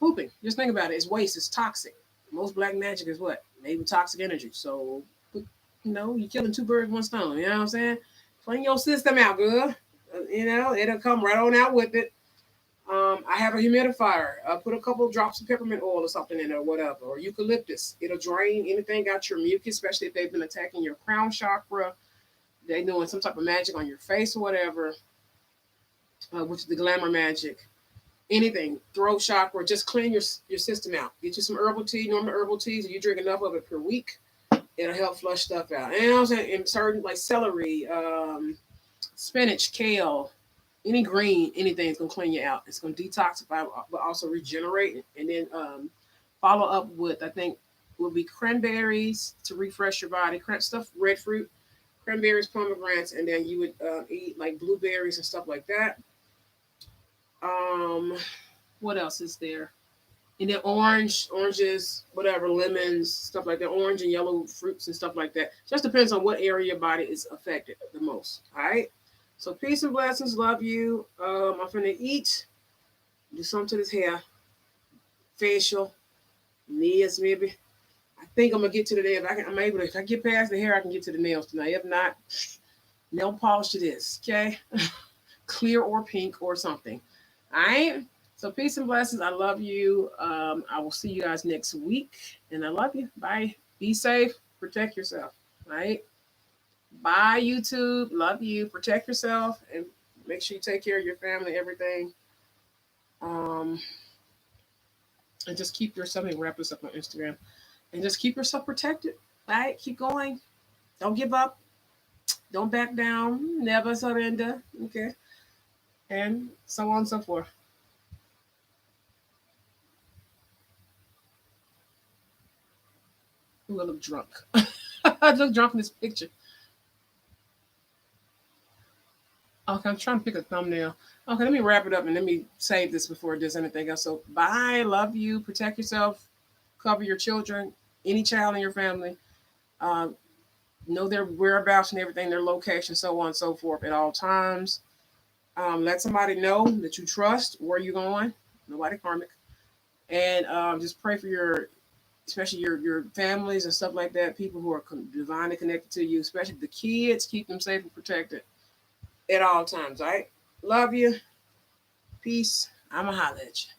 Pooping, just think about it. It's waste. It's toxic. Most black magic is what? Made with toxic energy. So, you're killing two birds with one stone. You know what I'm saying? Clean your system out, girl. It'll come right on out with it. I have a humidifier. Put a couple of drops of peppermint oil or something in it or whatever, or eucalyptus. It'll drain anything out your mucus, especially if they've been attacking your crown chakra. They're doing some type of magic on your face or whatever, which is the glamour magic. Anything, throat chakra, just clean your system out. Get you some herbal tea, normal herbal teas. If you drink enough of it per week, it'll help flush stuff out. And I'm saying, in certain like celery, spinach, kale, any green, anything is gonna clean you out. It's gonna detoxify, but also regenerate. And then follow up with, I think, will be cranberries to refresh your body. Stuff, red fruit, cranberries, pomegranates, and then you would eat like blueberries and stuff like that. What else is there? And then oranges, whatever, lemons, stuff like that. Orange and yellow fruits and stuff like that. Just depends on what area your body is affected the most. All right. So peace and blessings. Love you. I'm finna eat. Do something to this hair. Facial. Nails maybe. I think I'm gonna get to the nails. If I get past the hair, I can get to the nails tonight. If not, nail polish it is. Okay. Clear or pink or something. All right. So peace and blessings. I love you. I will see you guys next week. And I love you. Bye. Be safe. Protect yourself. All right. Bye, YouTube. Love you. Protect yourself and make sure you take care of your family, everything. And just keep yourself, and wrap this up on Instagram. And just keep yourself protected. All right. Keep going. Don't give up. Don't back down. Never surrender. Okay. And so on and so forth. Ooh, I look drunk. I look drunk in this picture. Okay, I'm trying to pick a thumbnail. Okay, let me wrap it up and let me save this before it does anything else. So, bye. Love you. Protect yourself. Cover your children. Any child in your family. Know their whereabouts and everything, their location, so on and so forth at all times. Let somebody know that you trust where you're going. Nobody karmic. And just pray for your, especially your families and stuff like that, people who are divinely connected to you, especially the kids. Keep them safe and protected at all times. All right. Love you. Peace. I'ma holla at you.